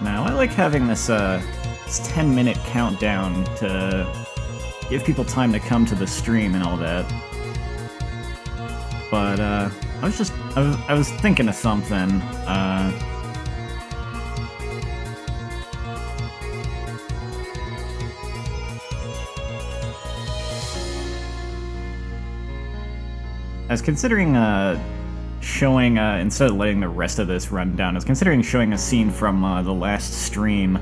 Now, I like having this 10-minute countdown to give people time to come to the stream and all that. But, I was thinking of something. I was considering, showing, instead of letting the rest of this run down, I was considering showing a scene from, the last stream.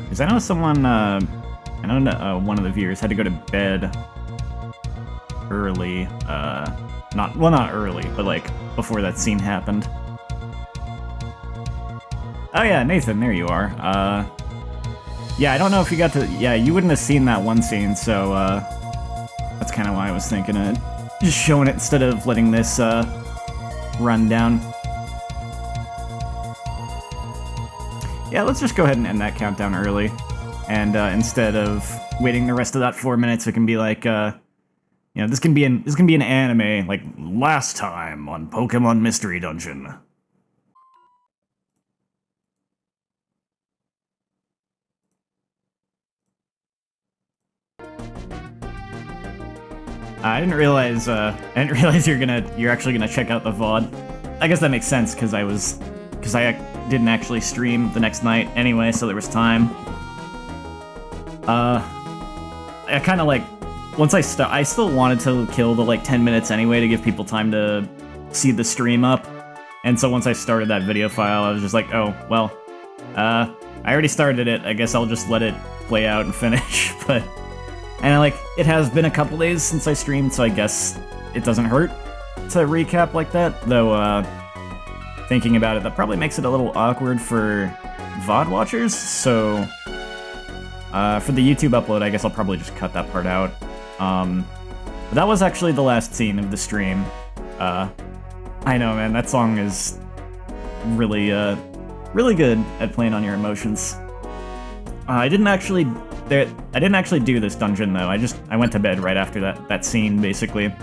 Because I know someone, I know one of the viewers had to go to bed early, not early, but like before that scene happened. Oh yeah, Nathan, there you are. Yeah, I don't know if you got to, yeah, you wouldn't have seen that one scene, so, that's kind of why I was thinking of just showing it instead of letting this, run down. Yeah, let's just go ahead and end that countdown early. And instead of waiting the rest of that 4 minutes, it can be like, you know, this can be an anime, like last time on Pokemon Mystery Dungeon. I didn't realize you're actually gonna check out the VOD. I guess that makes sense because I didn't actually stream the next night anyway, so there was time. I kind of like, once I still wanted to kill the like 10 minutes anyway to give people time to see the stream up, and so once I started that video file, I was just like, oh, well, I already started it, I guess I'll just let it play out and finish, but, and like, it has been a couple days since I streamed, so I guess it doesn't hurt to recap like that, though, thinking about it, that probably makes it a little awkward for VOD watchers, so for the YouTube upload, I guess I'll probably just cut that part out. But that was actually the last scene of the stream. I know, man, that song is really, really good at playing on your emotions. I didn't actually do this dungeon though. I went to bed right after that scene, basically.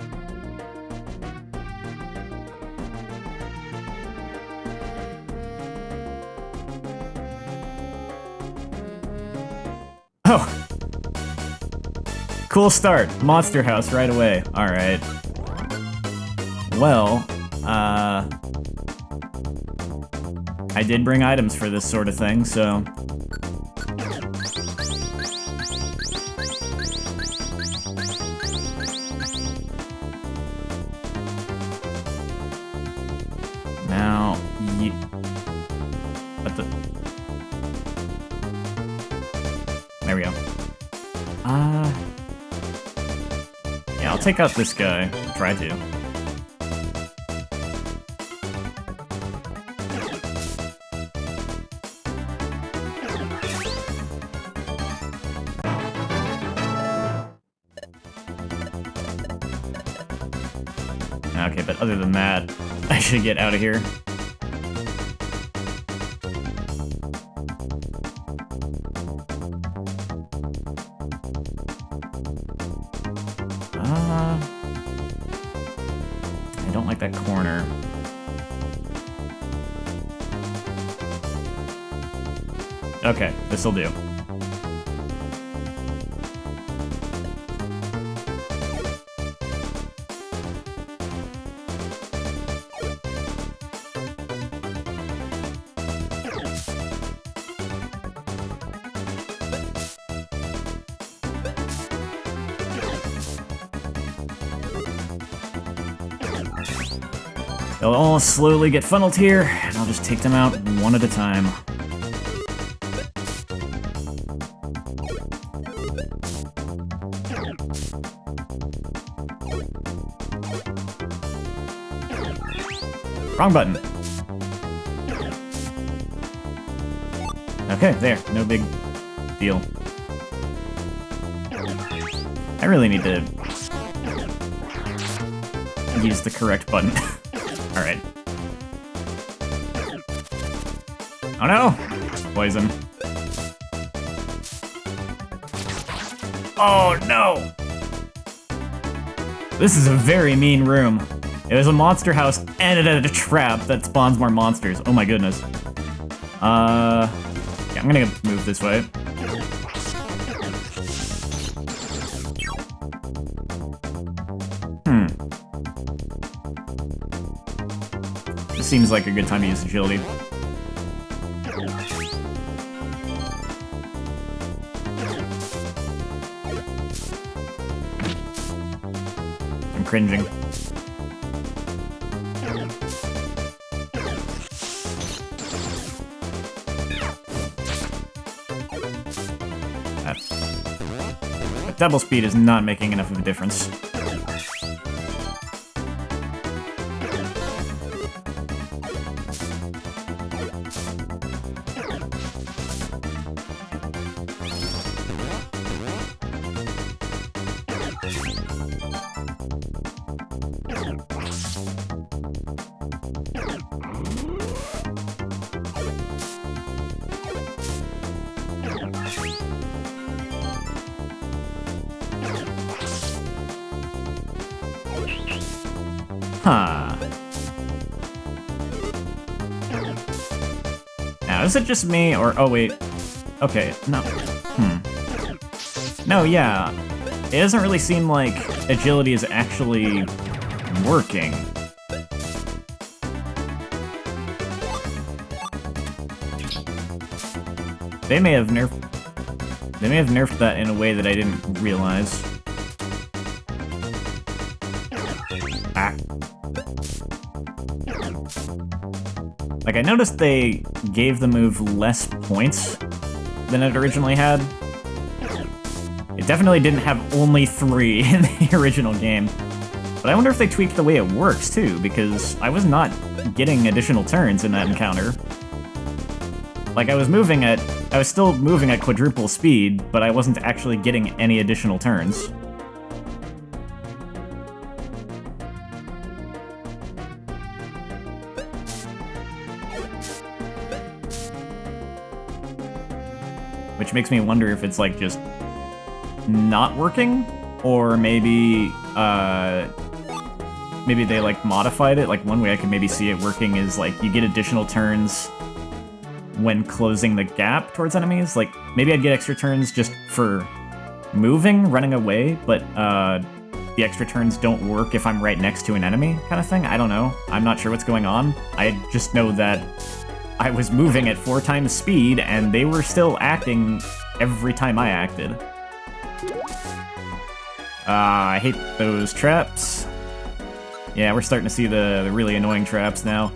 Oh! Cool start. Monster House right away. Alright. Well, I did bring items for this sort of thing, so... Now, what the... There we go. Yeah, I'll take out this guy. Try to. Okay, but other than that, I should get out of here. I don't like that corner. Okay, this'll do. They'll all slowly get funneled here, and I'll just take them out one at a time. Wrong button. Okay, there. No big deal. I really need to use the correct button. Alright. Oh no! Poison. Oh no! This is a very mean room. It was a monster house and it had a trap that spawns more monsters. Oh my goodness. Yeah, I'm gonna move this way. This seems like a good time to use agility. I'm cringing. That double speed is not making enough of a difference. Huh. Now, is it just me, or... Oh, wait. Okay, no. No, yeah. It doesn't really seem like agility is actually working. They may have nerfed that in a way that I didn't realize. Ah. Like, I noticed they gave the move less points than it originally had. It definitely didn't have only 3 in the original game. But I wonder if they tweaked the way it works, too, because I was not getting additional turns in that encounter. Like, I was still moving at quadruple speed, but I wasn't actually getting any additional turns. Which makes me wonder if it's, like, just not working, or maybe, maybe they, like, modified it. Like, one way I could maybe see it working is, like, you get additional turns when closing the gap towards enemies. Like, maybe I'd get extra turns just for moving, running away, but, the extra turns don't work if I'm right next to an enemy, kind of thing. I don't know. I'm not sure what's going on. I just know that I was moving at 4 times speed, and they were still acting every time I acted. I hate those traps. Yeah, we're starting to see the really annoying traps now.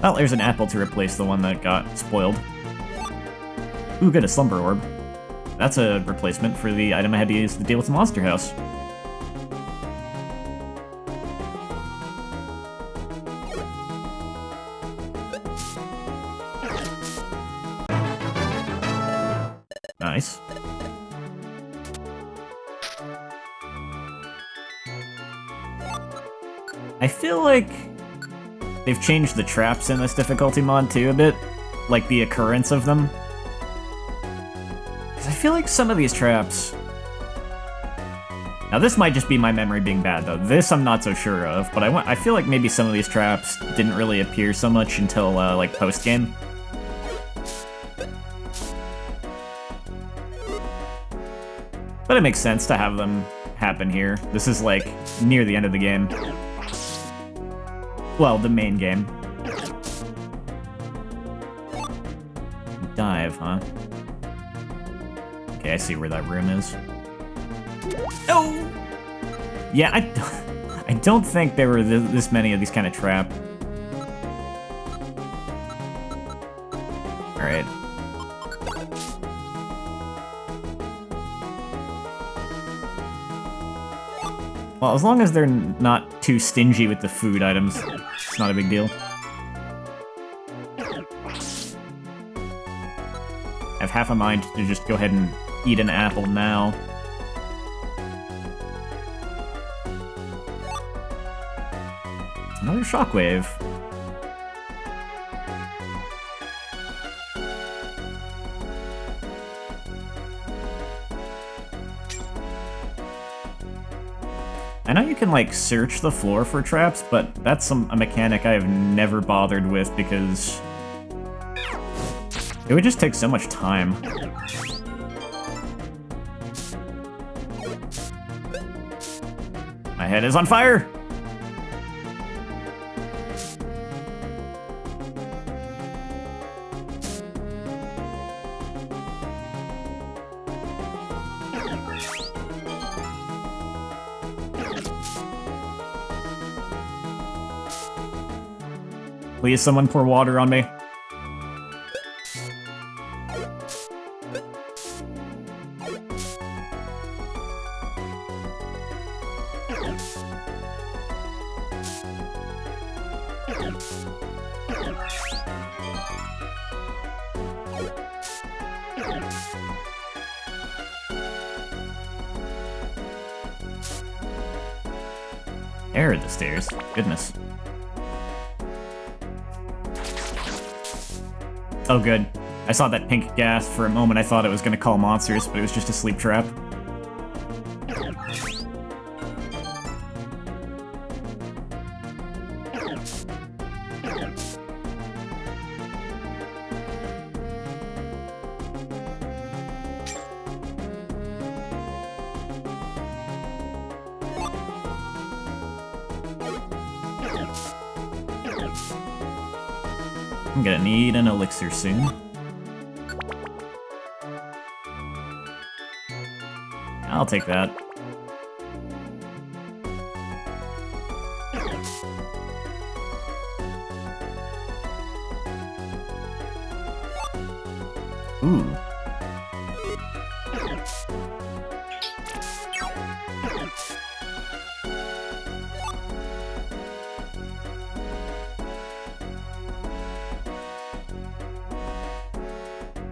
Well, there's an apple to replace the one that got spoiled. Ooh, good, a slumber orb. That's a replacement for the item I had to use to deal with the monster house. Nice. I feel like they've changed the traps in this difficulty mod too a bit, like the occurrence of them. Because I feel like some of these traps... Now this might just be my memory being bad though, this I'm not so sure of, but I feel like maybe some of these traps didn't really appear so much until like post-game. But it makes sense to have them happen here. This is like near the end of the game. Well, the main game. Dive, huh? Okay, I see where that room is. Oh! Yeah, I don't think there were this many of these kind of trap. Alright. Well, as long as they're not too stingy with the food items, it's not a big deal. half a mind to just go ahead and eat an apple now. Another shockwave. I know you can, like, search the floor for traps, but that's a mechanic I have never bothered with because it would just take so much time. My head is on fire! Please, someone pour water on me. Air at the stairs. Goodness. Oh, good. I saw that pink gas. For a moment I thought it was going to call monsters, but it was just a sleep trap. I'm gonna need an elixir soon. I'll take that. Ooh.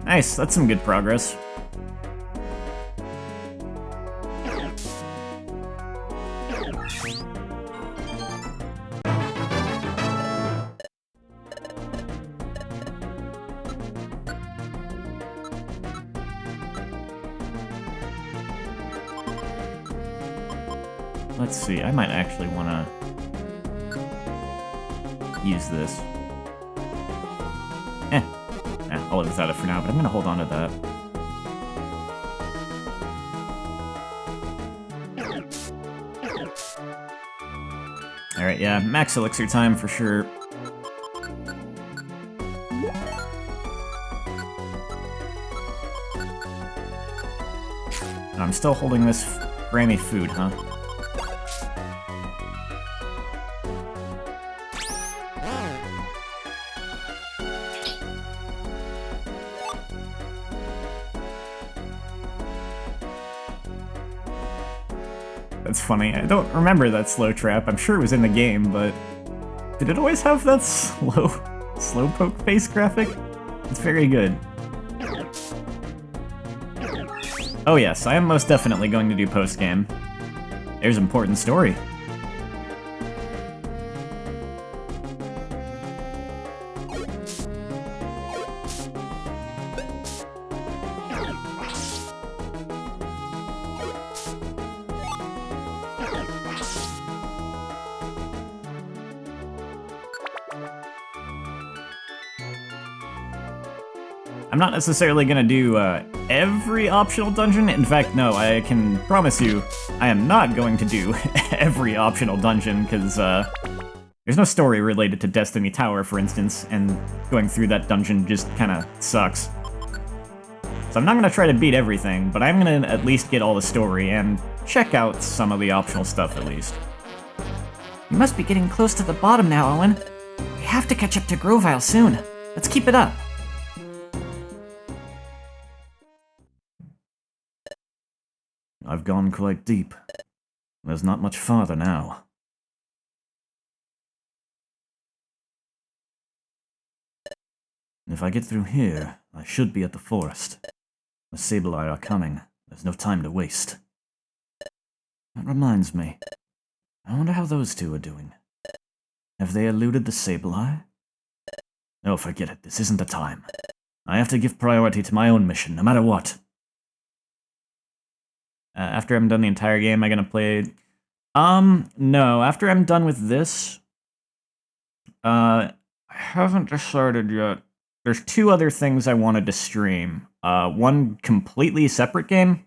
Nice, that's some good progress. Let's see, I might actually want to use this. I'll live without it for now, but I'm gonna hold on to that. Alright, yeah, max elixir time for sure. I'm still holding this Grammy food, huh? That's funny. I don't remember that slow trap. I'm sure it was in the game, but did it always have that slowpoke face graphic? It's very good. Oh yes, I am most definitely going to do post-game. There's important story. I'm not necessarily gonna do every optional dungeon. In fact, no, I can promise you I am not going to do every optional dungeon, because there's no story related to Destiny Tower, for instance, and going through that dungeon just kinda sucks. So I'm not gonna try to beat everything, but I'm gonna at least get all the story and check out some of the optional stuff at least. You must be getting close to the bottom now, Owen. We have to catch up to Grovyle soon. Let's keep it up. I've gone quite deep. There's not much farther now. If I get through here, I should be at the forest. The Sableye are coming. There's no time to waste. That reminds me. I wonder how those two are doing. Have they eluded the Sableye? Oh, forget it. This isn't the time. I have to give priority to my own mission, no matter what. After I'm done the entire game, am I gonna play... no. After I'm done with this... I haven't decided yet. There's two other things I wanted to stream. One completely separate game,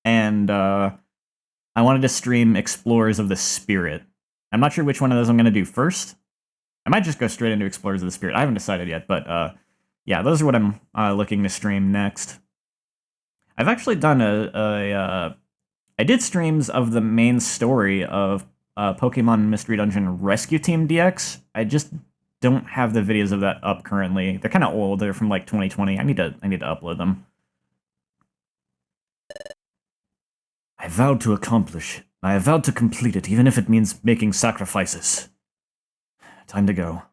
and I wanted to stream Explorers of the Spirit. I'm not sure which one of those I'm going to do first. I might just go straight into Explorers of the Spirit. I haven't decided yet, but yeah, those are what I'm looking to stream next. I've actually done I did streams of the main story of Pokemon Mystery Dungeon Rescue Team DX. I just don't have the videos of that up currently. They're kind of old. They're from like 2020. I need to upload them. I vowed to accomplish. I have vowed to complete it, even if it means making sacrifices. Time to go.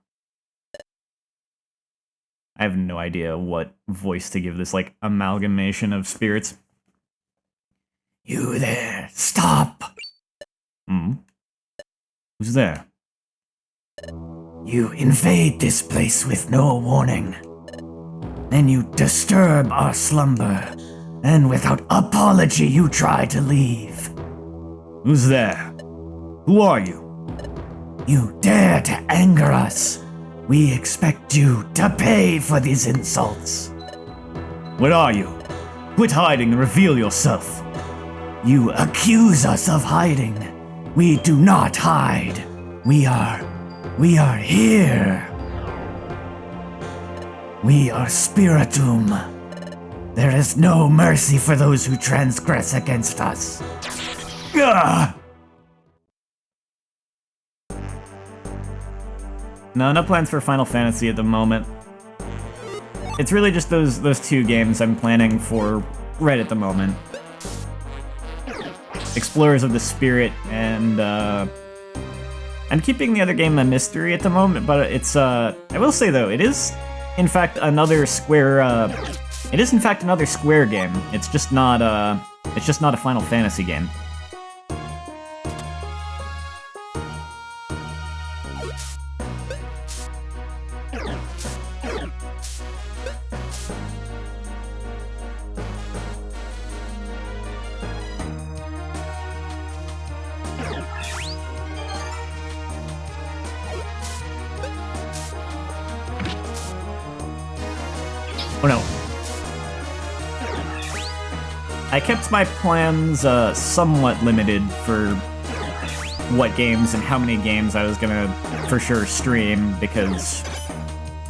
I have no idea what voice to give this, like, amalgamation of spirits. You there, stop! Who's there? You invade this place with no warning. Then you disturb our slumber, and without apology you try to leave. Who's there? Who are you? You dare to anger us. We expect you to pay for these insults. What are you? Quit hiding and reveal yourself. You accuse us of hiding. We do not hide. We are here. We are Spiritomb. There is no mercy for those who transgress against us. Gah! No plans for Final Fantasy at the moment. It's really just those two games I'm planning for right at the moment. Explorers of the Spirit, and I'm keeping the other game a mystery at the moment, but it's I will say though, it is in fact another Square game. It's just not a Final Fantasy game. Oh no. I kept my plans somewhat limited for what games and how many games I was gonna for sure stream, because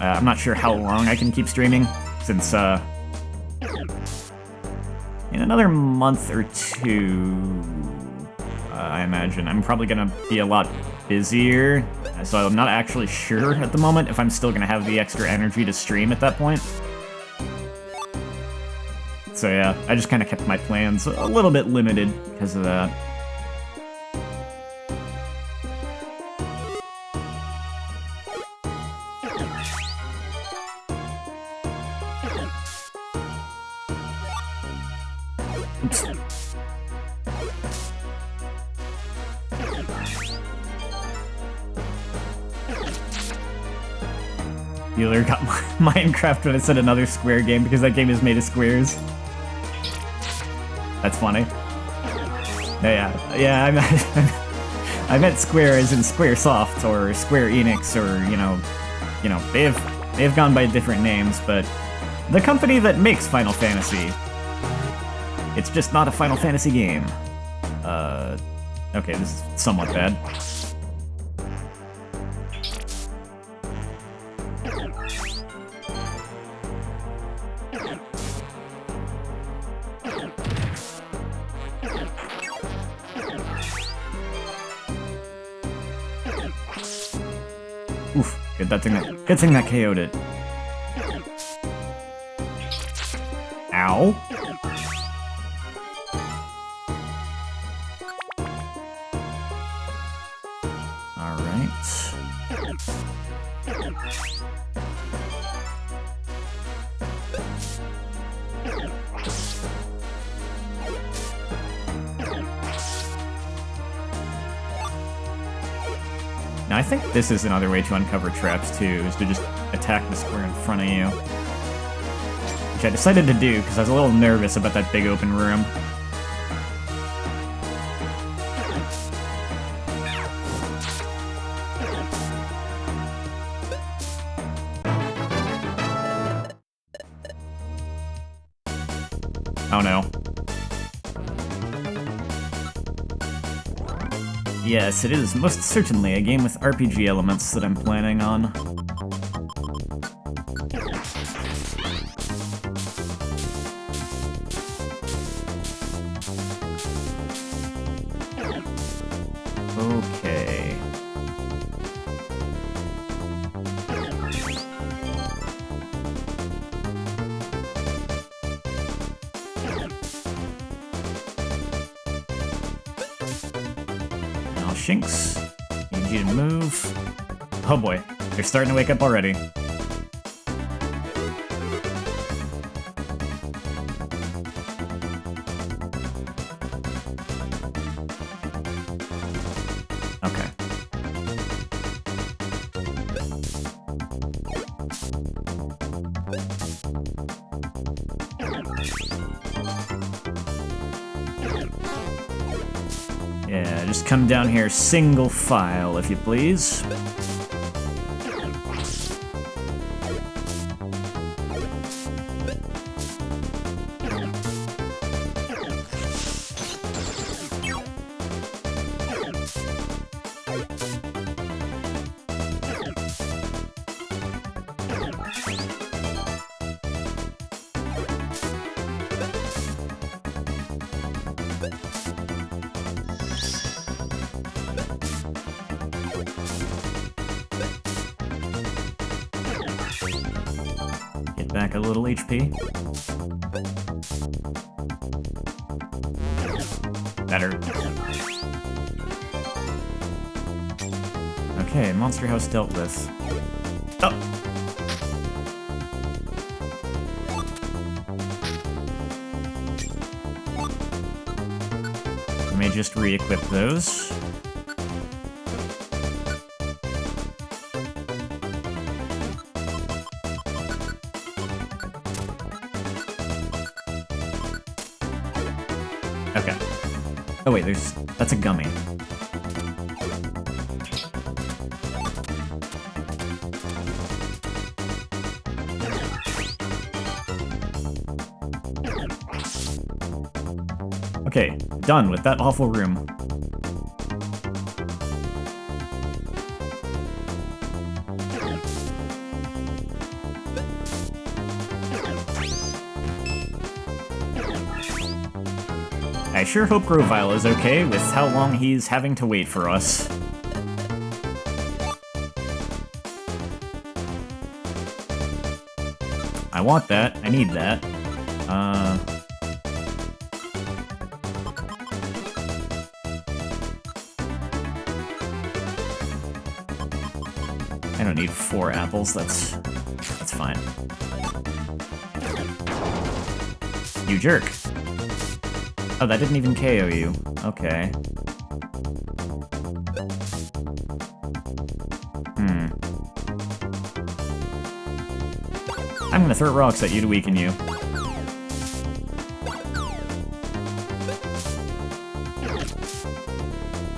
I'm not sure how long I can keep streaming, since in another month or two, I imagine, I'm probably gonna be a lot busier, so I'm not actually sure at the moment if I'm still gonna have the extra energy to stream at that point. So yeah, I just kind of kept my plans a little bit limited because of that. Oops. Dealer got Minecraft when I said another Square game because that game is made of squares. That's funny. Yeah, I meant Square as in Squaresoft or Square Enix, or you know, they've gone by different names, but the company that makes Final Fantasy, it's just not a Final Fantasy game. Okay, this is somewhat bad. Oof, good thing that KO'd it. Ow. Alright. I think this is another way to uncover traps too, is to just attack the square in front of you. Which I decided to do because I was a little nervous about that big open room. Oh no. Yes, it is most certainly a game with RPG elements that I'm planning on. Okay. Now, Shinx, need you to move. Oh boy, they're starting to wake up already. Okay. Yeah, just come down here single file, if you please. Get back a little HP. Better. Okay, Monster House dealt with. Oh! Let me just re-equip those. Okay. Oh wait, that's a gummy. Okay, done with that awful room. I sure hope Grovyle is okay with how long he's having to wait for us. I want that. I need that. I don't need 4 apples. That's fine. You jerk. Oh, that didn't even KO you. Okay. I'm gonna throw rocks at you to weaken you.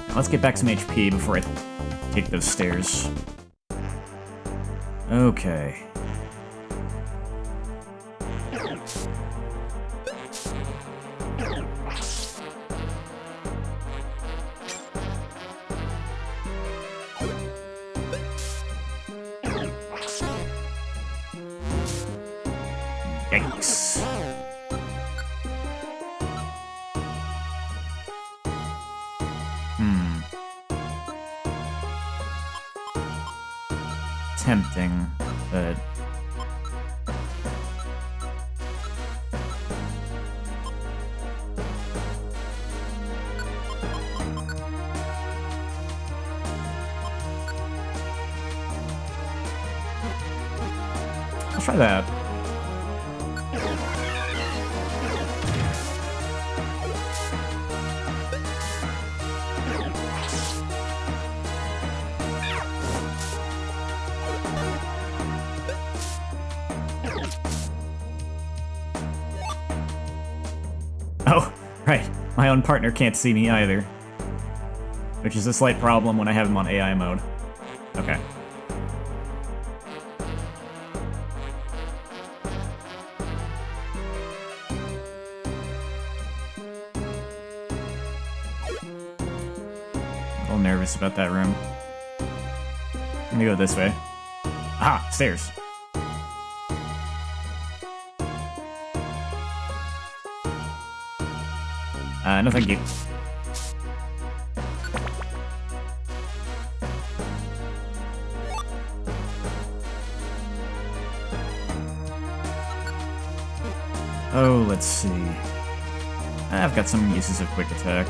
Now let's get back some HP before I take those stairs. Okay. Yikes. Tempting, but... I'll try that. My own partner can't see me either. Which is a slight problem when I have him on AI mode. Okay. A little nervous about that room. I'm gonna go this way. Aha! Stairs. No thank you. Oh, let's see. I've got some uses of quick attack.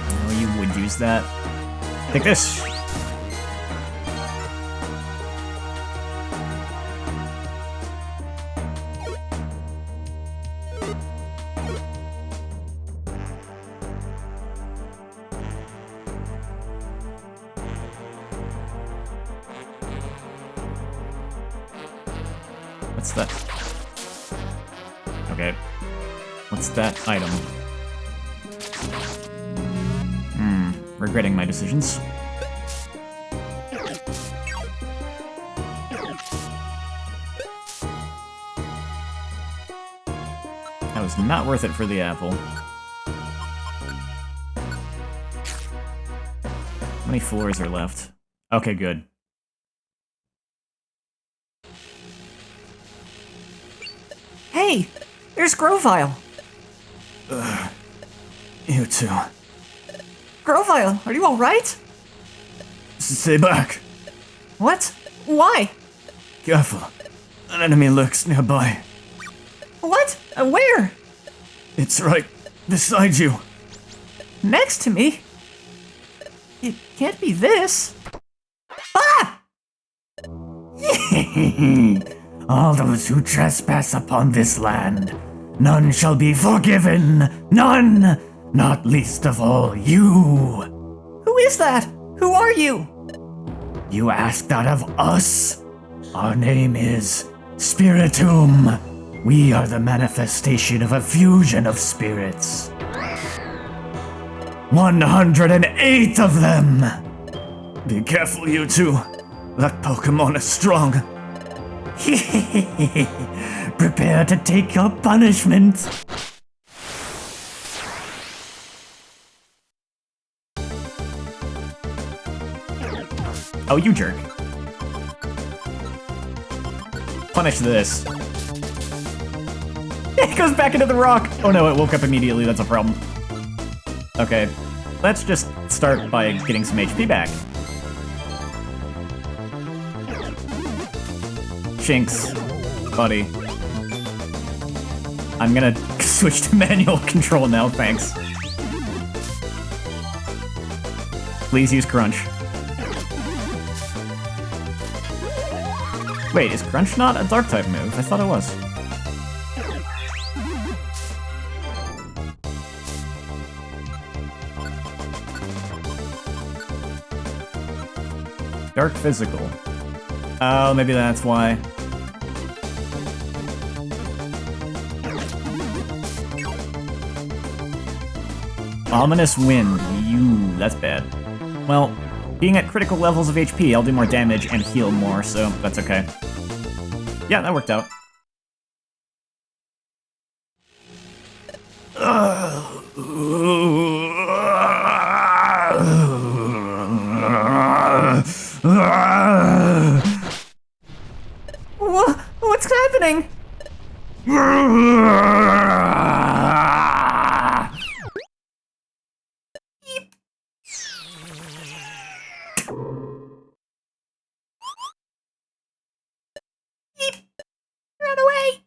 Oh, you would use that. Take this! What's that? Okay. What's that item? Regretting my decisions. That was not worth it for the apple. How many floors are left? Okay, good. Hey! There's Grovyle! You too. Grovyle, are you alright? Stay back. What? Why? Careful. An enemy lurks nearby. What? Where? It's right beside you. Next to me? It can't be this. Ah! All those who trespass upon this land, none shall be forgiven, none, not least of all you. Who is that? Who are you? You asked that of us? Our name is Spiritomb. We are the manifestation of a fusion of spirits. 108 of them! Be careful, you two. That Pokemon is strong. Prepare to take your punishment. Oh, you jerk. Punish this. It goes back into the rock! Oh no, it woke up immediately, that's a problem. Okay, let's just start by getting some HP back. Shinx, buddy. I'm gonna switch to manual control now, thanks. Please use Crunch. Wait, is Crunch not a Dark-type move? I thought it was. Dark Physical. Oh, maybe that's why. Ominous Wind. That's bad. Well, being at critical levels of HP, I'll do more damage and heal more, so that's okay. Yeah, that worked out. What's happening? Run away!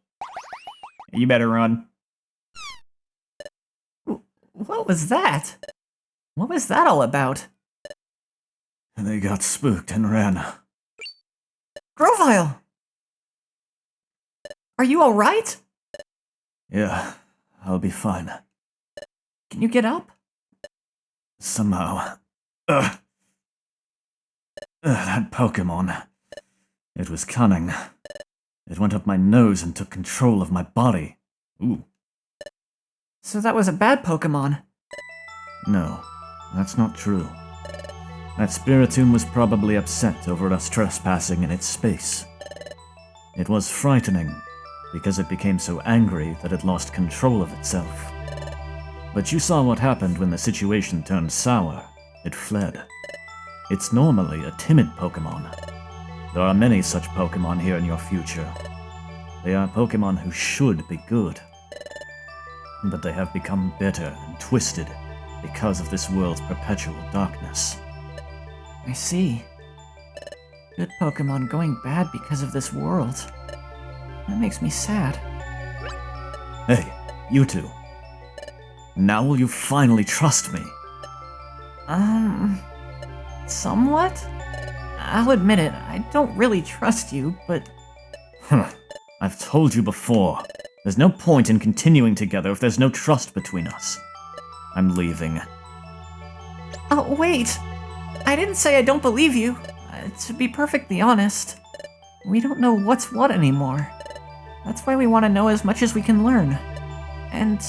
You better run. What was that? What was that all about? They got spooked and ran. Grovyle! Are you alright? Yeah, I'll be fine. Can you get up? Somehow. That Pokemon. It was cunning. It went up my nose and took control of my body. Ooh. So that was a bad Pokemon. No, that's not true. That Spiritomb was probably upset over us trespassing in its space. It was frightening, because it became so angry that it lost control of itself. But you saw what happened when the situation turned sour. It fled. It's normally a timid Pokemon. There are many such Pokemon here in your future. They are Pokemon who should be good. But they have become bitter and twisted because of this world's perpetual darkness. I see. Good Pokemon going bad because of this world. That makes me sad. Hey, you two. Now will you finally trust me? Somewhat? I'll admit it, I don't really trust you, but... I've told you before. There's no point in continuing together if there's no trust between us. I'm leaving. Oh, wait! I didn't say I don't believe you. To be perfectly honest, we don't know what's what anymore. That's why we want to know as much as we can learn. And...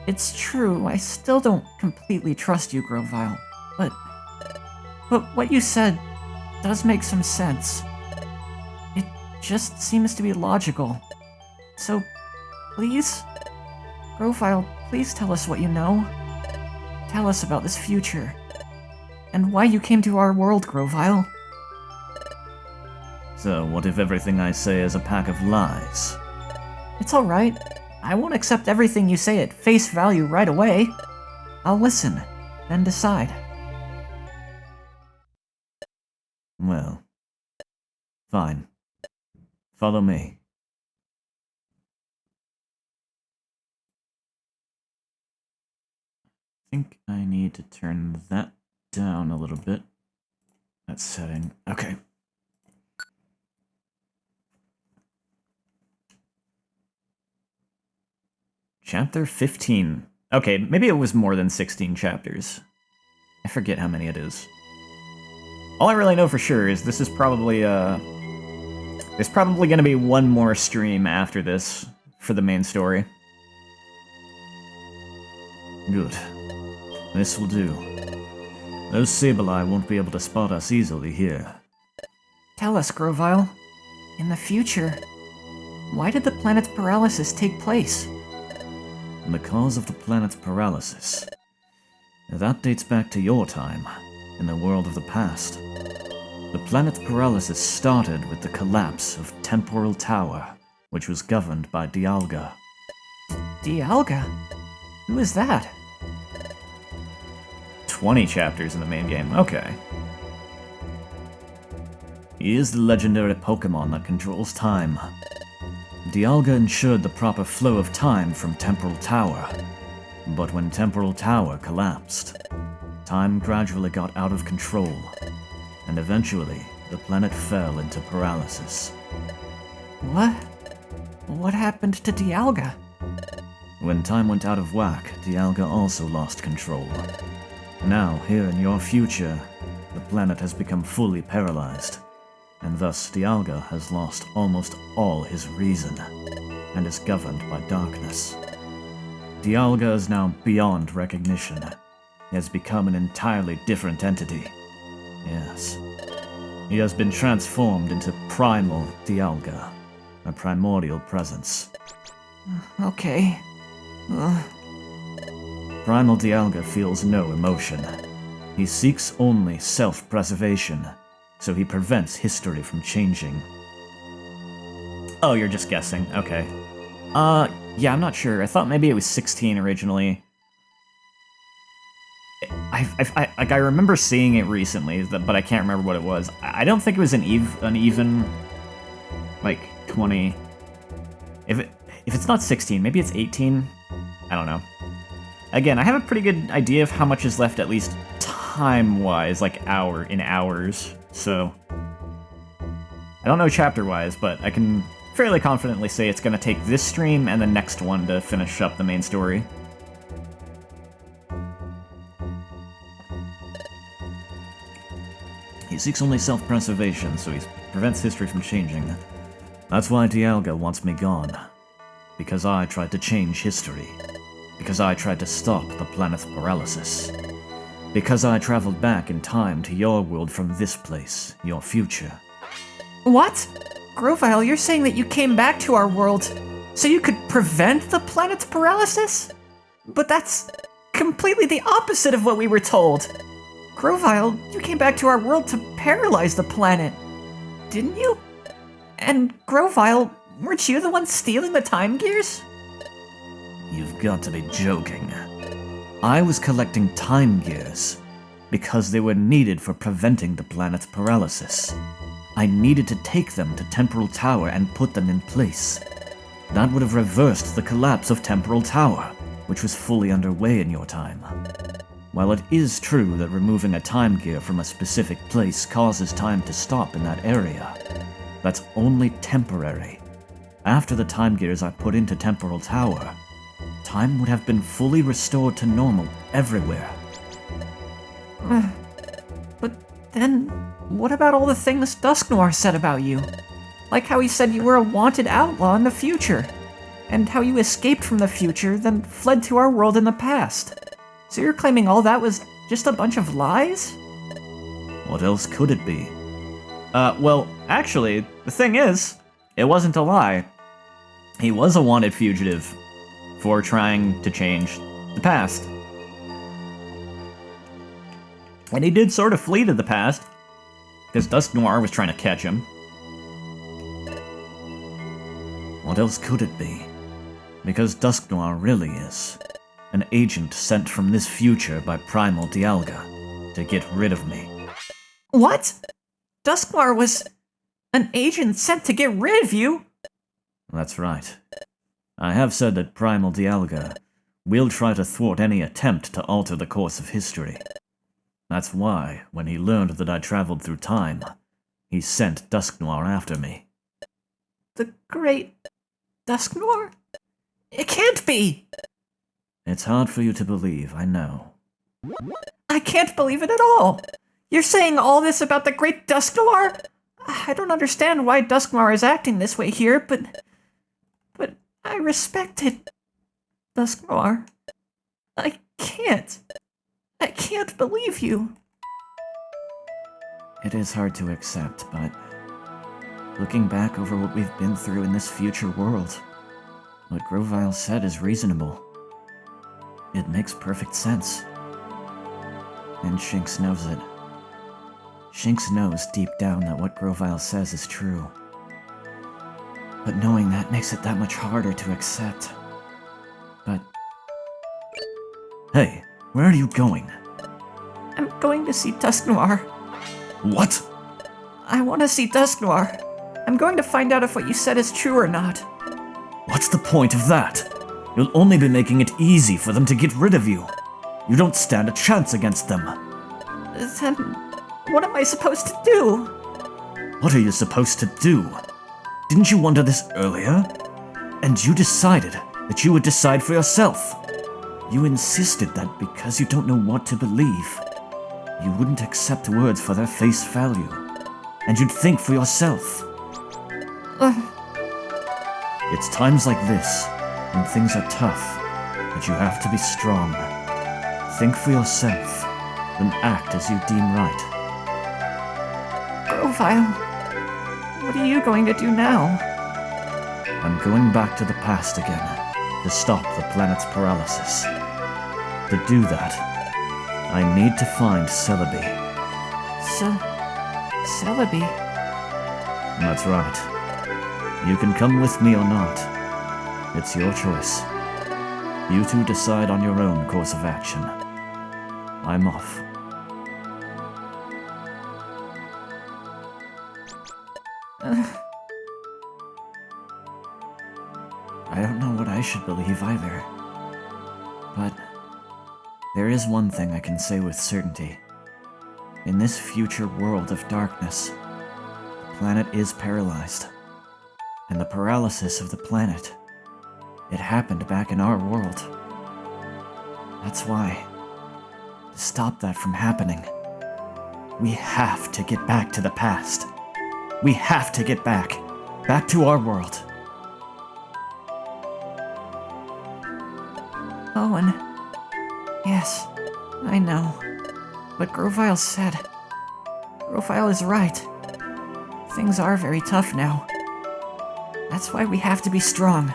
it's true, I still don't completely trust you, Grovyle, but what you said does make some sense. It just seems to be logical. So, please? Grovyle, please tell us what you know. Tell us about this future. And why you came to our world, Grovyle. So, what if everything I say is a pack of lies? It's alright. I won't accept everything you say at face value right away. I'll listen, then decide. Well, fine. Follow me. I think I need to turn that down a little bit. That setting. Okay. Chapter 15. Okay, maybe it was more than 16 chapters. I forget how many it is. All I really know for sure is this is probably, there's probably gonna be one more stream after this for the main story. Good. This will do. Those Sableye won't be able to spot us easily here. Tell us, Grovyle. In the future, why did the planet's paralysis take place? And the cause of the planet's paralysis. That dates back to your time, in the world of the past. The planet's paralysis started with the collapse of Temporal Tower, which was governed by Dialga. Dialga? Who is that? 20 chapters in the main game, okay. He is the legendary Pokemon that controls time. Dialga ensured the proper flow of time from Temporal Tower. But when Temporal Tower collapsed, time gradually got out of control, and eventually the planet fell into paralysis. What? What happened to Dialga? When time went out of whack, Dialga also lost control. Now, here in your future, the planet has become fully paralyzed, and thus Dialga has lost almost all his reason, and is governed by darkness. Dialga is now beyond recognition. He has become an entirely different entity. Yes. He has been transformed into Primal Dialga, a primordial presence. Okay. Primal Dialga feels no emotion. He seeks only self-preservation, so he prevents history from changing. Oh, you're just guessing. Okay. Yeah, I'm not sure. I thought maybe it was 16 originally. I remember seeing it recently, but I can't remember what it was. I don't think it was an even, like, 20. If it's not 16, maybe it's 18? I don't know. Again, I have a pretty good idea of how much is left, at least time-wise, like in hours, so... I don't know chapter-wise, but I can fairly confidently say it's going to take this stream and the next one to finish up the main story. He seeks only self-preservation, so he prevents history from changing. That's why Dialga wants me gone. Because I tried to change history. Because I tried to stop the planet's paralysis. Because I traveled back in time to your world from this place, your future. What? Grovyle, you're saying that you came back to our world so you could prevent the planet's paralysis? But that's completely the opposite of what we were told. Grovyle, you came back to our world to paralyze the planet, didn't you? And Grovyle, weren't you the one stealing the time gears? You've got to be joking. I was collecting time gears because they were needed for preventing the planet's paralysis. I needed to take them to Temporal Tower and put them in place. That would have reversed the collapse of Temporal Tower, which was fully underway in your time. While it is true that removing a time gear from a specific place causes time to stop in that area, that's only temporary. After the time gears are put into Temporal Tower, time would have been fully restored to normal everywhere. But then, what about all the things Dusknoir said about you? Like how he said you were a wanted outlaw in the future, and how you escaped from the future, then fled to our world in the past. So you're claiming all that was just a bunch of lies? What else could it be? Well, actually, the thing is, it wasn't a lie. He was a wanted fugitive for trying to change the past. And he did sort of flee to the past, because Dusknoir was trying to catch him. What else could it be? Because Dusknoir really is an agent sent from this future by Primal Dialga to get rid of me. What? Dusknoir was an agent sent to get rid of you? That's right. I have said that Primal Dialga will try to thwart any attempt to alter the course of history. That's why, when he learned that I traveled through time, he sent Dusknoir after me. The great Dusknoir? It can't be! It's hard for you to believe, I know. I can't believe it at all! You're saying all this about the great Dusknoir? I don't understand why Dusknoir is acting this way here, but I respect it. Dusknoir, I can't believe you. It is hard to accept, but looking back over what we've been through in this future world, what Grovyle said is reasonable. It makes perfect sense. And Shinx knows it. Shinx knows deep down that what Grovyle says is true. But knowing that makes it that much harder to accept. But... Hey, where are you going? I'm going to see Dusknoir. What? I want to see Dusknoir. I'm going to find out if what you said is true or not. What's the point of that? You'll only be making it easy for them to get rid of you. You don't stand a chance against them. Then, what am I supposed to do? What are you supposed to do? Didn't you wonder this earlier? And you decided that you would decide for yourself. You insisted that because you don't know what to believe, you wouldn't accept words for their face value, and you'd think for yourself. It's times like this, when things are tough, that you have to be strong. Think for yourself, then act as you deem right. Grovyle, what are you going to do now? I'm going back to the past again, to stop the planet's paralysis. To do that, I need to find Celebi. Celebi? That's right. You can come with me or not. It's your choice. You two decide on your own course of action. I'm off. I don't know what I should believe either. But there is one thing I can say with certainty. In this future world of darkness, the planet is paralyzed. And the paralysis of the planet, it happened back in our world. That's why, to stop that from happening, We have to get back to the past. We have to get back. Back to our world. Owen. Yes, I know. But Grovile said. Grovile is right. Things are very tough now. That's why we have to be strong.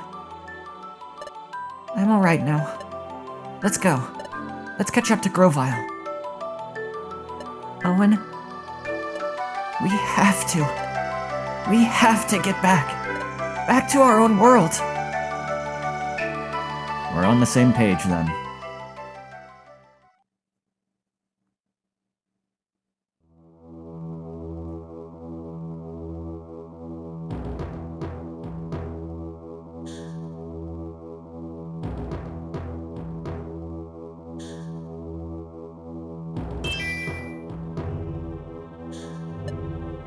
I'm alright now. Let's go. Let's catch up to Grovile. Owen, we have to. We have to get back. Back to our own world. We're on the same page then.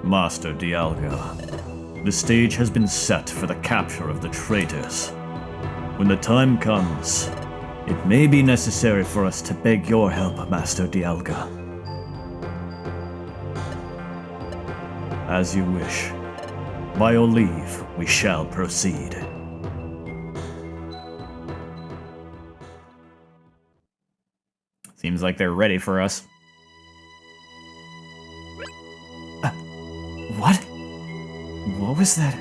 Master Dialga, the stage has been set for the capture of the traitors. When the time comes, it may be necessary for us to beg your help, Master Dialga. As you wish. By your leave, we shall proceed. Seems like they're ready for us. What? What was that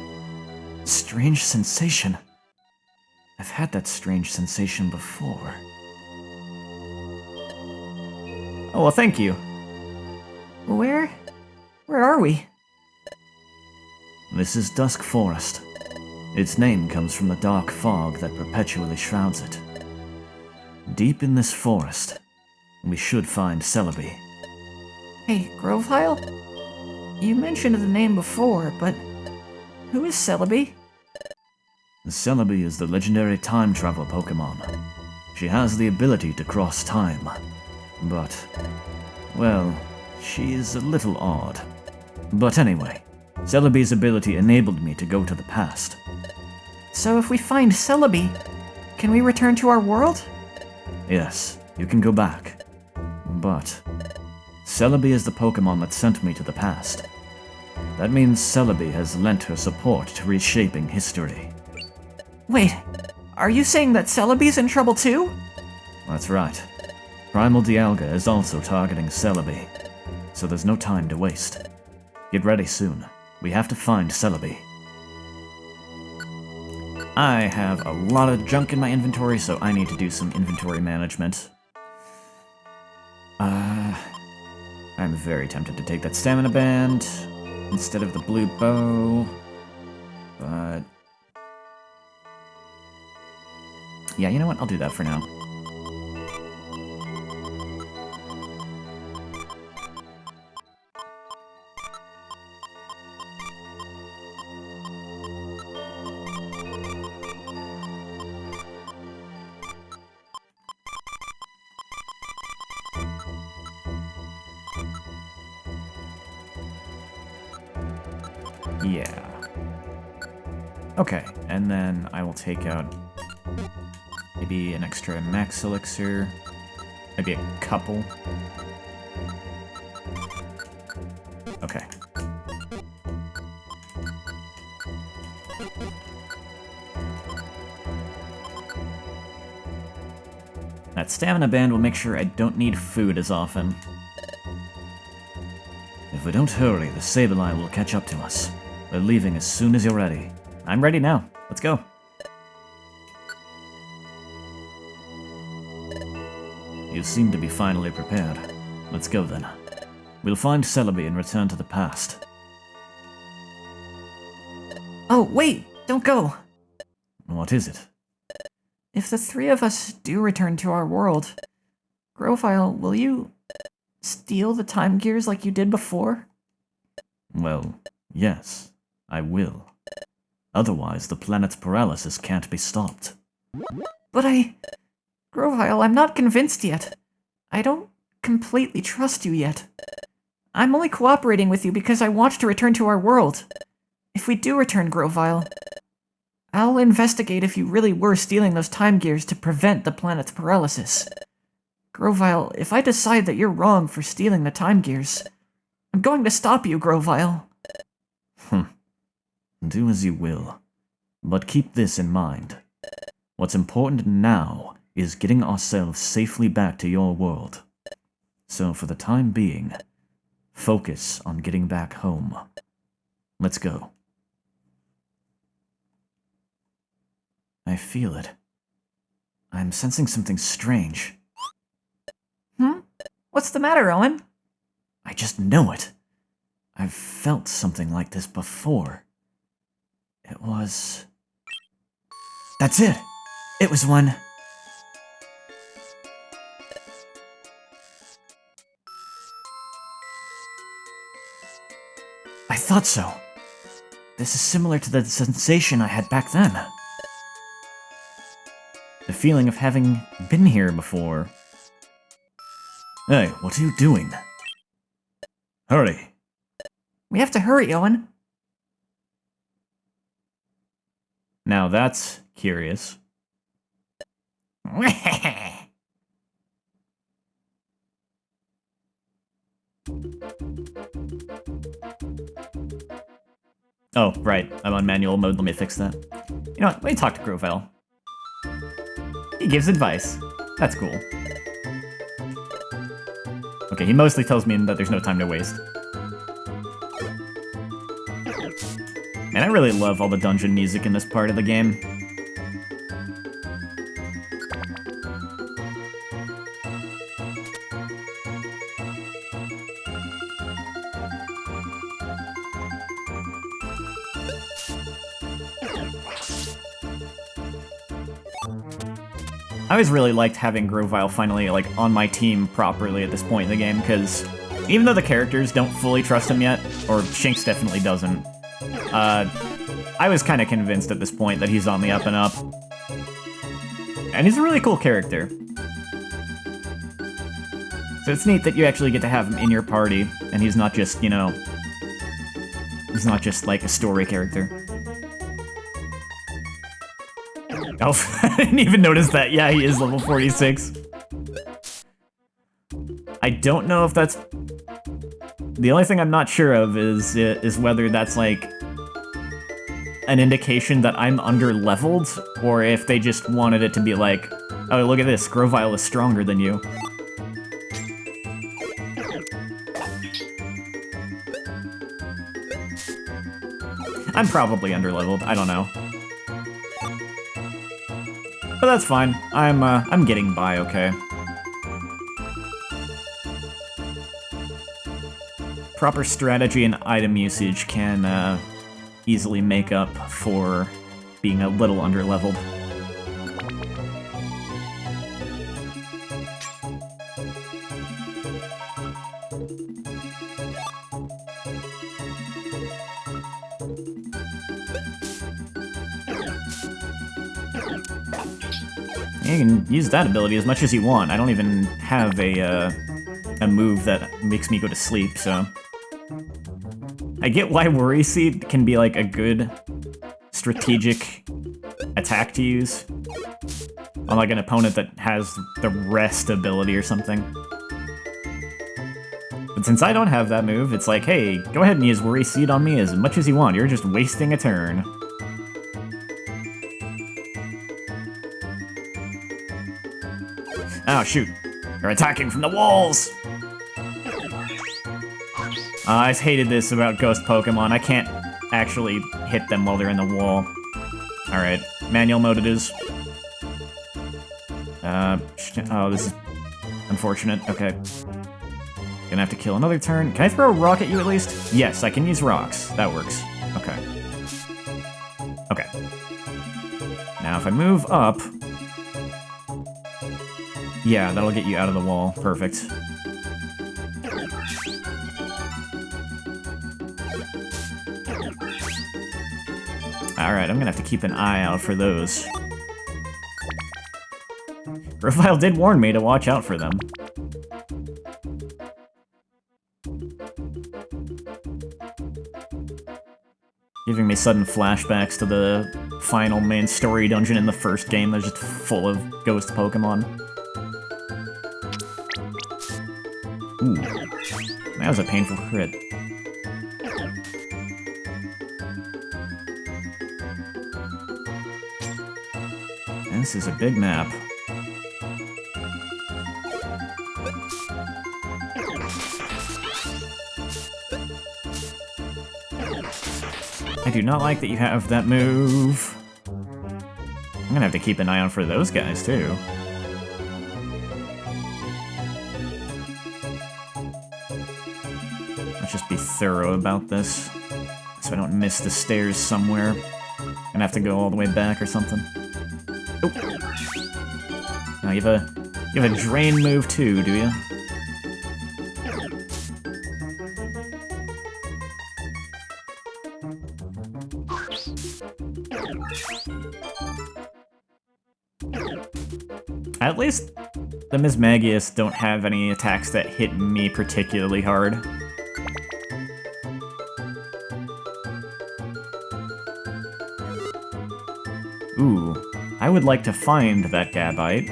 strange sensation? I've had that strange sensation before. Oh, well, thank you. Where are we? This is Dusk Forest. Its name comes from the dark fog that perpetually shrouds it. Deep in this forest, we should find Celebi. Hey, Grovile? You mentioned the name before, but who is Celebi? Celebi is the legendary time travel Pokemon. She has the ability to cross time. But, well, she is a little odd. But anyway, Celebi's ability enabled me to go to the past. So if we find Celebi, can we return to our world? Yes, you can go back. But Celebi is the Pokemon that sent me to the past. That means Celebi has lent her support to reshaping history. Wait, are you saying that Celebi's in trouble too? That's right. Primal Dialga is also targeting Celebi, so there's no time to waste. Get ready soon. We have to find Celebi. I have a lot of junk in my inventory, so I need to do some inventory management. I'm very tempted to take that stamina band instead of the blue bow, but yeah, you know what? I'll do that for now. Yeah. Okay, and then I will take out maybe an extra max elixir, maybe a couple. Okay. That stamina band will make sure I don't need food as often. If we don't hurry, the Sableye will catch up to us. We're leaving as soon as you're ready. I'm ready now. Let's go. You seem to be finally prepared. Let's go then. We'll find Celebi and return to the past. Oh, wait, don't go. What is it? If the three of us do return to our world, Grovile, will you steal the time gears like you did before? Well, yes, I will. Otherwise, the planet's paralysis can't be stopped. But Grovile, I'm not convinced yet. I don't completely trust you yet. I'm only cooperating with you because I want to return to our world. If we do return, Grovile, I'll investigate if you really were stealing those time gears to prevent the planet's paralysis. Grovile, if I decide that you're wrong for stealing the time gears, I'm going to stop you, Grovyle. Do as you will. But keep this in mind. What's important now is getting ourselves safely back to your world. So for the time being, focus on getting back home. Let's go. I feel it. I'm sensing something strange. What's the matter, Owen? I just know it. I've felt something like this before. It was... That's it! It was when... I thought so. This is similar to the sensation I had back then. The feeling of having been here before. Hey, what are you doing? Hurry. We have to hurry, Owen. Now that's curious. Oh, right. I'm on manual mode. Let me fix that. You know what? Let me talk to Grovyle. He gives advice. That's cool. Okay, he mostly tells me that there's no time to waste. Man, I really love all the dungeon music in this part of the game. I always really liked having Grovyle finally, like, on my team properly at this point in the game, because even though the characters don't fully trust him yet, or Shinx definitely doesn't, I was kind of convinced at this point that he's on the up and up. And he's a really cool character. So it's neat that you actually get to have him in your party, and he's not just, you know, he's not just, like, a story character. Oh, I didn't even notice that. Yeah, he is level 46. I don't know if that's... The only thing I'm not sure of is whether that's, like, an indication that I'm under-leveled, or if they just wanted it to be like, oh, look at this, Grovyle is stronger than you. I'm probably under-leveled, I don't know. But that's fine. I'm getting by okay. Proper strategy and item usage can easily make up for being a little under-leveled. You can use that ability as much as you want. I don't even have a move that makes me go to sleep, so... I get why Worry Seed can be, like, a good strategic attack to use on, like, an opponent that has the Rest ability or something. But since I don't have that move, it's like, hey, go ahead and use Worry Seed on me as much as you want. You're just wasting a turn. Oh, shoot. They're attacking from the walls! I hated this about Ghost Pokemon. I can't actually hit them while they're in the wall. Alright, manual mode it is. Oh, this is unfortunate. Okay. Gonna have to kill another turn. Can I throw a rock at you at least? Yes, I can use rocks. That works. Okay. Okay. Now if I move up... Yeah, that'll get you out of the wall. Perfect. Alright, I'm gonna have to keep an eye out for those. Grovyle did warn me to watch out for them. Giving me sudden flashbacks to the final main story dungeon in the first game that's just full of ghost Pokemon. Ooh. That was a painful crit. This is a big map. I do not like that you have that move. I'm gonna have to keep an eye out for those guys, too. Let's just be thorough about this, so I don't miss the stairs somewhere. Gonna have to go all the way back or something. Oh. Now you have a drain move too, do you? At least the Mismagius don't have any attacks that hit me particularly hard. Ooh, I would like to find that Gabite.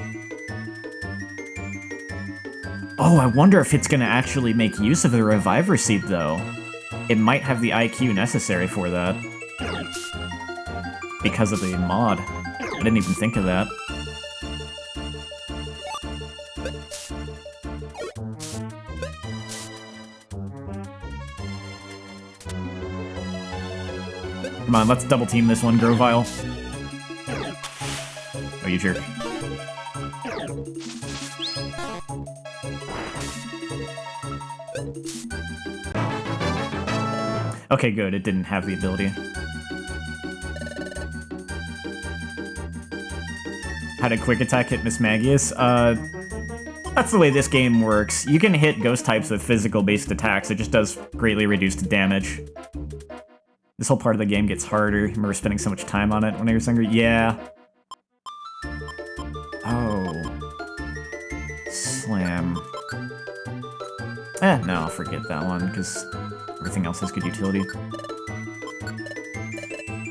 Oh, I wonder if it's gonna actually make use of the Reviver Seed, though. It might have the IQ necessary for that. Because of the mod. I didn't even think of that. Come on, let's double team this one, Grovyle. Oh, you jerk. Okay, good, it didn't have the ability. How did Quick Attack hit Mismagius? That's the way this game works. You can hit ghost types with physical-based attacks, it just does greatly reduced damage. This whole part of the game gets harder. I remember spending so much time on it when I was younger. Yeah. Oh. Slam. No, I'll forget that one, because everything else has good utility.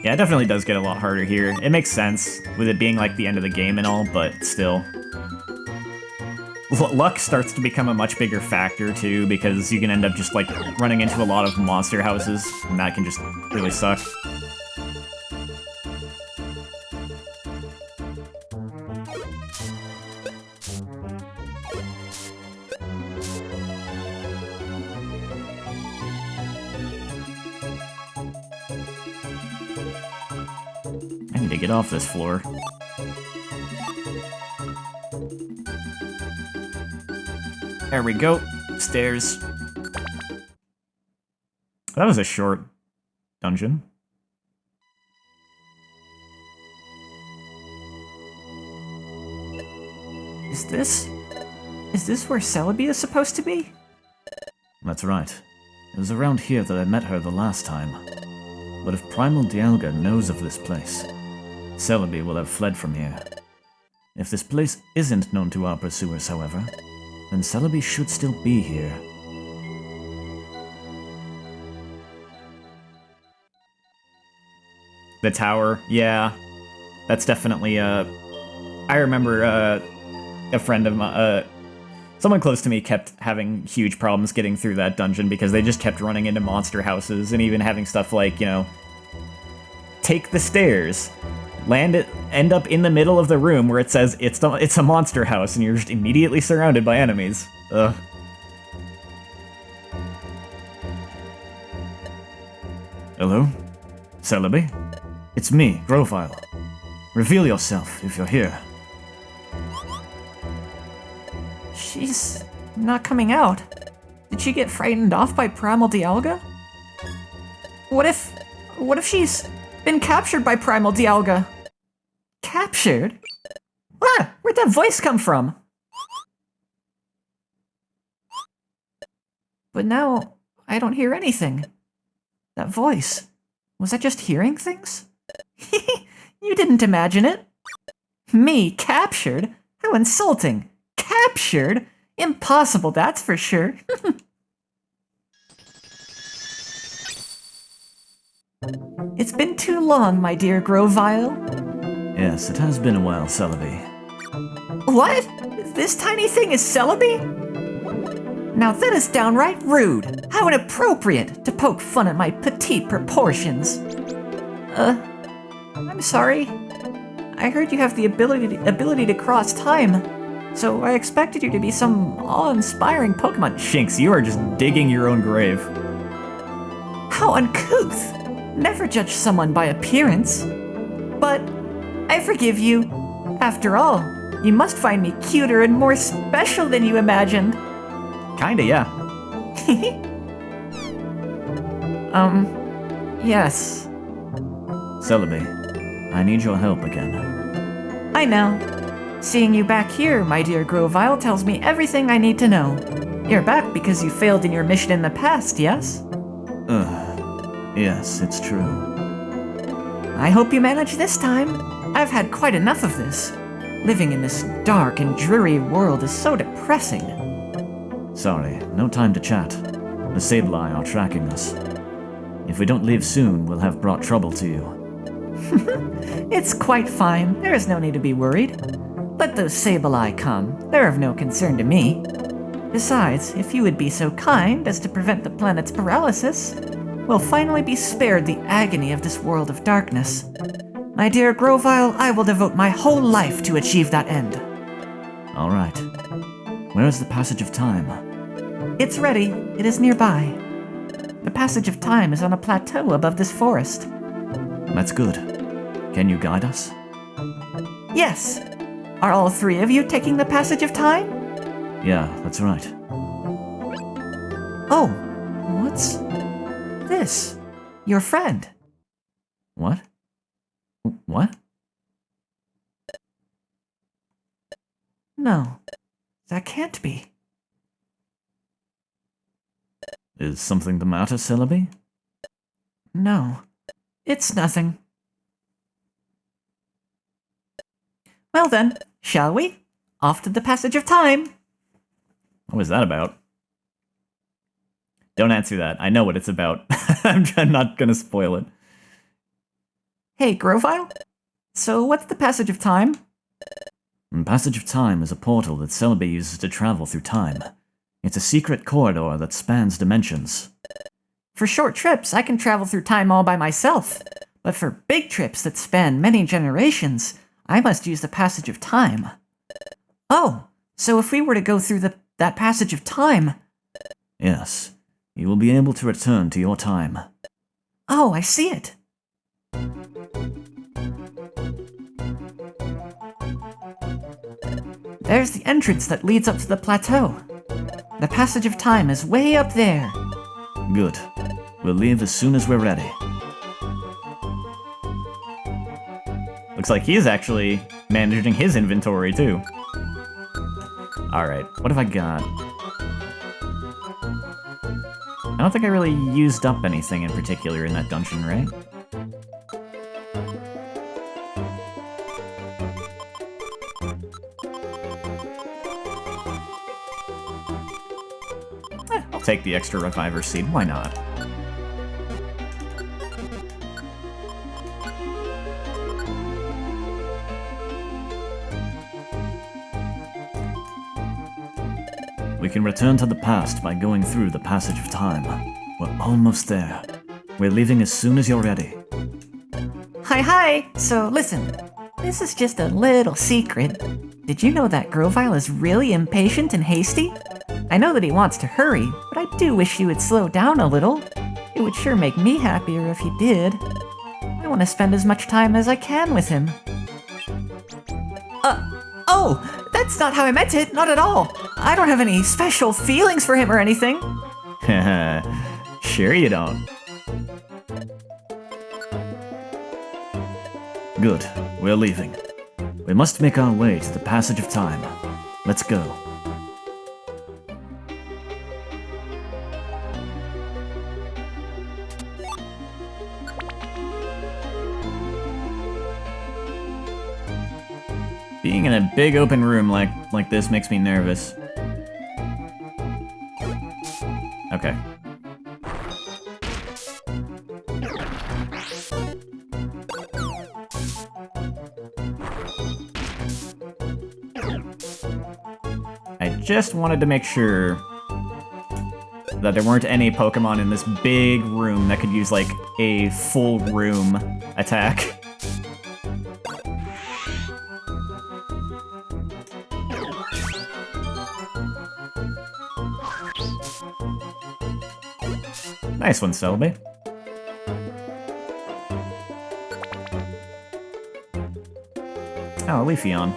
Yeah, it definitely does get a lot harder here. It makes sense, with it being like the end of the game and all, but still. Luck starts to become a much bigger factor, too, because you can end up just, like, running into a lot of monster houses, and that can just really suck. I need to get off this floor. There we go. Stairs. That was a short dungeon. Is this where Celebi is supposed to be? That's right. It was around here that I met her the last time. But if Primal Dialga knows of this place, Celebi will have fled from here. If this place isn't known to our pursuers, however, then Celebi should still be here. The tower, yeah. That's definitely, I remember, a friend of mine, someone close to me kept having huge problems getting through that dungeon because they just kept running into monster houses and even having stuff like, you know, take the stairs, end up in the middle of the room where it says it's a monster house and you're just immediately surrounded by enemies. Ugh. Hello? Celebi? It's me, Grovyle. Reveal yourself if you're here. She's not coming out. Did she get frightened off by Primal Dialga? What if she's been captured by Primal Dialga? Captured? Ah, where'd that voice come from? But now, I don't hear anything. That voice, was that just hearing things? You didn't imagine it. Me, captured? How insulting. Captured? Impossible, that's for sure. It's been too long, my dear Grovyle. Yes, it has been a while, Celebi. What? This tiny thing is Celebi? Now that is downright rude. How inappropriate to poke fun at my petite proportions. I'm sorry. I heard you have the ability to cross time, so I expected you to be some awe-inspiring Pokemon. Shinx, you are just digging your own grave. How uncouth! Never judge someone by appearance. But I forgive you. After all, you must find me cuter and more special than you imagined. Kinda, yeah. Yes. Celebi, I need your help again. I know. Seeing you back here, my dear Grovyle, tells me everything I need to know. You're back because you failed in your mission in the past, yes? Yes, it's true. I hope you manage this time. I've had quite enough of this. Living in this dark and dreary world is so depressing. Sorry, no time to chat. The Sableye are tracking us. If we don't leave soon, we'll have brought trouble to you. It's quite fine. There is no need to be worried. Let those Sableye come. They're of no concern to me. Besides, if you would be so kind as to prevent the planet's paralysis, we'll finally be spared the agony of this world of darkness. My dear Grovyle, I will devote my whole life to achieve that end. All right. Where is the passage of time? It's ready. It is nearby. The passage of time is on a plateau above this forest. That's good. Can you guide us? Yes. Are all three of you taking the passage of time? Yeah, that's right. Oh, what's this? Your friend. What? What? No, that can't be. Is something the matter, Celebi? No, it's nothing. Well then, shall we? Off to the passage of time. What was that about? Don't answer that. I know what it's about. I'm not gonna spoil it. Hey, Grovyle? So what's the passage of time? The passage of time is a portal that Celebi uses to travel through time. It's a secret corridor that spans dimensions. For short trips, I can travel through time all by myself. But for big trips that span many generations, I must use the passage of time. Oh, so if we were to go through that passage of time... Yes, you will be able to return to your time. Oh, I see it. There's the entrance that leads up to the plateau. The passage of time is way up there. Good. We'll leave as soon as we're ready. Looks like he's actually managing his inventory too. Alright, what have I got? I don't think I really used up anything in particular in that dungeon, right? I'll take the extra reviver seed, why not? We can return to the past by going through the passage of time. We're almost there. We're leaving as soon as you're ready. Hi. So listen, this is just a little secret. Did you know that Grovyle is really impatient and hasty? I know that he wants to hurry, but I do wish you would slow down a little. It would sure make me happier if you did. I want to spend as much time as I can with him. Oh, that's not how I meant it, not at all. I don't have any special feelings for him or anything. Sure you don't. Good. We're leaving. We must make our way to the passage of time. Let's go. Being in a big open room like this makes me nervous. Okay. I just wanted to make sure that there weren't any Pokemon in this big room that could use, like, a full room attack. Nice one, Celebi. Oh, Leafeon.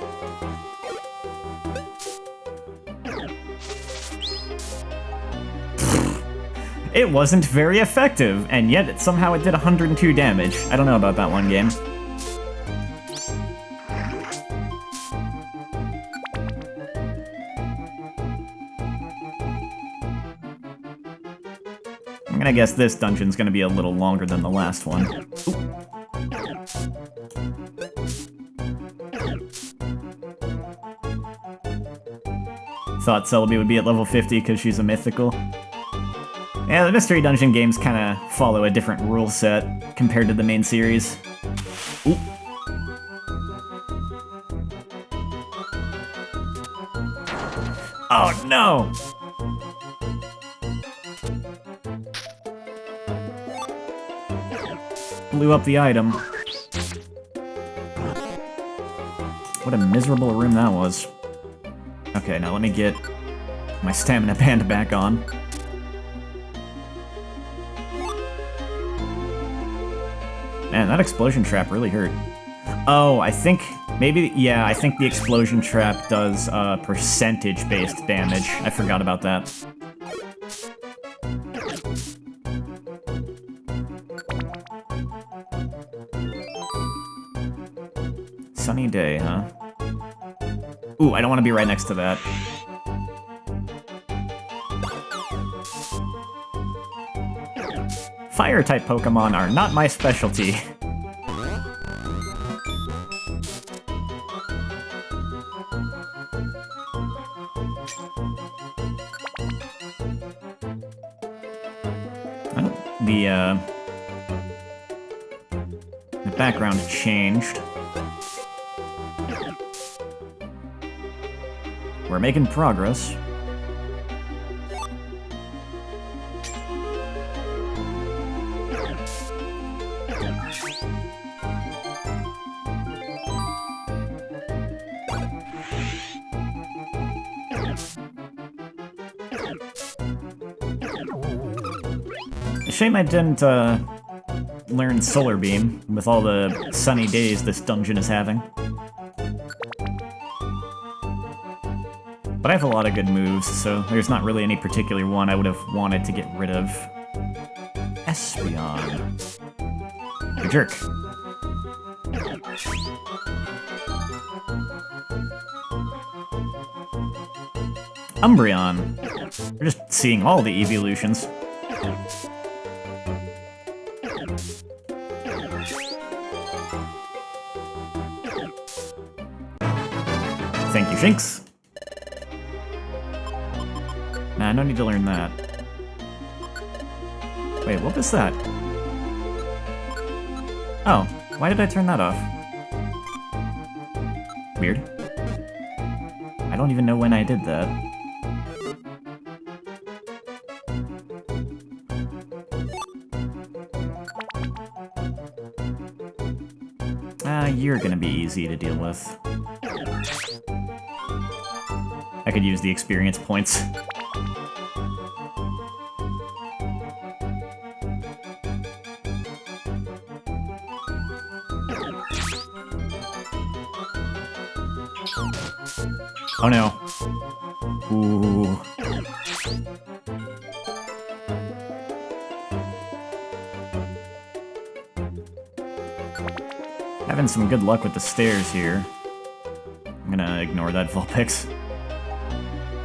It wasn't very effective, and yet somehow it did 102 damage. I don't know about that one game. I'm gonna guess this dungeon's gonna be a little longer than the last one. Ooh. Thought Celebi would be at level 50 because she's a mythical. Yeah, the Mystery Dungeon games kind of follow a different rule set compared to the main series. Ooh. Oh no! Blew up the item. What a miserable room that was. Okay, now let me get my stamina band back on. Man, that explosion trap really hurt. Oh, I think maybe, yeah, I think the explosion trap does percentage-based damage. I forgot about that. Sunny day, huh? Ooh, I don't want to be right next to that. Fire-type Pokemon are not my specialty. The background changed. We're making progress. Shame I didn't learn Solar Beam with all the sunny days this dungeon is having. But I have a lot of good moves, so there's not really any particular one I would have wanted to get rid of. Espeon. You jerk. Umbreon. We're just seeing all the evolutions. Thank you, Shinx. Nah, no need to learn that. Wait, what was that? Oh, why did I turn that off? Weird. I don't even know when I did that. You're gonna be easy to deal with. I could use the experience points. Oh no. Ooh. Having some good luck with the stairs here. I'm gonna ignore that Vulpix.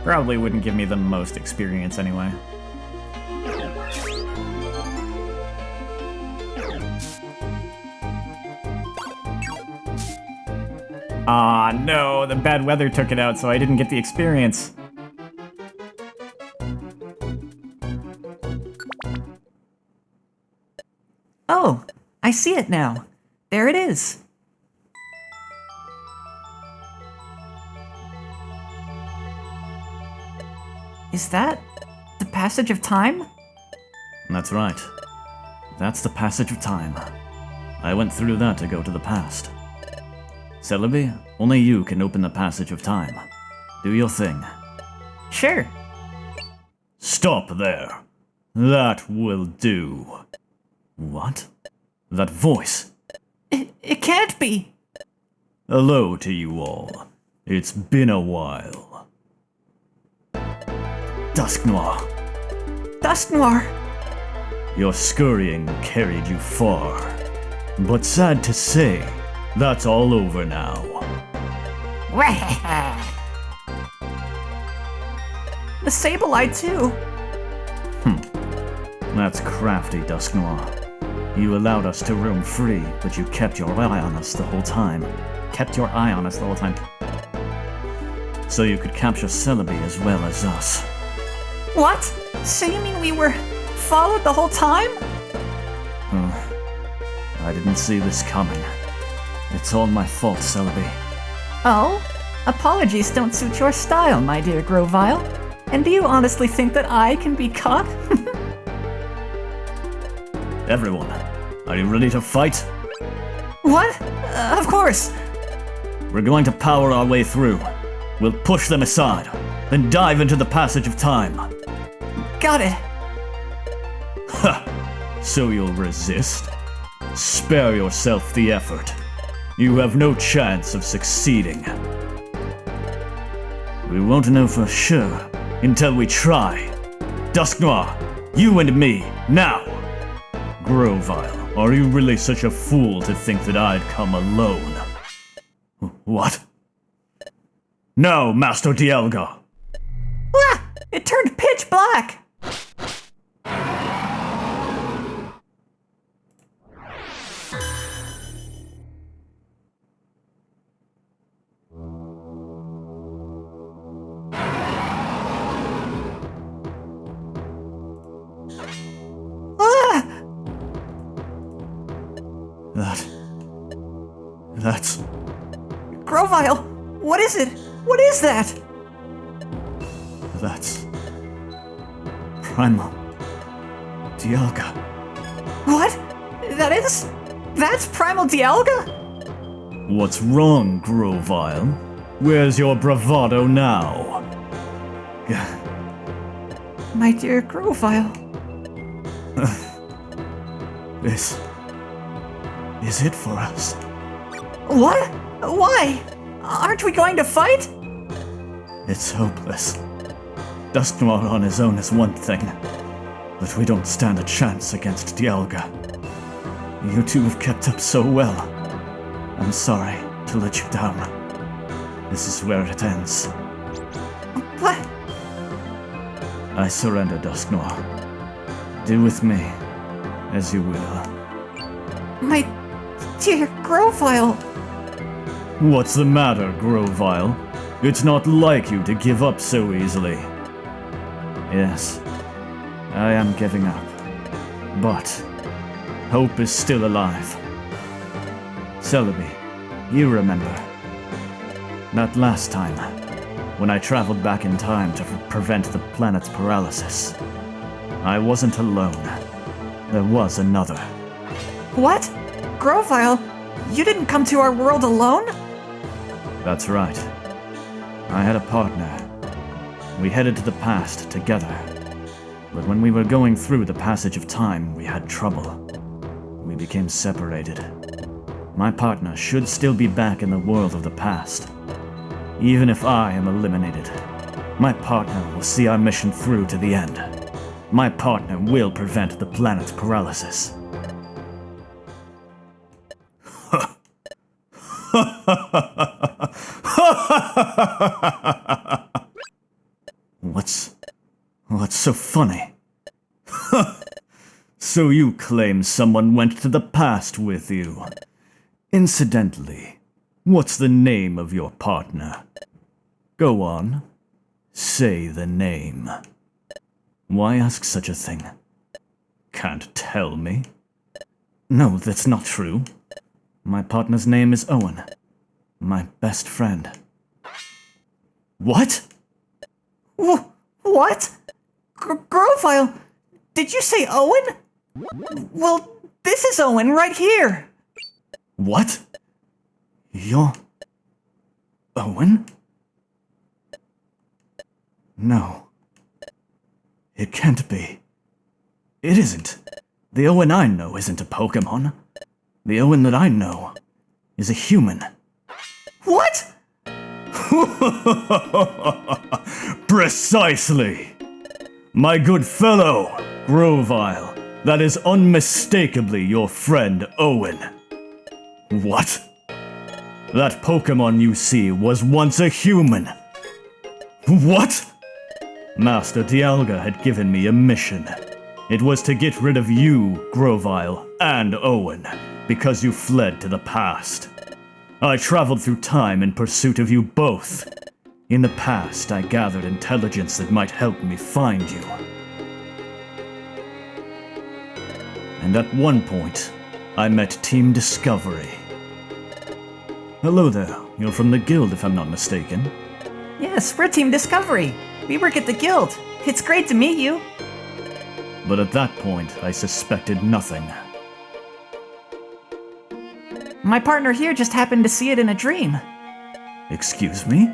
Probably wouldn't give me the most experience anyway. Ah, no, the bad weather took it out, so I didn't get the experience. Oh, I see it now. There it is. Is that the passage of time? That's right. That's the passage of time. I went through that to go to the past. Celebi, only you can open the passage of time. Do your thing. Sure. Stop there. That will do. What? That voice? It can't be. Hello to you all. It's been a while. Dusknoir, Dusknoir. your scurrying carried you far. But sad to say, that's all over now. The Sableye too. That's crafty, Dusknoir. You allowed us to roam free, but you kept your eye on us the whole time. Kept your eye on us the whole time. So you could capture Celebi as well as us. What? So you mean we were followed the whole time? I didn't see this coming. It's all my fault, Celebi. Oh? Apologies don't suit your style, my dear Grovyle. And do you honestly think that I can be caught? Everyone, are you ready to fight? What? Of course. We're going to power our way through. We'll push them aside, then dive into the passage of time. Got it. So you'll resist? Spare yourself the effort. You have no chance of succeeding. We won't know for sure until we try. Dusknoir, you and me, now! Grovyle, are you really such a fool to think that I'd come alone? What? No, Master Dialga! Ah! It turned pitch black. That's... Grovyle, what is it? What is that? That's... Primal... Dialga. What? That's Primal Dialga? What's wrong, Grovyle? Where's your bravado now? My dear Grovyle. This... is it for us? What? Why? Aren't we going to fight? It's hopeless. Dusknoir on his own is one thing, but we don't stand a chance against Dialga. You two have kept up so well. I'm sorry to let you down. This is where it ends. What? I surrender, Dusknoir. Do with me as you will. My dear Grovyle. What's the matter, Grovyle? It's not like you to give up so easily. Yes, I am giving up. But hope is still alive. Celebi, you remember that last time when I traveled back in time to prevent the planet's paralysis. I wasn't alone. There was another. What? Grovyle, you didn't come to our world alone? That's right. I had a partner. We headed to the past together. But when we were going through the passage of time, we had trouble. We became separated. My partner should still be back in the world of the past. Even if I am eliminated, my partner will see our mission through to the end. My partner will prevent the planet's paralysis. What's so funny? So you claim someone went to the past with you. Incidentally, what's the name of your partner? Go on. Say the name. Why ask such a thing? Can't tell me? No, that's not true. My partner's name is Owen. My best friend. What? What? Grovyle, did you say Owen? Well, this is Owen right here. What? You're... Owen? No. It can't be. It isn't. The Owen I know isn't a Pokemon. The Owen that I know is a human. What? Precisely! My good fellow, Grovyle, that is unmistakably your friend Owen. What? That Pokemon you see was once a human. What? Master Dialga had given me a mission. It was to get rid of you, Grovyle, and Owen, because you fled to the past. I traveled through time in pursuit of you both. In the past, I gathered intelligence that might help me find you. And at one point, I met Team Discovery. Hello there. You're from the Guild, if I'm not mistaken. Yes, we're Team Discovery. We work at the Guild. It's great to meet you. But at that point, I suspected nothing. My partner here just happened to see it in a dream. Excuse me?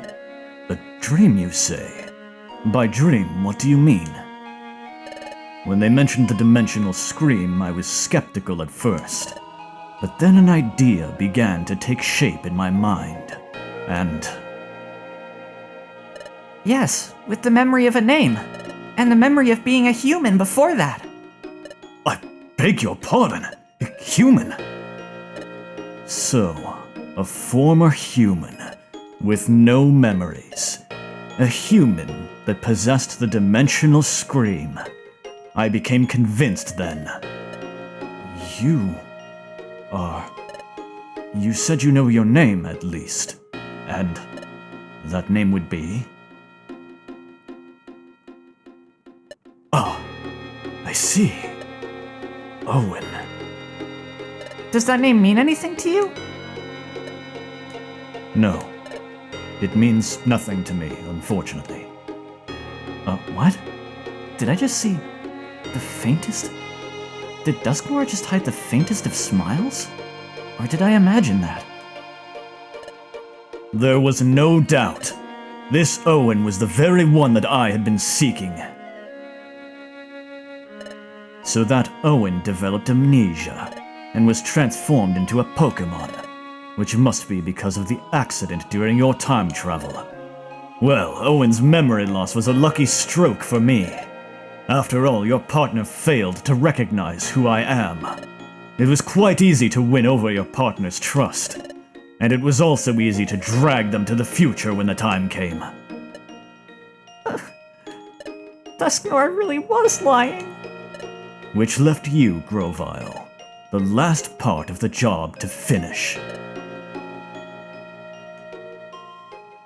A dream, you say? By dream, what do you mean? When they mentioned the dimensional scream, I was skeptical at first. But then an idea began to take shape in my mind. And... Yes, with the memory of a name. And the memory of being a human before that. I beg your pardon? Human? So, a former human, with no memories. A human that possessed the dimensional scream. I became convinced then. You said you know your name, at least. And that name would be? Oh, I see. Owen. Does that name mean anything to you? No. It means nothing to me, unfortunately. What? Did I just see the faintest? Did Dusknoir just hide the faintest of smiles? Or did I imagine that? There was no doubt. This Owen was the very one that I had been seeking. So that Owen developed amnesia and was transformed into a Pokemon, which must be because of the accident during your time travel. Well, Owen's memory loss was a lucky stroke for me. After all, your partner failed to recognize who I am. It was quite easy to win over your partner's trust, and it was also easy to drag them to the future when the time came. Dusknoir really was lying. Which left you, Grovyle, the last part of the job to finish.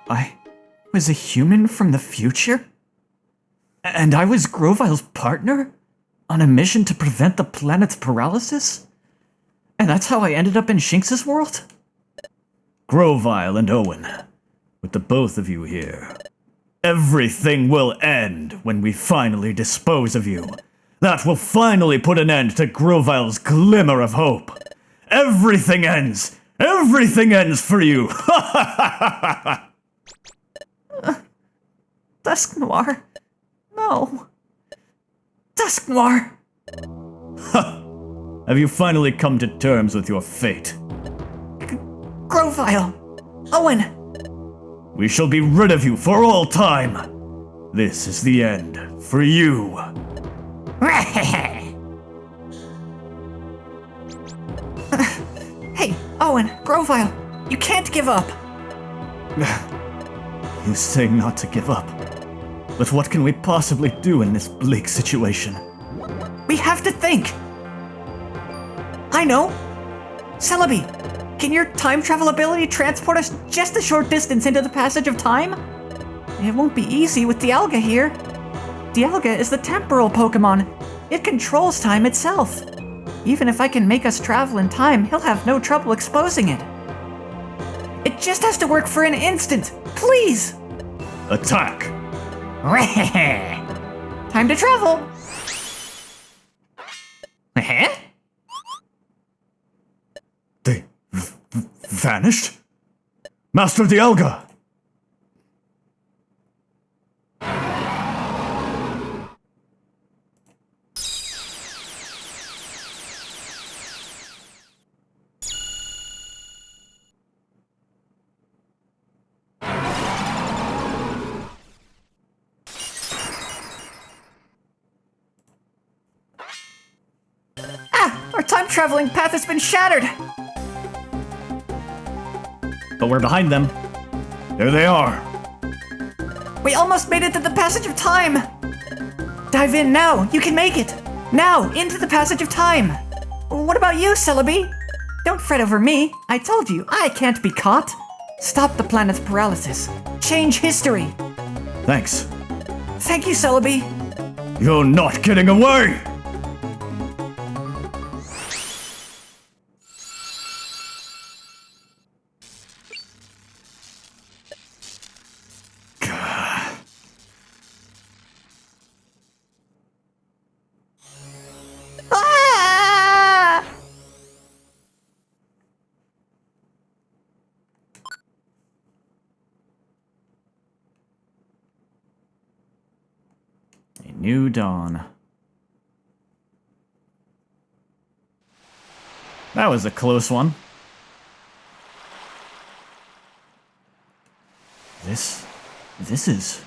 I was a human from the future? And I was Grovyle's partner? On a mission to prevent the planet's paralysis? And that's how I ended up in Shinx's world? Grovyle and Owen, with the both of you here, everything will end when we finally dispose of you. That will finally put an end to Grovyle's glimmer of hope. Everything ends! Everything ends for you! Dusknoir? No. Dusknoir! Have you finally come to terms with your fate? Grovyle! Owen! We shall be rid of you for all time! This is the end for you. Hey, Owen, Grovyle, you can't give up! You say not to give up. But what can we possibly do in this bleak situation? We have to think! I know! Celebi, can your time travel ability transport us just a short distance into the passage of time? It won't be easy with Dialga here. Dialga is the temporal Pokemon. It controls time itself. Even if I can make us travel in time, he'll have no trouble exposing it. It just has to work for an instant, please! Attack! Time to travel! They vanished? Master Dialga! Our time-traveling path has been shattered! But we're behind them. There they are. We almost made it to the passage of time! Dive in now, you can make it! Now, into the passage of time! What about you, Celebi? Don't fret over me. I told you, I can't be caught. Stop the planet's paralysis. Change history. Thanks. Thank you, Celebi. You're not getting away! Ah! A new dawn. That was a close one. This is...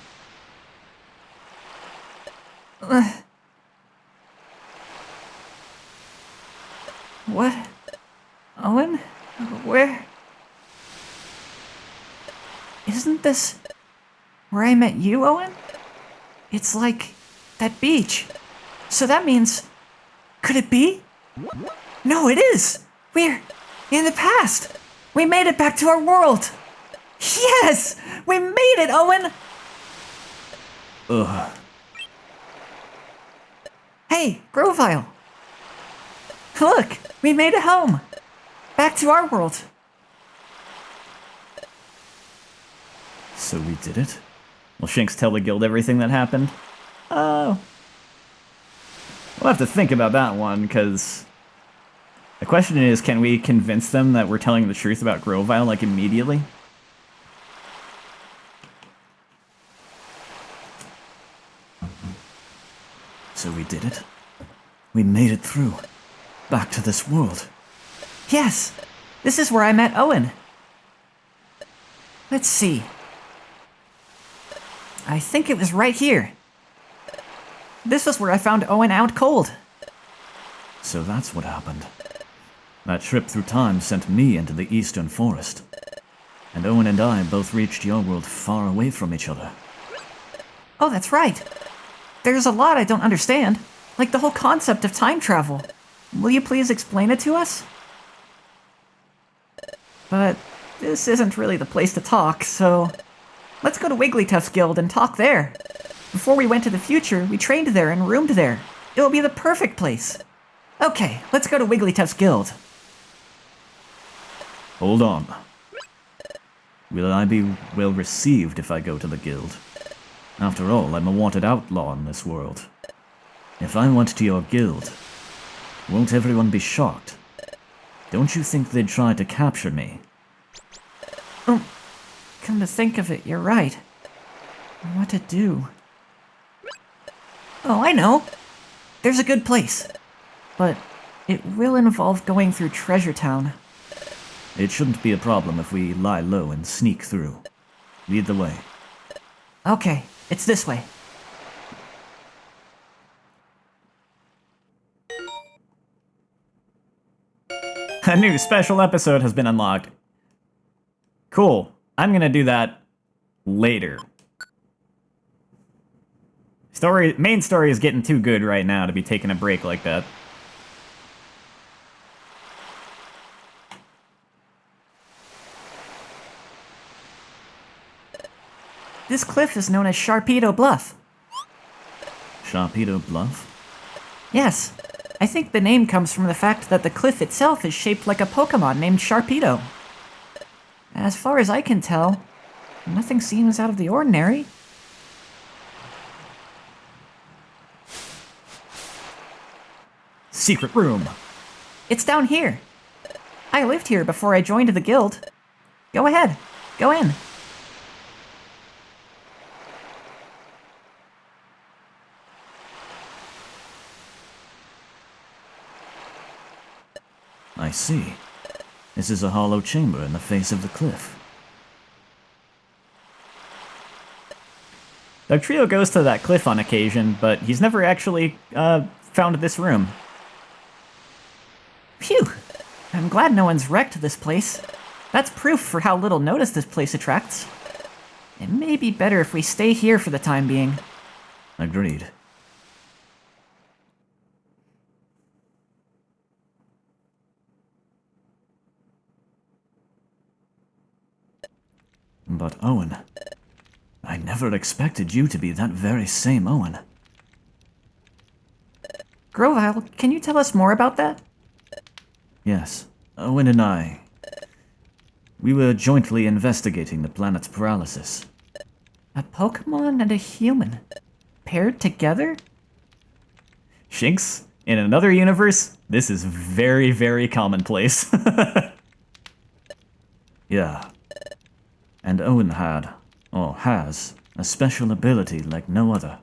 What? Owen? Where? Isn't this where I met you, Owen? It's like that beach. So that means... Could it be? No, it is! We're in the past! We made it back to our world! Yes! We made it, Owen! Ugh. Hey, Grovile! Look! We made it home! Back to our world! So we did it? Will Shinx tell the guild everything that happened? Oh. We'll have to think about that one, because... The question is, can we convince them that we're telling the truth about Grovile, like, immediately? So we did it? We made it through. Back to this world. Yes! This is where I met Owen. Let's see. I think it was right here. This was where I found Owen out cold. So that's what happened. That trip through time sent me into the Eastern Forest. And Owen and I both reached your world far away from each other. Oh, that's right. There's a lot I don't understand, like the whole concept of time travel. Will you please explain it to us? But this isn't really the place to talk, so let's go to Wigglytuff's guild and talk there. Before we went to the future, we trained there and roomed there. It will be the perfect place. Okay, let's go to Wigglytuff's guild. Hold on. Will I be well received if I go to the guild? After all, I'm a wanted outlaw in this world. If I went to your guild, won't everyone be shocked? Don't you think they'd try to capture me? Come to think of it, you're right. What to do? Oh, I know. There's a good place. But it will involve going through Treasure Town. It shouldn't be a problem if we lie low and sneak through. Lead the way. Okay, it's this way. A new special episode has been unlocked. Cool. I'm gonna do that later. Main story is getting too good right now to be taking a break like that. This cliff is known as Sharpedo Bluff. Sharpedo Bluff? Yes, I think the name comes from the fact that the cliff itself is shaped like a Pokemon named Sharpedo. As far as I can tell, nothing seems out of the ordinary. Secret room. It's down here. I lived here before I joined the guild. Go ahead, go in. I see. This is a hollow chamber in the face of the cliff. Dugtrio goes to that cliff on occasion, but he's never actually found this room. Phew! I'm glad no one's wrecked this place. That's proof for how little notice this place attracts. It may be better if we stay here for the time being. Agreed. But Owen, I never expected you to be that very same Owen. Grovyle, can you tell us more about that? Yes, Owen and I. We were jointly investigating the planet's paralysis. A Pokemon and a human. Paired together? Shinx, in another universe, this is very, very commonplace. Yeah. And Owen had, or has, a special ability like no other.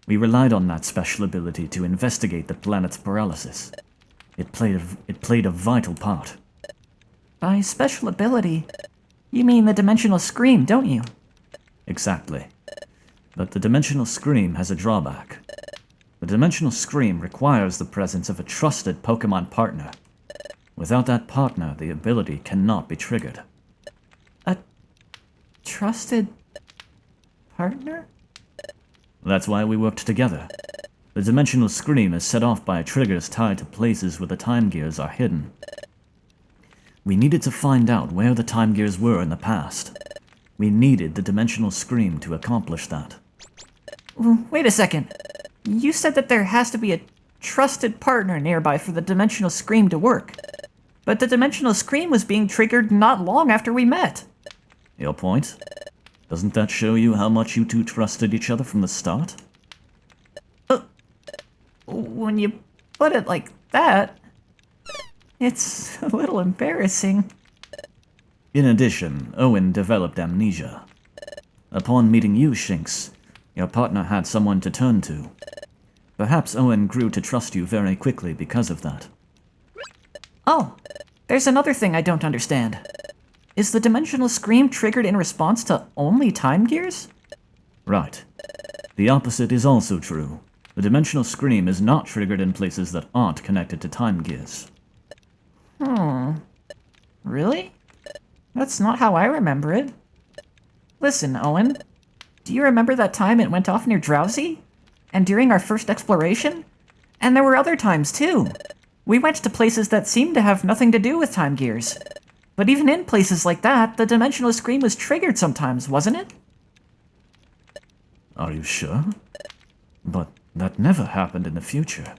We relied on that special ability to investigate the planet's paralysis. It played a vital part. By special ability, you mean the Dimensional Scream, don't you? Exactly. But the Dimensional Scream has a drawback. The Dimensional Scream requires the presence of a trusted Pokemon partner. Without that partner, the ability cannot be triggered. A trusted partner? That's why we worked together. The Dimensional Scream is set off by triggers tied to places where the Time Gears are hidden. We needed to find out where the Time Gears were in the past. We needed the Dimensional Scream to accomplish that. Wait a second. You said that there has to be a trusted partner nearby for the Dimensional Scream to work. But the Dimensional Scream was being triggered not long after we met. Your point? Doesn't that show you how much you two trusted each other from the start? When you put it like that, it's a little embarrassing. In addition, Owen developed amnesia. Upon meeting you, Shinx, your partner had someone to turn to. Perhaps Owen grew to trust you very quickly because of that. Oh, there's another thing I don't understand. Is the Dimensional Scream triggered in response to only Time Gears? Right. The opposite is also true. The Dimensional Scream is not triggered in places that aren't connected to Time Gears. Really? That's not how I remember it. Listen, Owen. Do you remember that time it went off near Drowsy? And during our first exploration? And there were other times, too. We went to places that seemed to have nothing to do with Time Gears. But even in places like that, the Dimensional Scream was triggered sometimes, wasn't it? Are you sure? But that never happened in the future.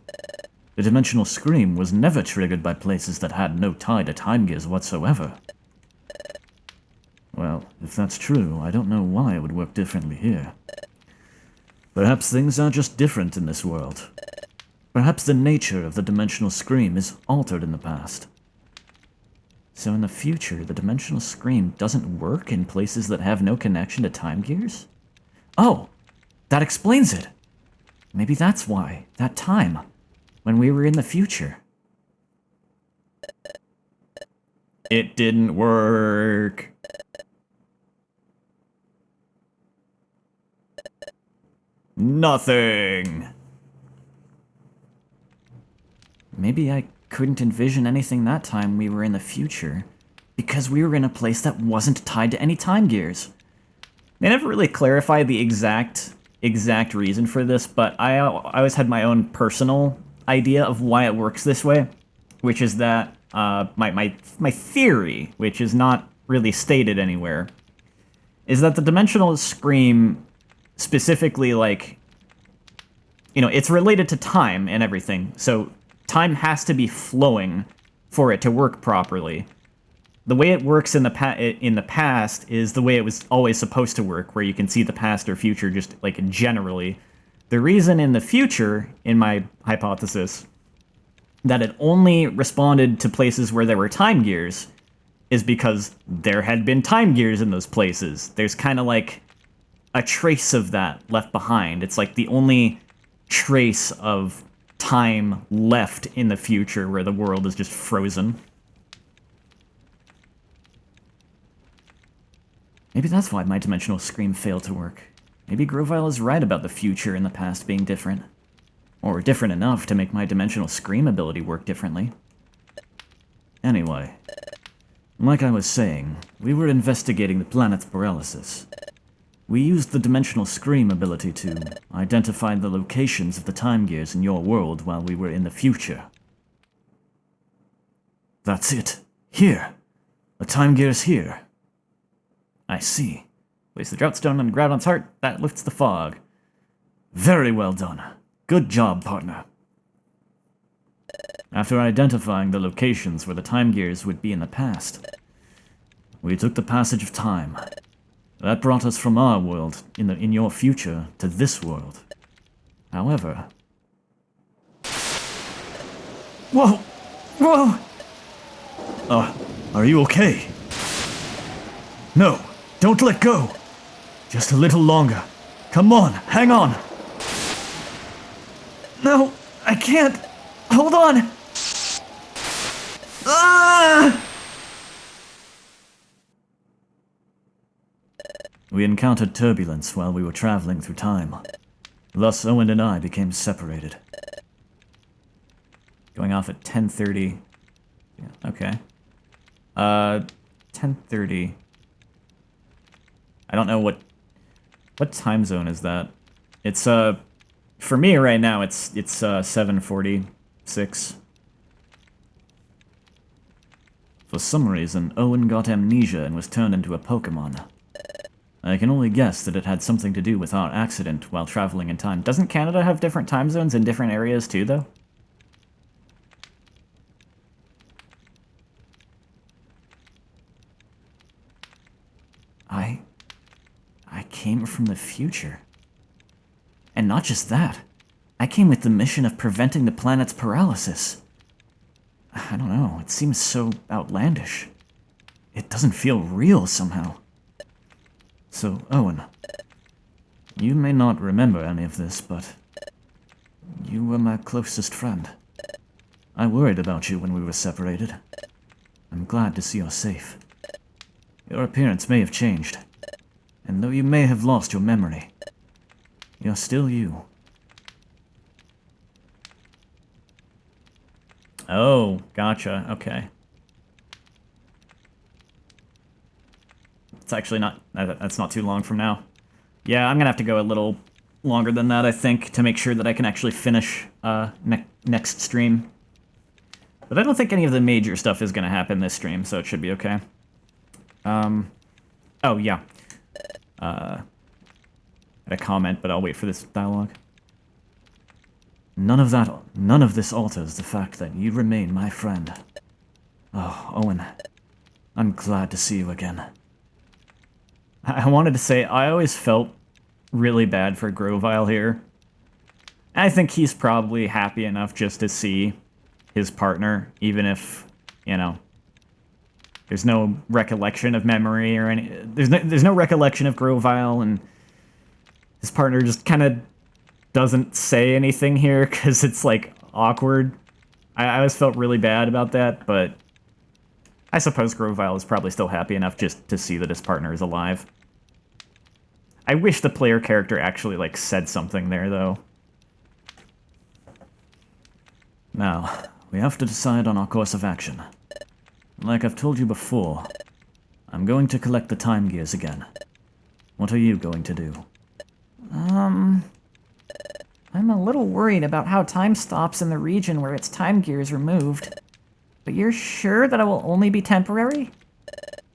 The Dimensional Scream was never triggered by places that had no tie to Time Gears whatsoever. Well, if that's true, I don't know why it would work differently here. Perhaps things are just different in this world. Perhaps the nature of the Dimensional Scream is altered in the past. So in the future, the Dimensional Scream doesn't work in places that have no connection to Time Gears? Oh, that explains it! Maybe that's why, that time, when we were in the future. It didn't work. Nothing. Maybe I couldn't envision anything that time we were in the future, because we were in a place that wasn't tied to any Time Gears. They never really clarified the exact reason for this, but I always had my own personal idea of why it works this way, which is that my theory, which is not really stated anywhere, is that the Dimensional Scream specifically, like, you know, it's related to time and everything, so time has to be flowing for it to work properly. The way it works in the past is the way it was always supposed to work, where you can see the past or future just, like, generally. The reason in the future, in my hypothesis, that it only responded to places where there were Time Gears is because there had been Time Gears in those places. There's kind of like a trace of that left behind. It's like the only trace of time left in the future where the world is just frozen. Maybe that's why my Dimensional Scream failed to work. Maybe Grovyle is right about the future and the past being different. Or different enough to make my Dimensional Scream ability work differently. Anyway, like I was saying, we were investigating the planet's paralysis. We used the Dimensional Scream ability to identify the locations of the time gears in your world while we were in the future. That's it. Here. The time gear's here. I see. Place the Droughtstone on Groudon's heart. That lifts the fog. Very well done. Good job, partner. After identifying the locations where the time gears would be in the past, we took the passage of time. That brought us from our world, in your future, to this world. However... Whoa! Whoa! Are you okay? No, don't let go! Just a little longer. Come on, hang on! No, I can't! Hold on! Ah! We encountered turbulence while we were traveling through time. Thus, Owen and I became separated. Going off at 10:30. Yeah, okay. 10:30. I don't know what time zone is that. It's for me right now it's 7:46. For some reason, Owen got amnesia and was turned into a Pokemon. I can only guess that it had something to do with our accident while traveling in time. Doesn't Canada have different time zones in different areas too, though? I came from the future. And not just that. I came with the mission of preventing the planet's paralysis. I don't know, it seems so outlandish. It doesn't feel real somehow. So, Owen, you may not remember any of this, but you were my closest friend. I worried about you when we were separated. I'm glad to see you're safe. Your appearance may have changed, and though you may have lost your memory, you're still you. Oh, gotcha, okay. It's actually not, that's not too long from now. Yeah, I'm gonna have to go a little longer than that, I think, to make sure that I can actually finish next stream. But I don't think any of the major stuff is gonna happen this stream, so it should be okay. Oh, yeah. I had a comment, but I'll wait for this dialogue. None of this alters the fact that you remain my friend. Oh, Owen, I'm glad to see you again. I wanted to say, I always felt really bad for Grovyle here. I think he's probably happy enough just to see his partner, even if, you know, there's no recollection of memory or any... There's no recollection of Grovyle, and his partner just kind of doesn't say anything here, because it's, like, awkward. I always felt really bad about that, but I suppose Grovyle is probably still happy enough just to see that his partner is alive. I wish the player character actually, like, said something there, though. Now, we have to decide on our course of action. Like I've told you before, I'm going to collect the time gears again. What are you going to do? I'm a little worried about how time stops in the region where its time gear is removed. But you're sure that it will only be temporary?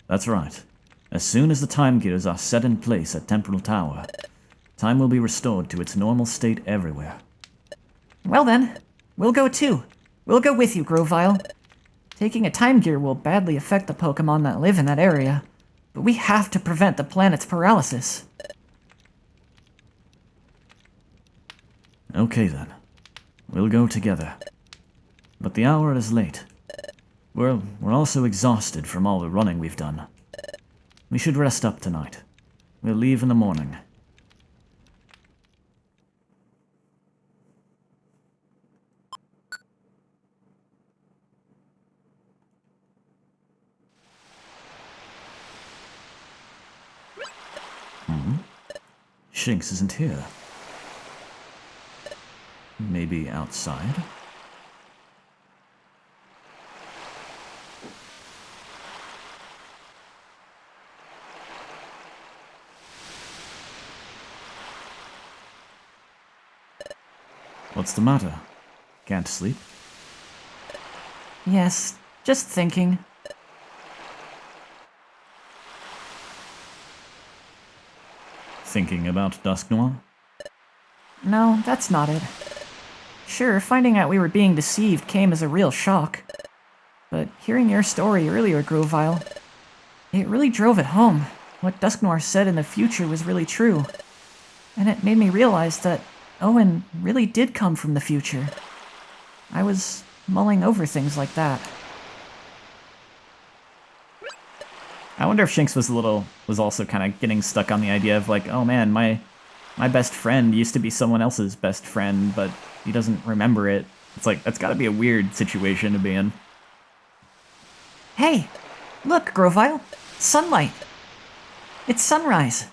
That's right. As soon as the time gears are set in place at Temporal Tower, time will be restored to its normal state everywhere. Well then, we'll go too. We'll go with you, Grovyle. Taking a time gear will badly affect the Pokemon that live in that area, but we have to prevent the planet's paralysis. Okay then. We'll go together. But the hour is late. We're also exhausted from all the running we've done. We should rest up tonight. We'll leave in the morning. Shinx isn't here. Maybe outside? What's the matter? Can't sleep? Yes, just thinking. Thinking about Dusknoir? No, that's not it. Sure, finding out we were being deceived came as a real shock. But hearing your story earlier, Grovyle, it really drove it home. What Dusknoir said in the future was really true. And it made me realize that Owen really did come from the future. I was mulling over things like that. I wonder if Shinx was also kind of getting stuck on the idea of like, oh man, my best friend used to be someone else's best friend, but he doesn't remember it. It's like, that's gotta be a weird situation to be in. Hey, look, Grovyle. Sunlight. It's sunrise.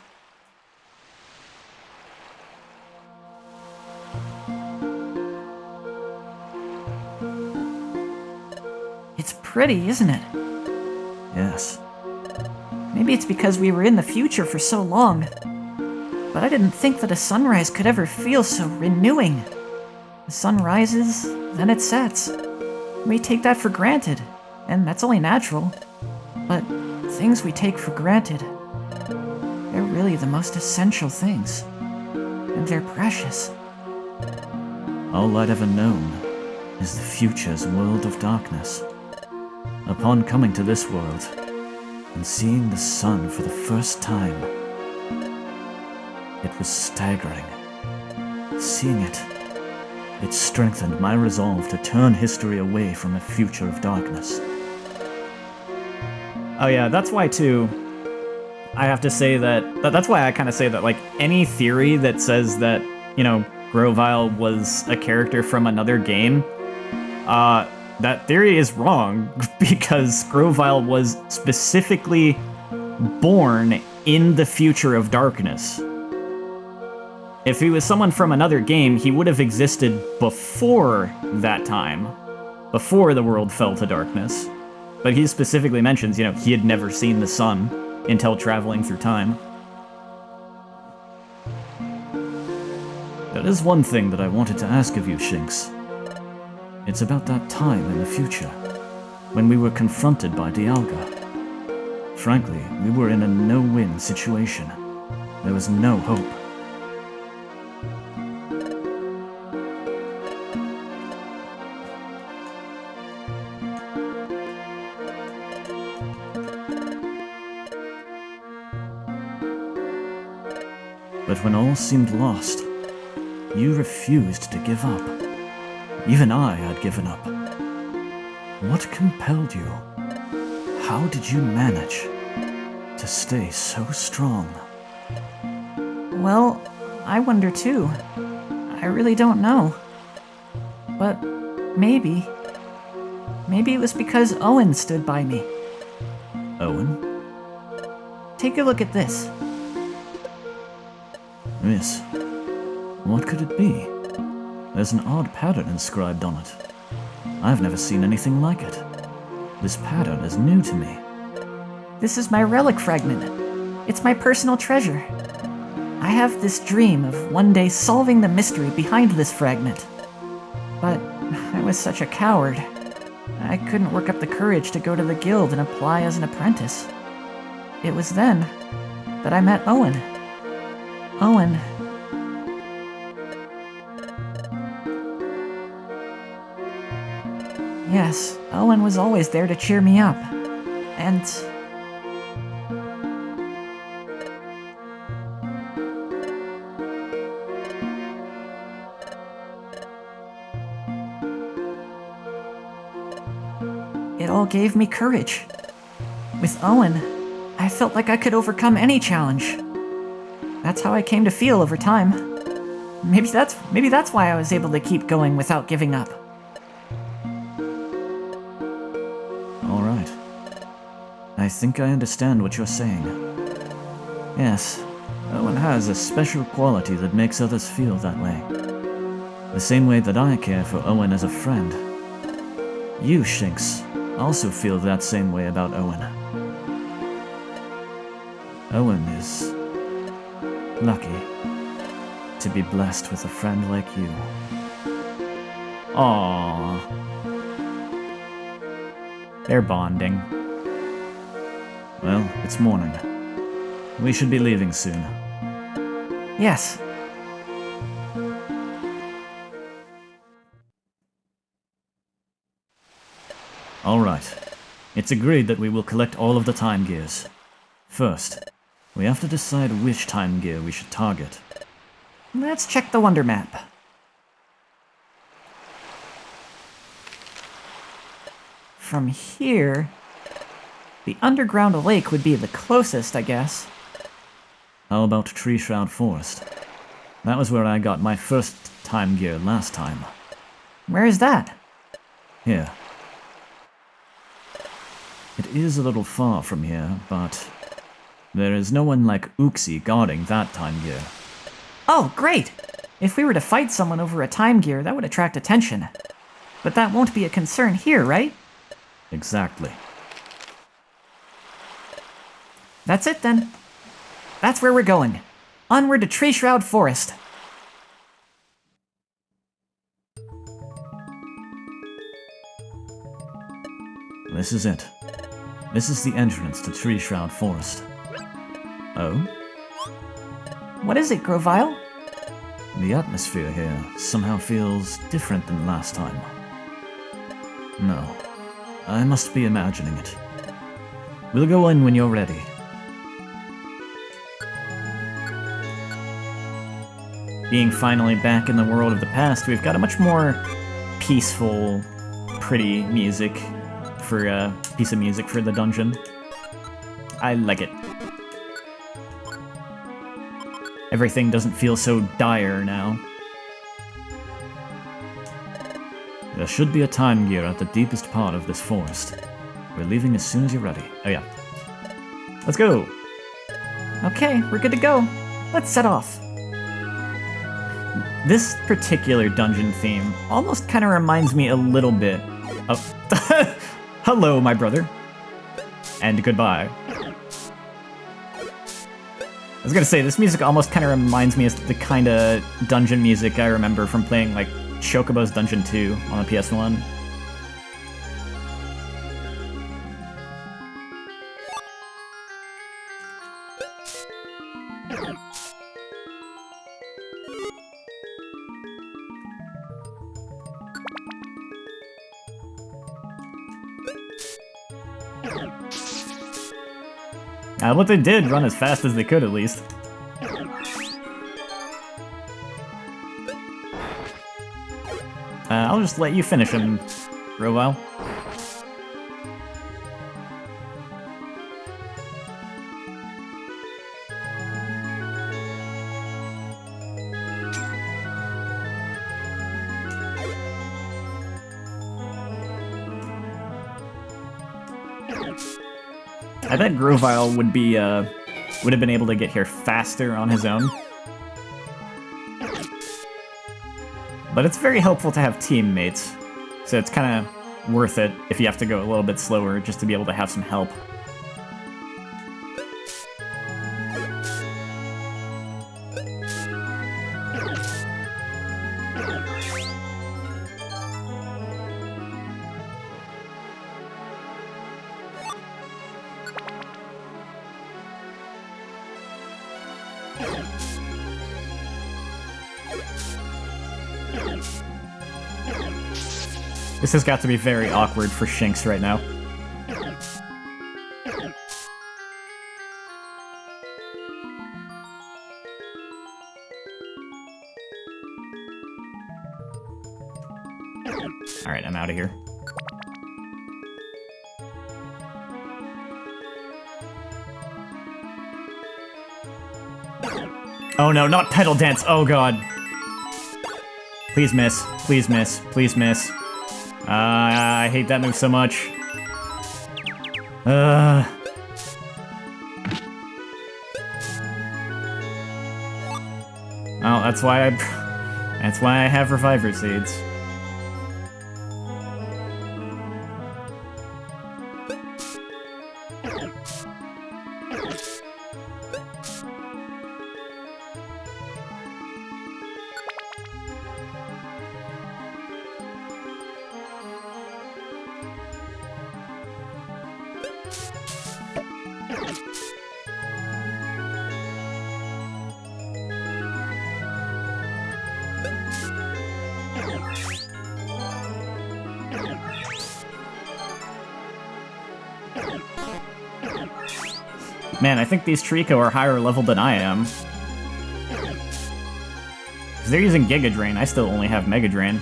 It's pretty, isn't it? Yes. Maybe it's because we were in the future for so long. But I didn't think that a sunrise could ever feel so renewing. The sun rises, then it sets. We take that for granted, and that's only natural. But things we take for granted, they're really the most essential things. And they're precious. All I'd ever known is the future's world of darkness. Upon coming to this world, and seeing the sun for the first time, it was staggering. Seeing it, it strengthened my resolve to turn history away from a future of darkness. Oh yeah, that's why too, I have to say that's why I kind of say that like any theory that says that, you know, Grovyle was a character from another game, that theory is wrong because Grovyle was specifically born in the future of darkness. If he was someone from another game, he would have existed before that time, before the world fell to darkness. But he specifically mentions, you know, he had never seen the sun until traveling through time. There is one thing that I wanted to ask of you, Shinx. It's about that time in the future, when we were confronted by Dialga. Frankly, we were in a no-win situation. There was no hope. But when all seemed lost, you refused to give up. Even I had given up. What compelled you? How did you manage to stay so strong? Well, I wonder too. I really don't know. But maybe it was because Owen stood by me. Owen? Take a look at this. Miss, what could it be? There's an odd pattern inscribed on it. I've never seen anything like it. This pattern is new to me. This is my relic fragment. It's my personal treasure. I have this dream of one day solving the mystery behind this fragment. But I was such a coward. I couldn't work up the courage to go to the guild and apply as an apprentice. It was then that I met Owen. Owen. Yes, Owen was always there to cheer me up. And it all gave me courage. With Owen, I felt like I could overcome any challenge. That's how I came to feel over time. Maybe that's why I was able to keep going without giving up. All right. I think I understand what you're saying. Yes, Owen has a special quality that makes others feel that way. The same way that I care for Owen as a friend. You, Shinx, also feel that same way about Owen. Owen is lucky to be blessed with a friend like you. Aww. They're bonding. Well, it's morning. We should be leaving soon. Yes. All right. It's agreed that we will collect all of the time gears. First, we have to decide which time gear we should target. Let's check the Wonder Map. From here, the underground lake would be the closest, I guess. How about Tree Shroud Forest? That was where I got my first time gear last time. Where is that? Here. It is a little far from here, but there is no one like Uxie guarding that time gear. Oh, great! If we were to fight someone over a time gear, that would attract attention. But that won't be a concern here, right? Exactly. That's it then. That's where we're going. Onward to Tree Shroud Forest. This is it. This is the entrance to Tree Shroud Forest. Oh? What is it, Grovyle? The atmosphere here somehow feels different than last time. No, I must be imagining it. We'll go in when you're ready. Being finally back in the world of the past, we've got a much more peaceful, pretty music for piece of music for the dungeon. I like it. Everything doesn't feel so dire now. There should be a time gear at the deepest part of this forest. We're leaving as soon as you're ready. Oh yeah. Let's go! Okay, we're good to go. Let's set off. This particular dungeon theme almost kind of reminds me a little bit of... Hello, my brother. And goodbye. I was gonna say, this music almost kind of reminds me of the kind of dungeon music I remember from playing, like, Chocobo's Dungeon 2 on the PS1. What they did run as fast as they could, at least. I'll just let you finish him, Grovyle. I bet Grovyle would have been able to get here faster on his own. But it's very helpful to have teammates, so it's kind of worth it if you have to go a little bit slower just to be able to have some help. This has got to be very awkward for Shinx right now. Alright, I'm out of here. Oh no, not Petal Dance! Oh god! Please miss. Please miss. Please miss. I hate that move so much. Well, that's why I have Reviver Seeds. Man, I think these Trico are higher level than I am. 'Cause they're using Giga Drain, I still only have Mega Drain.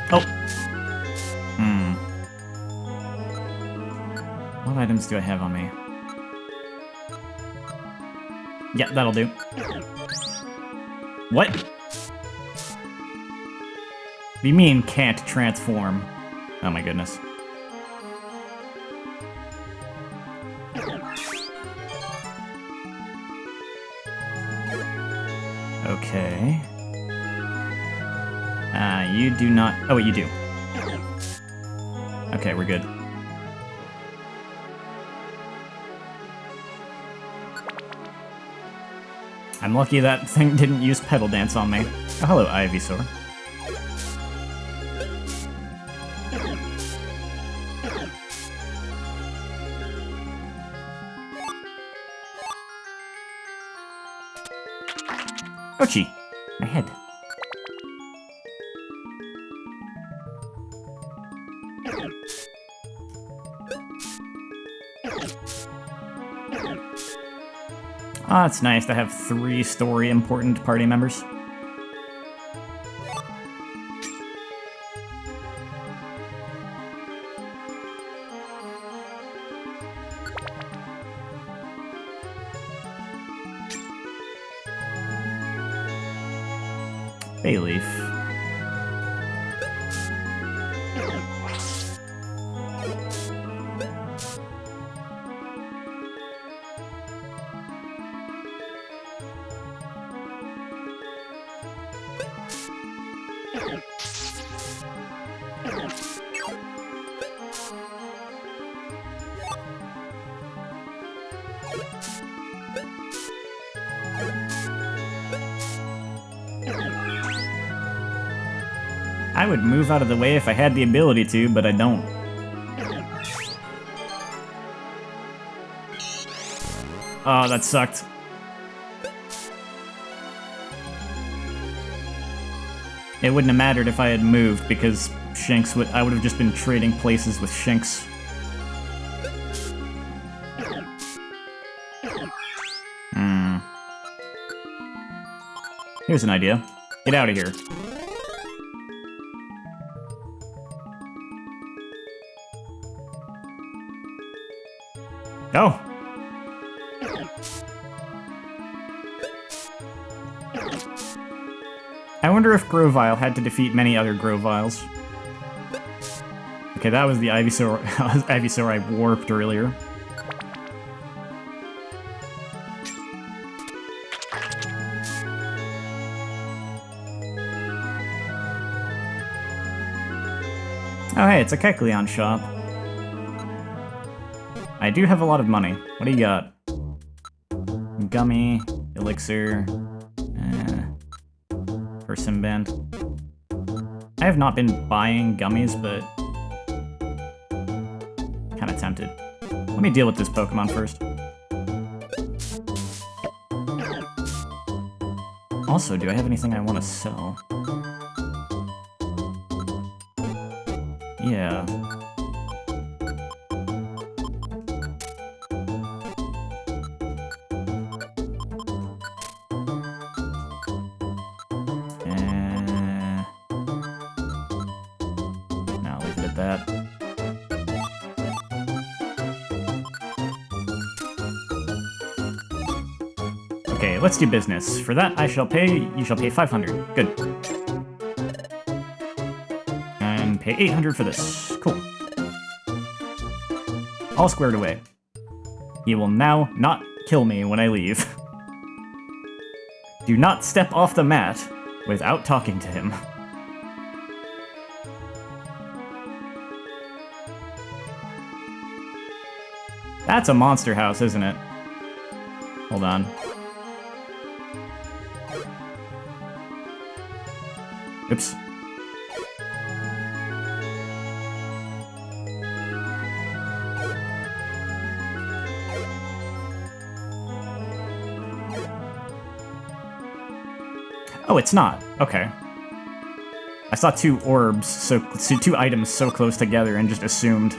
Oh! What items do I have on me? Yeah, that'll do. What? What do you mean, can't transform? Oh my goodness. Okay. You do not... Oh, wait, you do. Okay, we're good. I'm lucky that thing didn't use Petal Dance on me. Oh, hello, Ivysaur. Ouchie! My head. Ah, it's nice to have 3 story-important party members. Bayleaf. I would move out of the way if I had the ability to, but I don't. Oh, that sucked. It wouldn't have mattered if I had moved, because Shinx I would have just been trading places with Shinx. Here's an idea. Get out of here. Go! I wonder if Grovyle had to defeat many other Grovyles. Okay, that was the Ivysaur I warped earlier. Oh hey, it's a Kecleon shop. I do have a lot of money. What do you got? Gummy, elixir, Persim Band. I have not been buying gummies, but kind of tempted. Let me deal with this Pokemon first. Also, do I have anything I want to sell? Yeah. Now leave it at that. Okay, let's do business. For that, you shall pay 500. Good. And pay 800 for this. Cool. All squared away. He will now not kill me when I leave. Do not step off the mat without talking to him. That's a monster house, isn't it? Hold on. Oops. Oh, it's not. Okay. I saw two orbs, two items so close together and just assumed.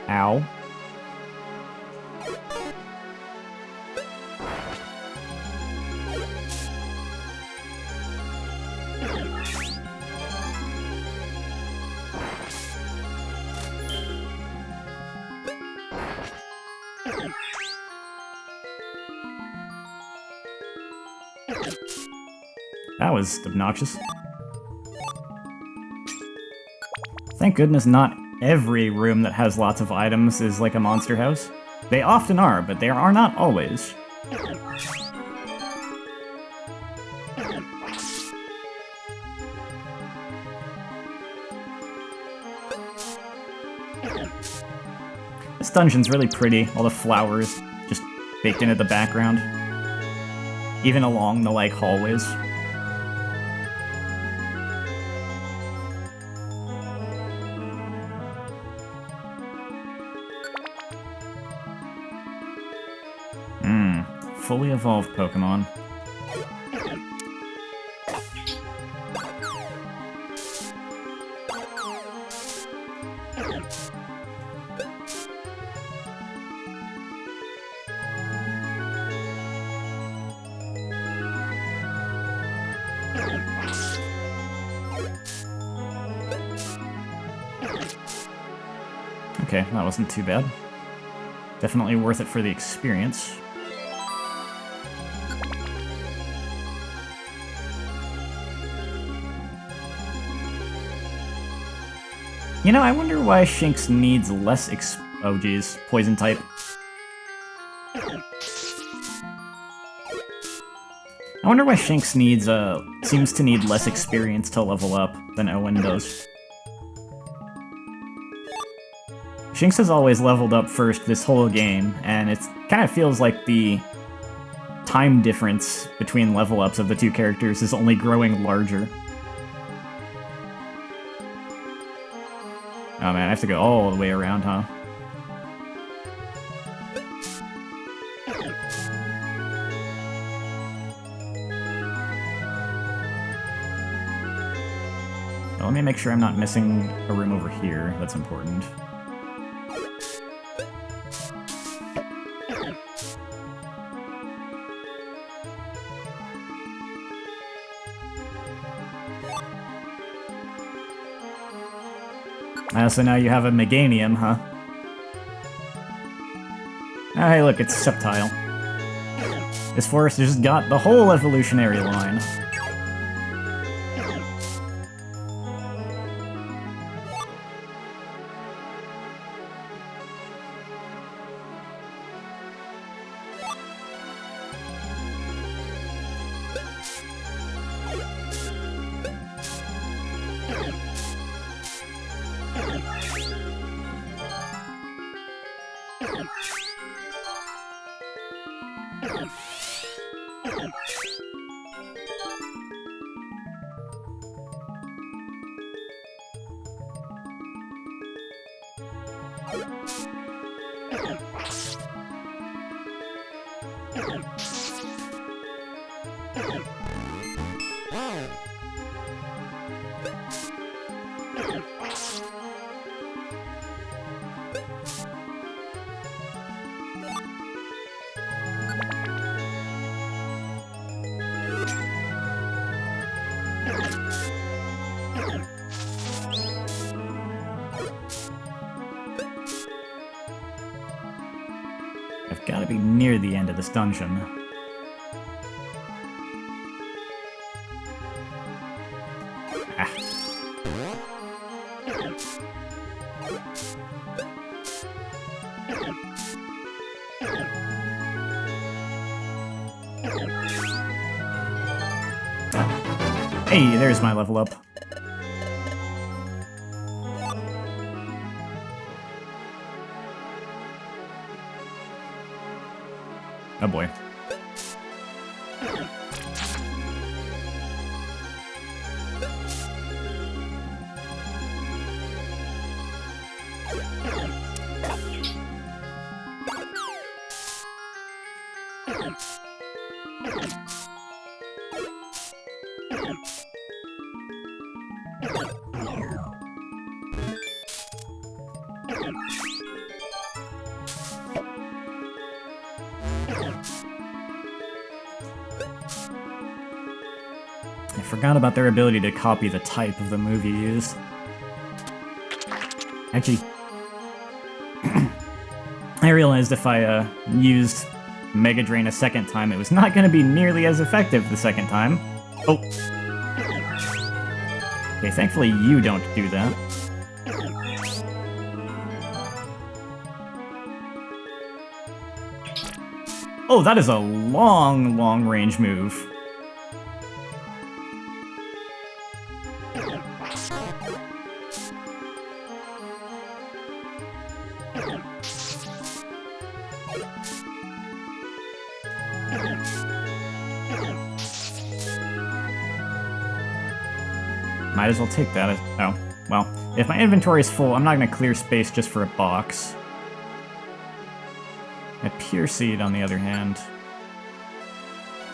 Ow. That was obnoxious. Thank goodness not every room that has lots of items is like a monster house. They often are, but they are not always. This dungeon's really pretty, all the flowers just baked into the background. Even along the, like, hallways. Fully evolved Pokemon. Okay, that wasn't too bad. Definitely worth it for the experience. You know, I wonder why Shinx needs less oh geez, poison type. I wonder why Shinx needs, seems to need less experience to level up than Owen does. Shinx has always leveled up first this whole game, and it kind of feels like the time difference between level ups of the two characters is only growing larger. Oh man, I have to go all the way around, huh? Well, let me make sure I'm not missing a room over here. That's important. So now you have a Meganium, huh? Oh, hey, look, it's Sceptile. This forest just got the whole evolutionary line. near the end of this dungeon. Ah. Hey, there's my level up. Oh boy. I forgot about their ability to copy the type of the move you used. Actually, I realized if I used Mega Drain a second time, it was not going to be nearly as effective the second time. Oh. Okay, thankfully you don't do that. Oh, that is a long, long-range move. Might as well take that as... Oh, well. If my inventory is full, I'm not going to clear space just for a box. A Pure Seed, on the other hand...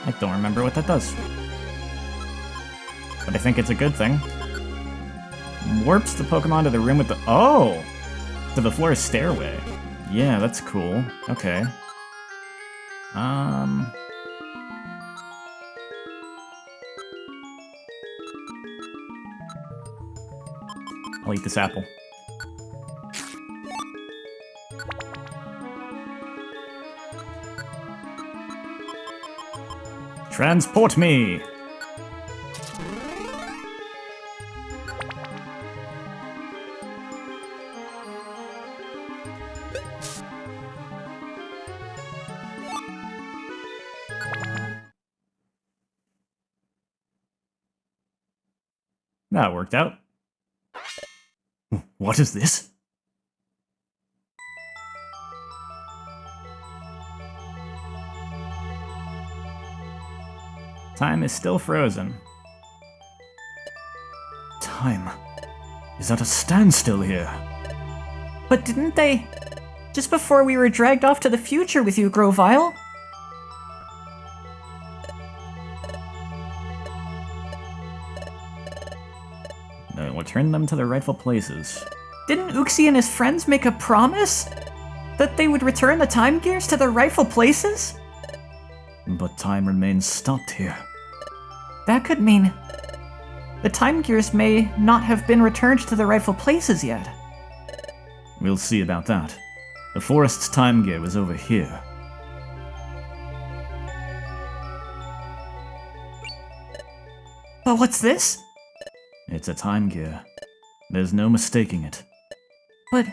I don't remember what that does. But I think it's a good thing. Warps the Pokemon to the room with the... Oh! To the floor stairway. Yeah, that's cool. Okay. I'll eat this apple. Transport me! That worked out. What is this? Time is still frozen. Time is at a standstill here. But didn't they... Just before we were dragged off to the future with you, Grovyle? Return them to their rightful places. Didn't Uxie and his friends make a promise? That they would return the Time Gears to their rightful places? But time remains stopped here. That could mean... the Time Gears may not have been returned to their rightful places yet. We'll see about that. The forest's Time Gear was over here. But what's this? It's a Time Gear. There's no mistaking it. But...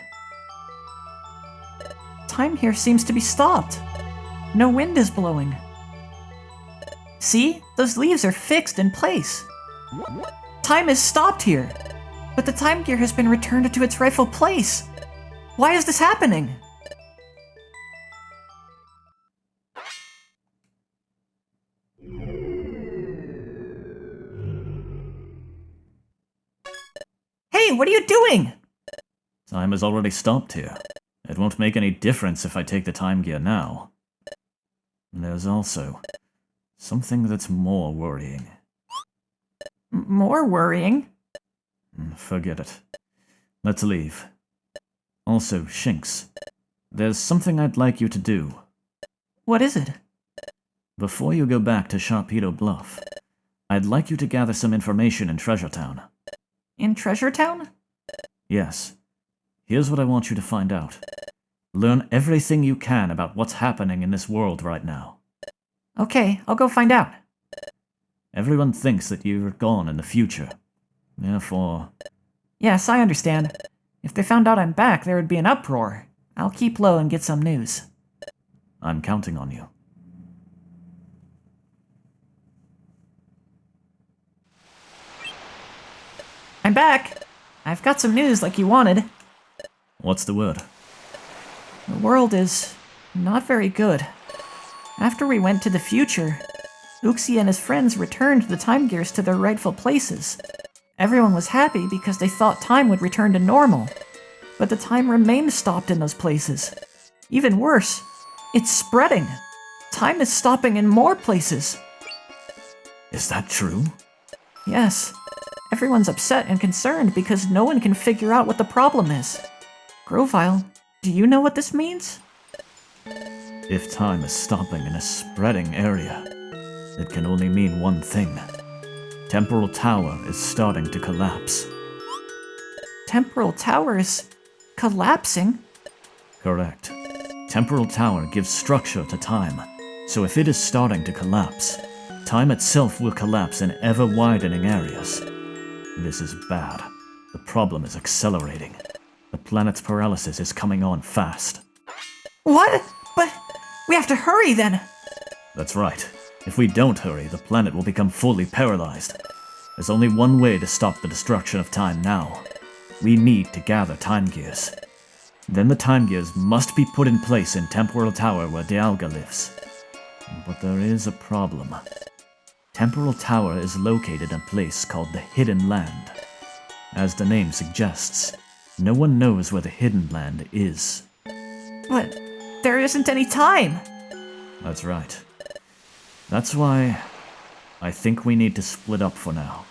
time here seems to be stopped. No wind is blowing. See? Those leaves are fixed in place. Time is stopped here. But the Time Gear has been returned to its rightful place. Why is this happening? Hey, what are you doing? Time has already stopped here. It won't make any difference if I take the Time Gear now. There's also something that's more worrying. More worrying? Forget it. Let's leave. Also, Shinx, there's something I'd like you to do. What is it? Before you go back to Sharpedo Bluff, I'd like you to gather some information in Treasure Town. In Treasure Town? Yes. Here's what I want you to find out. Learn everything you can about what's happening in this world right now. Okay, I'll go find out. Everyone thinks that you're gone in the future. Therefore, Yes, I understand. If they found out I'm back, there would be an uproar. I'll keep low and get some news. I'm counting on you. I'm back! I've got some news like you wanted. What's the word? The world is not very good. After we went to the future, Uxie and his friends returned the time gears to their rightful places. Everyone was happy because they thought time would return to normal. But the time remained stopped in those places. Even worse, it's spreading. Time is stopping in more places. Is that true? Yes. Everyone's upset and concerned because no one can figure out what the problem is. Grovyle, do you know what this means? If time is stopping in a spreading area, it can only mean one thing. Temporal Tower is starting to collapse. Temporal Tower is collapsing? Correct. Temporal Tower gives structure to time, so if it is starting to collapse, time itself will collapse in ever-widening areas. This is bad. The problem is accelerating. The planet's paralysis is coming on fast. What? But we have to hurry then! That's right. If we don't hurry, the planet will become fully paralyzed. There's only one way to stop the destruction of time now. We need to gather time gears. Then the time gears must be put in place in Temporal Tower where Dialga lives. But there is a problem. Temporal Tower is located in a place called the Hidden Land. As the name suggests, no one knows where the Hidden Land is. But there isn't any time! That's right. That's why I think we need to split up for now.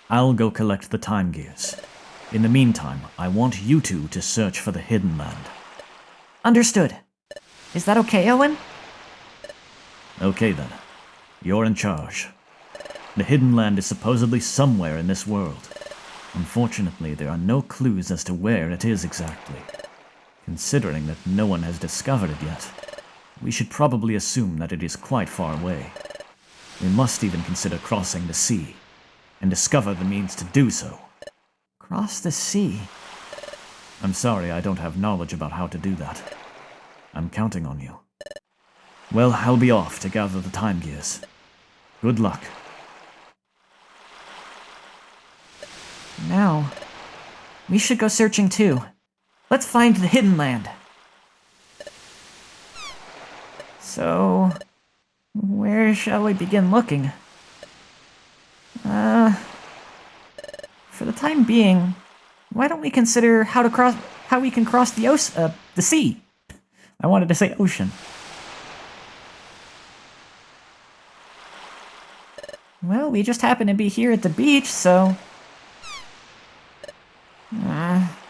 I'll go collect the time gears. In the meantime, I want you two to search for the Hidden Land. Understood. Is that okay, Owen? Okay then. You're in charge. The Hidden Land is supposedly somewhere in this world. Unfortunately, there are no clues as to where it is exactly. Considering that no one has discovered it yet, we should probably assume that it is quite far away. We must even consider crossing the sea, and discover the means to do so. Cross the sea? I'm sorry I don't have knowledge about how to do that. I'm counting on you. Well, I'll be off to gather the time gears. Good luck. Now, we should go searching too. Let's find the Hidden Land. So, where shall we begin looking? For the time being, why don't we consider how we can cross the sea? I wanted to say ocean. Well, we just happen to be here at the beach, so...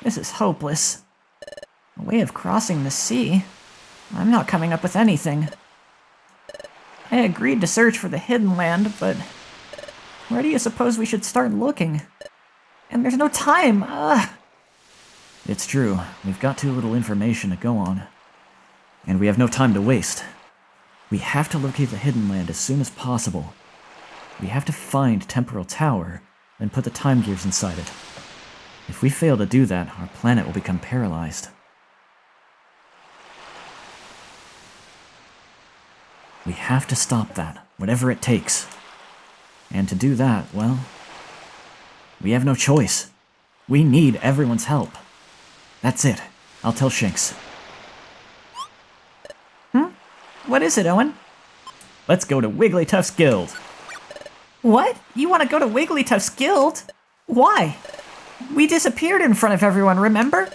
this is hopeless. A way of crossing the sea? I'm not coming up with anything. I agreed to search for the Hidden Land, but... where do you suppose we should start looking? And there's no time! It's true. We've got too little information to go on. And we have no time to waste. We have to locate the Hidden Land as soon as possible. We have to find Temporal Tower, and put the time gears inside it. If we fail to do that, our planet will become paralyzed. We have to stop that, whatever it takes. And to do that, well, we have no choice. We need everyone's help. That's it. I'll tell Shinx. What is it, Owen? Let's go to Wigglytuff's Guild. What? You want to go to Wigglytuff's Guild? Why? We disappeared in front of everyone, remember?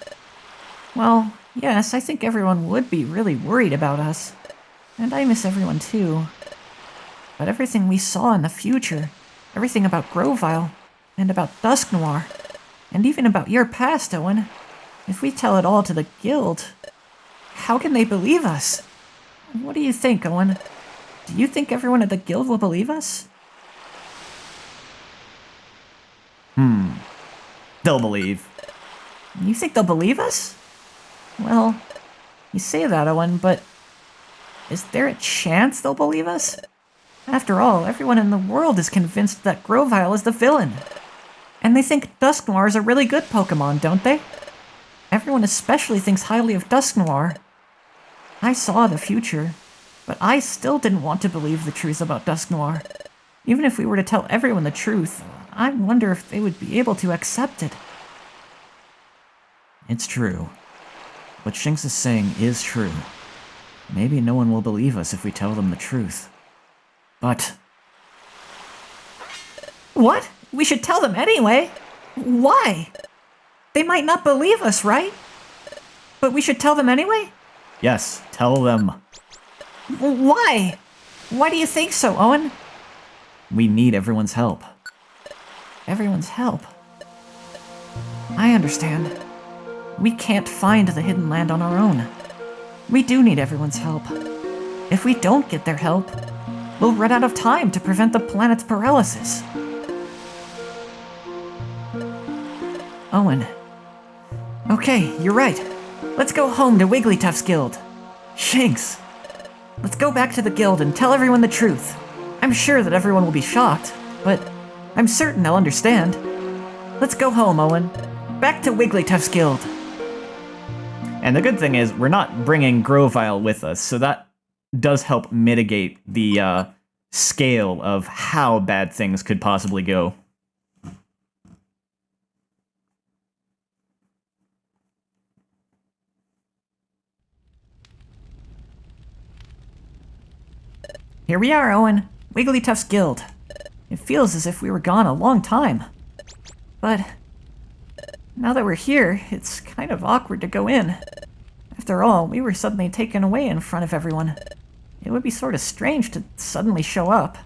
Well, yes, I think everyone would be really worried about us. And I miss everyone too. But everything we saw in the future, everything about Grovyle, and about Dusknoir, and even about your past, Owen, if we tell it all to the Guild, how can they believe us? What do you think, Owen? Do you think everyone at the Guild will believe us? They'll believe. You think they'll believe us? Well, you say that, Owen, but is there a chance they'll believe us? After all, everyone in the world is convinced that Grovyle is the villain. And they think Dusknoir is a really good Pokemon, don't they? Everyone especially thinks highly of Dusknoir. I saw the future, but I still didn't want to believe the truth about Dusknoir. Even if we were to tell everyone the truth, I wonder if they would be able to accept it. It's true. What Shinx is saying is true. Maybe no one will believe us if we tell them the truth. But What? We should tell them anyway. Why? They might not believe us, right? But we should tell them anyway? yes, tell them. Why? Why do you think so, Owen? We need everyone's help. Everyone's help. I understand. We can't find the Hidden Land on our own. We do need everyone's help. If we don't get their help, we'll run out of time to prevent the planet's paralysis. Owen. Okay, you're right. Let's go home to Wigglytuff's guild. Shinx. Let's go back to the guild and tell everyone the truth. I'm sure that everyone will be shocked, but I'm certain they'll understand. Let's go home, Owen. Back to Wigglytuff's guild. And the good thing is, we're not bringing Grovyle with us, so that does help mitigate the scale of how bad things could possibly go. Here we are, Owen. Wigglytuff's guild. It feels as if we were gone a long time. But now that we're here, it's kind of awkward to go in. After all, we were suddenly taken away in front of everyone. It would be sort of strange to suddenly show up.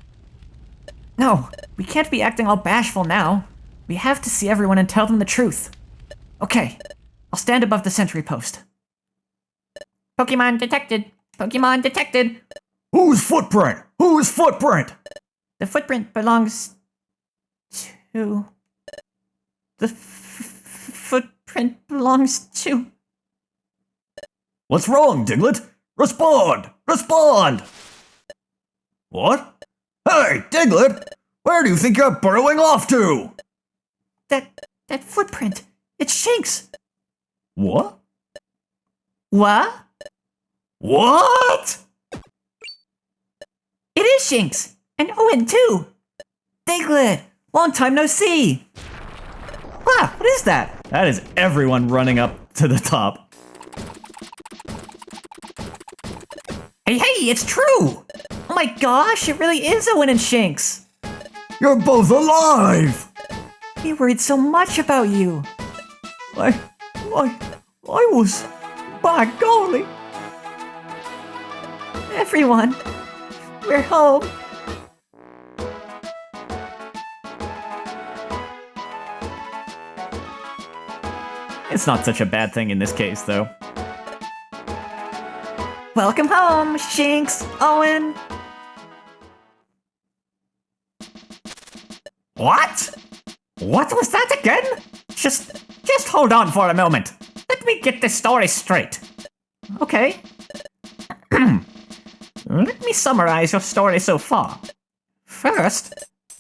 No, we can't be acting all bashful now. We have to see everyone and tell them the truth. Okay, I'll stand above the sentry post. Pokemon detected! Pokemon detected! Whose footprint? Whose footprint? The footprint belongs to... The footprint belongs to... What's wrong, Diglett? Respond! Respond! What? Hey, Diglett! Where do you think you're burrowing off to? That footprint. It's Shinx. What? What? What? It is Shinx. And Owen, too. Diglett, long time no see. Wow, what is that? That is everyone running up to the top. Hey, it's true. Oh my gosh, it really is Owen and Shinx. You're both alive! We worried so much about you. I was... By golly! Everyone, we're home. It's not such a bad thing in this case, though. Welcome home, Shinx, Owen. What? What was that again? Just hold on for a moment. Let me get this story straight. Okay. Let me summarize your story so far. First,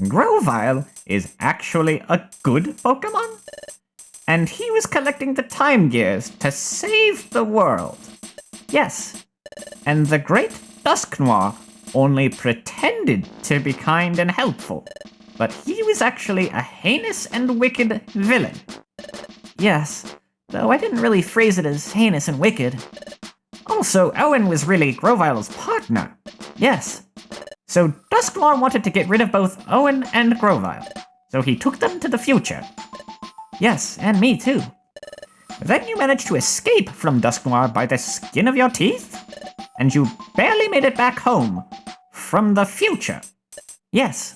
Grovyle is actually a good Pokemon, and he was collecting the Time Gears to save the world. Yes, and the great Dusknoir only pretended to be kind and helpful, but he was actually a heinous and wicked villain. Yes, though I didn't really phrase it as heinous and wicked. Also, Owen was really Grovyle's partner. Yes. So Dusknoir wanted to get rid of both Owen and Grovyle, so he took them to the future. Yes, and me too. Then you managed to escape from Dusknoir by the skin of your teeth, and you barely made it back home from the future. Yes.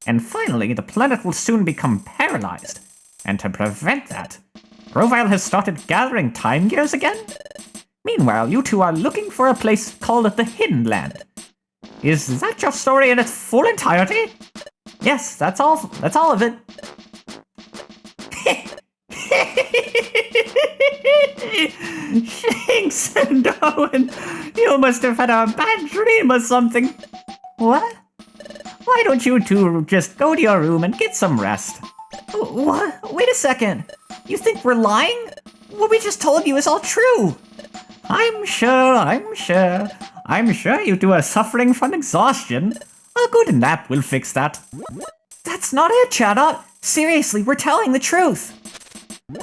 And finally, the planet will soon become paralyzed, and to prevent that, Grovyle has started gathering Time Gears again? Meanwhile, you two are looking for a place called the Hidden Land. Is that your story in its full entirety? Yes, that's all of it. Shinx and Owen, you must have had a bad dream or something. What? Why don't you two just go to your room and get some rest? What? Wait a second. You think we're lying? What we just told you is all true. I'm sure you two are suffering from exhaustion. A good nap will fix that. That's not it, Chatot. Seriously, we're telling the truth.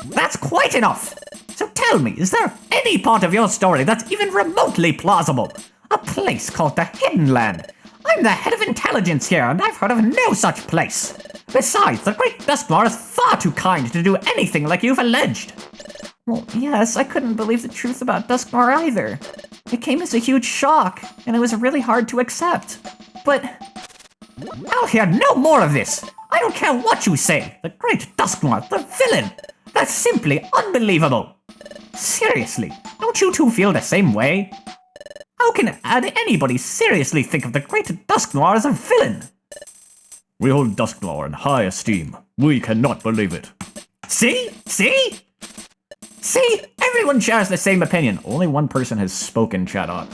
That's quite enough. So tell me, is there any part of your story that's even remotely plausible? A place called the Hidden Land. I'm the head of intelligence here, and I've heard of no such place. Besides, the Great Dusknoir is far too kind to do anything like you've alleged. Well, yes, I couldn't believe the truth about Dusknoir either. It came as a huge shock, and it was really hard to accept. But I'll hear no more of this. I don't care what you say. The Great Dusknoir, the villain. That's simply unbelievable. Seriously, don't you two feel the same way? How can anybody seriously think of the Great Dusknoir as a villain? We hold Dusknoir in high esteem. We cannot believe it. See? Everyone shares the same opinion. Only one person has spoken, Chatot.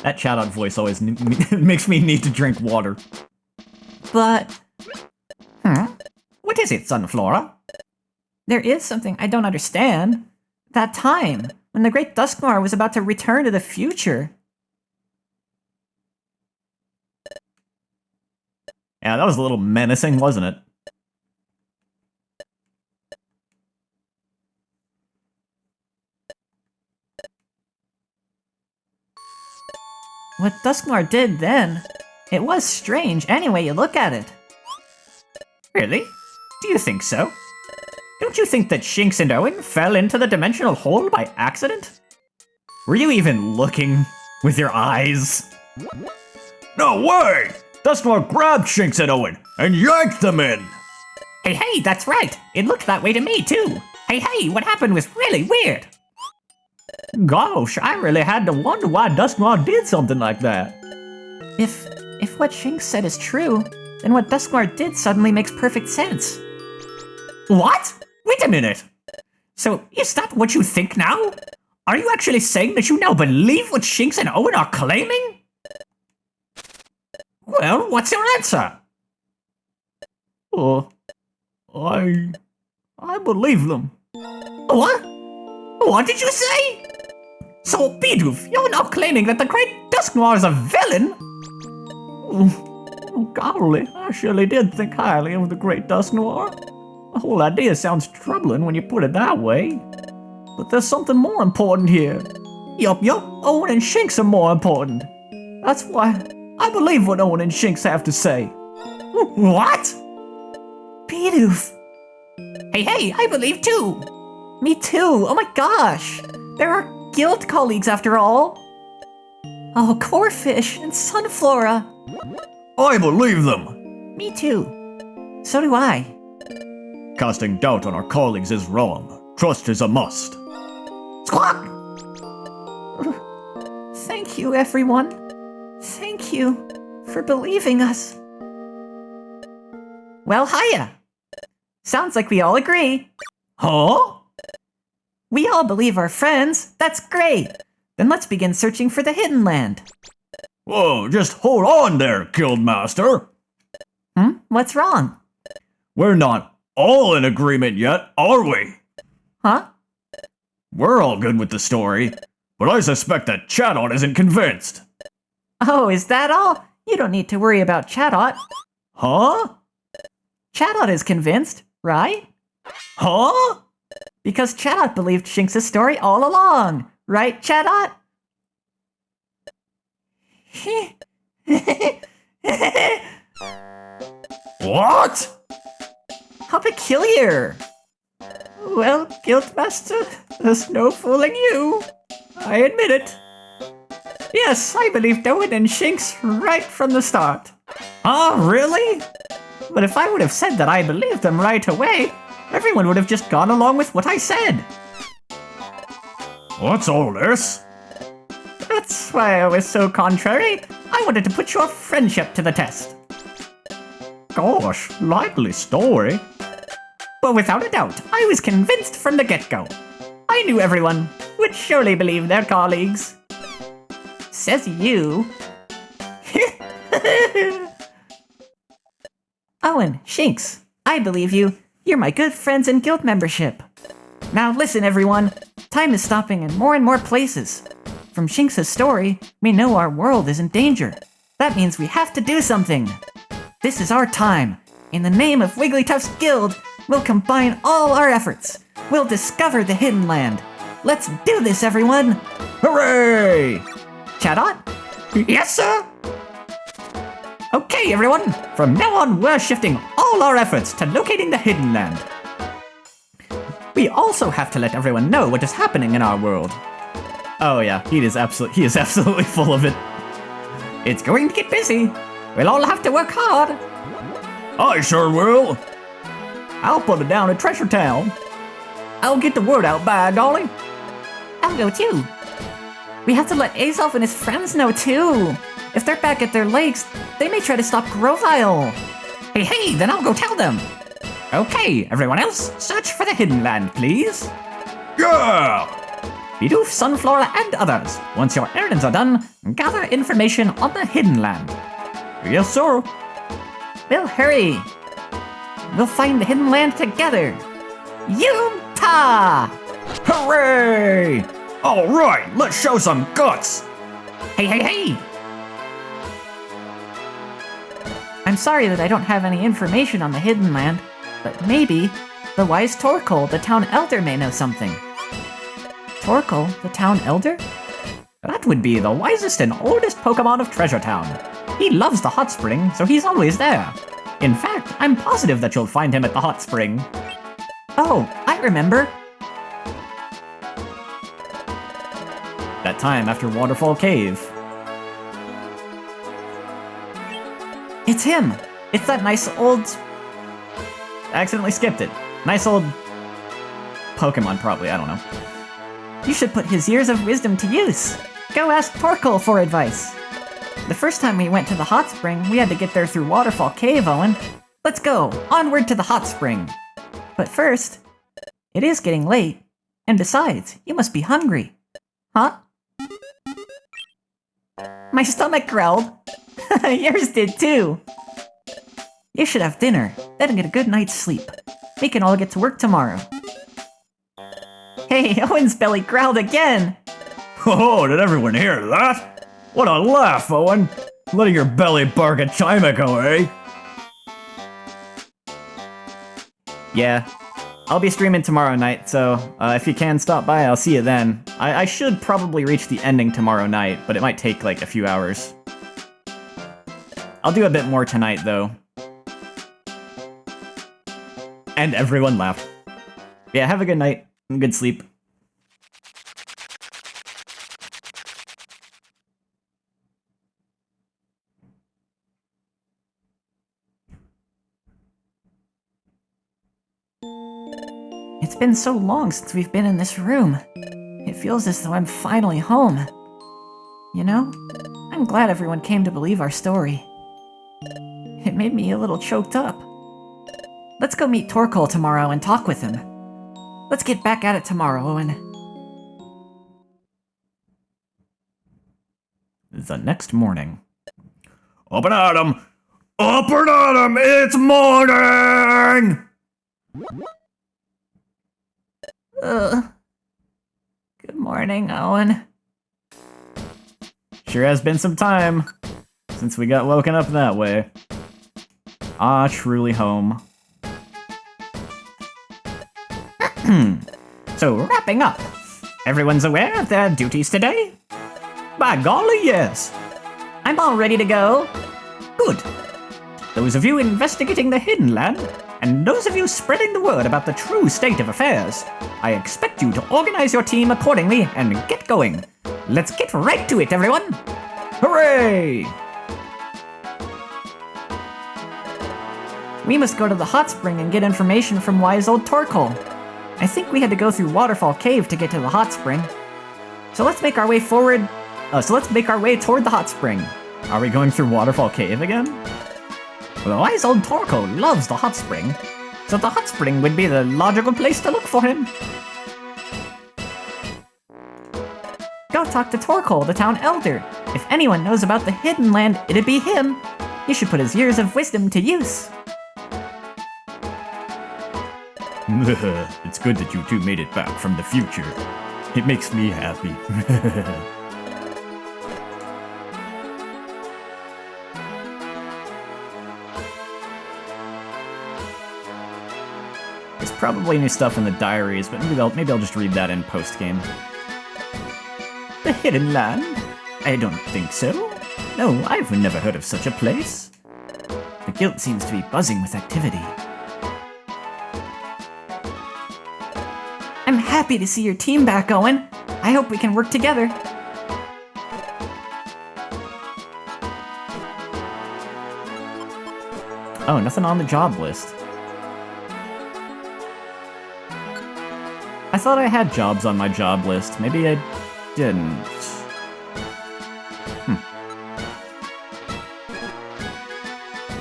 That Chatot voice always makes me need to drink water. But... What is it, Sunflora? There is something I don't understand. That time, when the Great Dusknoir was about to return to the future. Yeah, that was a little menacing, wasn't it? What Dusknoir did then, it was strange any way you look at it. Really? Do you think so? Don't you think that Shinx and Owen fell into the dimensional hole by accident? Were you even looking with your eyes? No way! Dusknoir grabbed Shinx and Owen and yanked them in! Hey, that's right! It looked that way to me, too! Hey, what happened was really weird! Gosh, I really had to wonder why Dusknoir did something like that. If what Shinx said is true, then what Dusknoir did suddenly makes perfect sense. What? Wait a minute! So, is that what you think now? Are you actually saying that you now believe what Shinx and Owen are claiming? Well, what's your answer? I believe them. What? What did you say? So, Bidoof, you're now claiming that the Great Dusknoir is a villain? Oh, golly, I surely did think highly of the Great Dusknoir. The whole idea sounds troubling when you put it that way. But there's something more important here. Yup, Owen and Shinx are more important. That's why I believe what Owen and Shinx have to say. What? Bidoof. Hey, I believe too. Me too, oh my gosh. There are guild colleagues after all. Oh, Corphish and Sunflora. I believe them. Me too. So do I. Casting doubt on our colleagues is wrong. Trust is a must. Squawk! Thank you, everyone. Thank you for believing us. Well, hiya. Sounds like we all agree. Huh? We all believe our friends. That's great. Then let's begin searching for the Hidden Land. Whoa, just hold on there, Guildmaster. What's wrong? We're not all in agreement yet, are we? Huh? We're all good with the story, but I suspect that Chatot isn't convinced. Oh, is that all? You don't need to worry about Chatot. Huh? Chatot is convinced, right? Huh? Because Chatot believed Shinx's story all along. Right, Chatot? What? How peculiar. Well, Guildmaster, there's no fooling you. I admit it. Yes, I believed Owen and Shinx right from the start. Oh, really? But if I would have said that I believed them right away, everyone would have just gone along with what I said. What's all this? That's why I was so contrary. I wanted to put your friendship to the test. Gosh, likely story. but without a doubt, I was convinced from the get-go. I knew everyone would surely believe their colleagues. Says you. Owen, Shinx, I believe you. You're my good friends in guild membership. Now listen, everyone. Time is stopping in more places. From Shinx's story, we know our world is in danger. That means we have to do something. This is our time. In the name of Wigglytuff's Guild, we'll combine all our efforts. We'll discover the Hidden Land. Let's do this, everyone! Hooray! Chatot? Yes, sir? Okay, everyone. From now on, we're shifting all our efforts to locating the Hidden Land. We also have to let everyone know what is happening in our world. Oh yeah, he is absolutely full of it. It's going to get busy. We'll all have to work hard. I sure will. I'll put it down at Treasure Town. I'll get the word out by golly. I'll go too. We have to let Azelf and his friends know too. If they're back at their lakes, they may try to stop Grovyle. Hey, then I'll go tell them. Okay, everyone else, search for the Hidden Land, please. Yeah! Bidoof, Sunflora, and others. Once your errands are done, gather information on the Hidden Land. Yes, sir. We'll hurry. We'll find the Hidden Land together. Yoom-ta! Hooray! All right, let's show some guts. Hey! I'm sorry that I don't have any information on the Hidden Land, but maybe the wise Torkoal, the town elder, may know something. Torkoal, the town elder? That would be the wisest and oldest Pokemon of Treasure Town. He loves the hot spring, so he's always there. In fact, I'm positive that you'll find him at the hot spring. Oh, I remember. That time after Waterfall Cave. It's him! It's that nice old... Accidentally skipped it. Nice old Pokemon, probably, I don't know. You should put his years of wisdom to use. Go ask Torkoal for advice. The first time we went to the hot spring, we had to get there through Waterfall Cave, Owen. Let's go, onward to the hot spring. But first, it is getting late. And besides, you must be hungry. Huh? My stomach growled. Yours did too. You should have dinner, then get a good night's sleep. We can all get to work tomorrow. Hey, Owen's belly growled again! Oh, did everyone hear that? What a laugh, Owen! Letting your belly bark at Chimeco, eh? Yeah, I'll be streaming tomorrow night, so if you can stop by, I'll see you then. I should probably reach the ending tomorrow night, but it might take like a few hours. I'll do a bit more tonight, though. And everyone laughed. Yeah, have a good night and good sleep. It's been so long since we've been in this room. It feels as though I'm finally home. You know, I'm glad everyone came to believe our story. It made me a little choked up. Let's go meet Torkoal tomorrow and talk with him. Let's get back at it tomorrow, Owen. The next morning. Up and at 'em! Up and at 'em! It's morning! Good morning, Owen. Sure has been some time since we got woken up that way. Ah, truly home. So, wrapping up. Everyone's aware of their duties today? By golly, yes. I'm all ready to go. Good. Those of you investigating the Hidden Land, and those of you spreading the word about the true state of affairs, I expect you to organize your team accordingly and get going. Let's get right to it, everyone. Hooray! We must go to the hot spring and get information from wise old Torkoal. I think we had to go through Waterfall Cave to get to the hot spring. So let's make our way forward. Let's make our way toward the hot spring. Are we going through Waterfall Cave again? Well, wise old Torkoal loves the hot spring, so the hot spring would be the logical place to look for him. Go talk to Torkoal, the town elder. If anyone knows about the Hidden Land, it'd be him. You should put his years of wisdom to use. It's good that you two made it back from the future. It makes me happy. There's probably new stuff in the diaries, but maybe I'll just read that in post-game. The Hidden Land? I don't think so. No, I've never heard of such a place. The guild seems to be buzzing with activity. I'm happy to see your team back, Owen. I hope we can work together. Oh, nothing on the job list. I thought I had jobs on my job list. Maybe I didn't.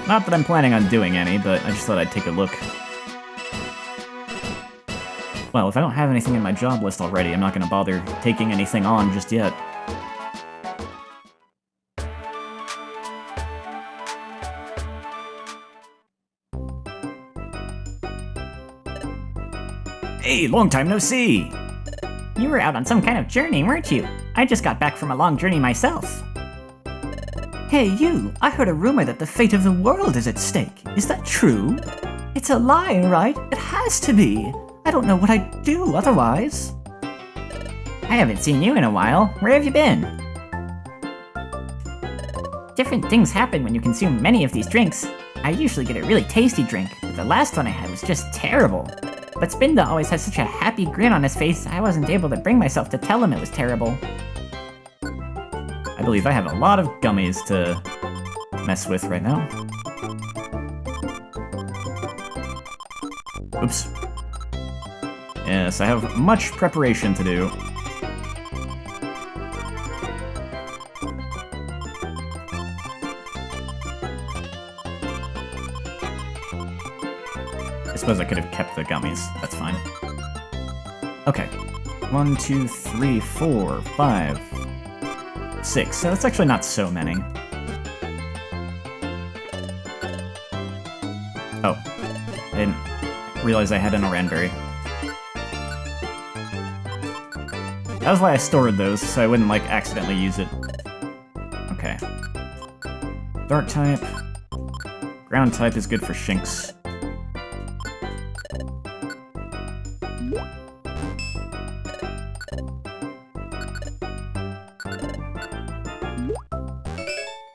Not that I'm planning on doing any, but I just thought I'd take a look. Well, if I don't have anything in my job list already, I'm not going to bother taking anything on just yet. Hey, long time no see! You were out on some kind of journey, weren't you? I just got back from a long journey myself. Hey, you! I heard a rumor that the fate of the world is at stake. Is that true? It's a lie, right? It has to be! I don't know what I'd do otherwise. I haven't seen you in a while. Where have you been? Different things happen when you consume many of these drinks. I usually get a really tasty drink, but the last one I had was just terrible. But Spinda always has such a happy grin on his face, I wasn't able to bring myself to tell him it was terrible. I believe I have a lot of gummies to mess with right now. Oops. Yes, I have much preparation to do. I suppose I could have kept the gummies. That's fine. Okay. 1, 2, 3, 4, 5, 6. So that's actually not so many. Oh. I didn't realize I had an Oranberry. That was why I stored those, so I wouldn't, like, accidentally use it. Okay. Dark type. Ground type is good for Shinx.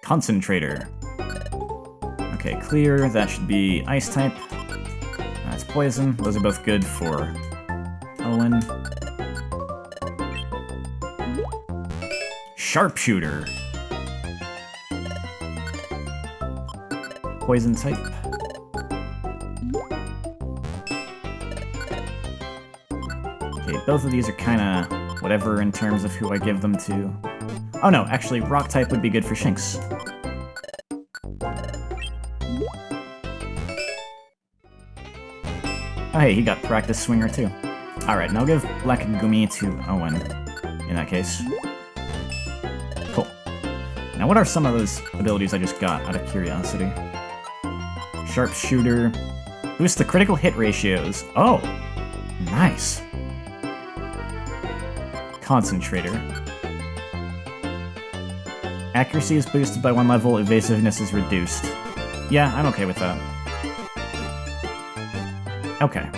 Concentrator. Okay, clear. That should be ice type. That's poison. Those are both good for Owen. Sharpshooter. Poison type. Okay, both of these are kinda whatever in terms of who I give them to. Oh no, actually, rock type would be good for Shinx. Oh hey, he got practice swinger too. Alright, now I'll give Black Gumi to Owen, in that case. Cool. Now what are some of those abilities I just got, out of curiosity? Sharpshooter. Boost the critical hit ratios. Oh! Nice. Concentrator. Accuracy is boosted by 1 level, evasiveness is reduced. Yeah, I'm okay with that. Okay.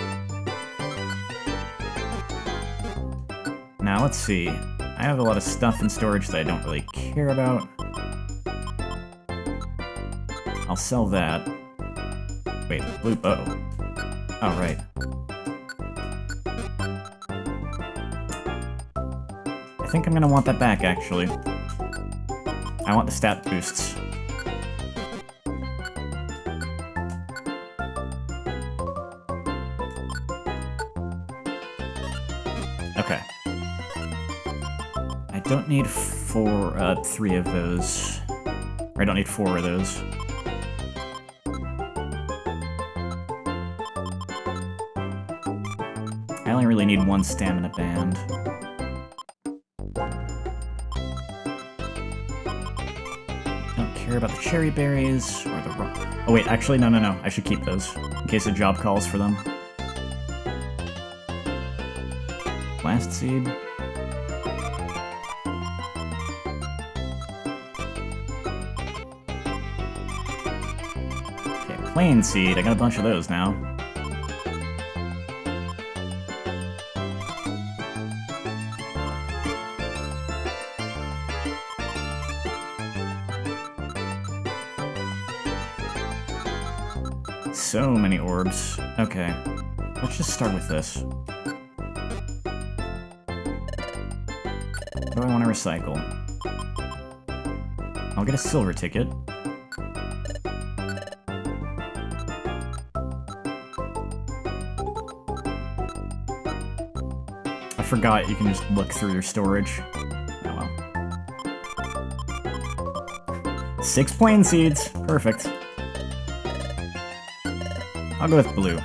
Now, let's see. I have a lot of stuff in storage that I don't really care about. I'll sell that. Wait, blue bow. Oh, right. I think I'm gonna want that back, actually. I want the stat boosts. Okay. I don't need 3 of those. Or I don't need 4 of those. only really need one stamina band. Don't care about the cherry berries or the rock. Oh wait, actually, no. I should keep those in case a job calls for them. Blast seed. Okay, plain seed. I got a bunch of those now. So many orbs. Okay, let's just start with this. What do I want to recycle? I'll get a silver ticket. I forgot you can just look through your storage. Oh well. 6 plain seeds. Perfect. I'll go with blue.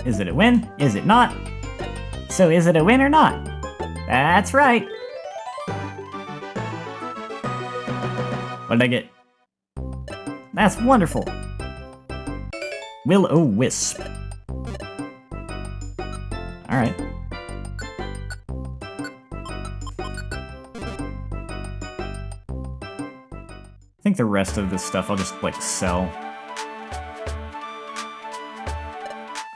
Is it a win? Is it not? So is it a win or not? That's right. What did I get? That's wonderful. Will-o-wisp. Alright. I think the rest of this stuff I'll just, like, sell.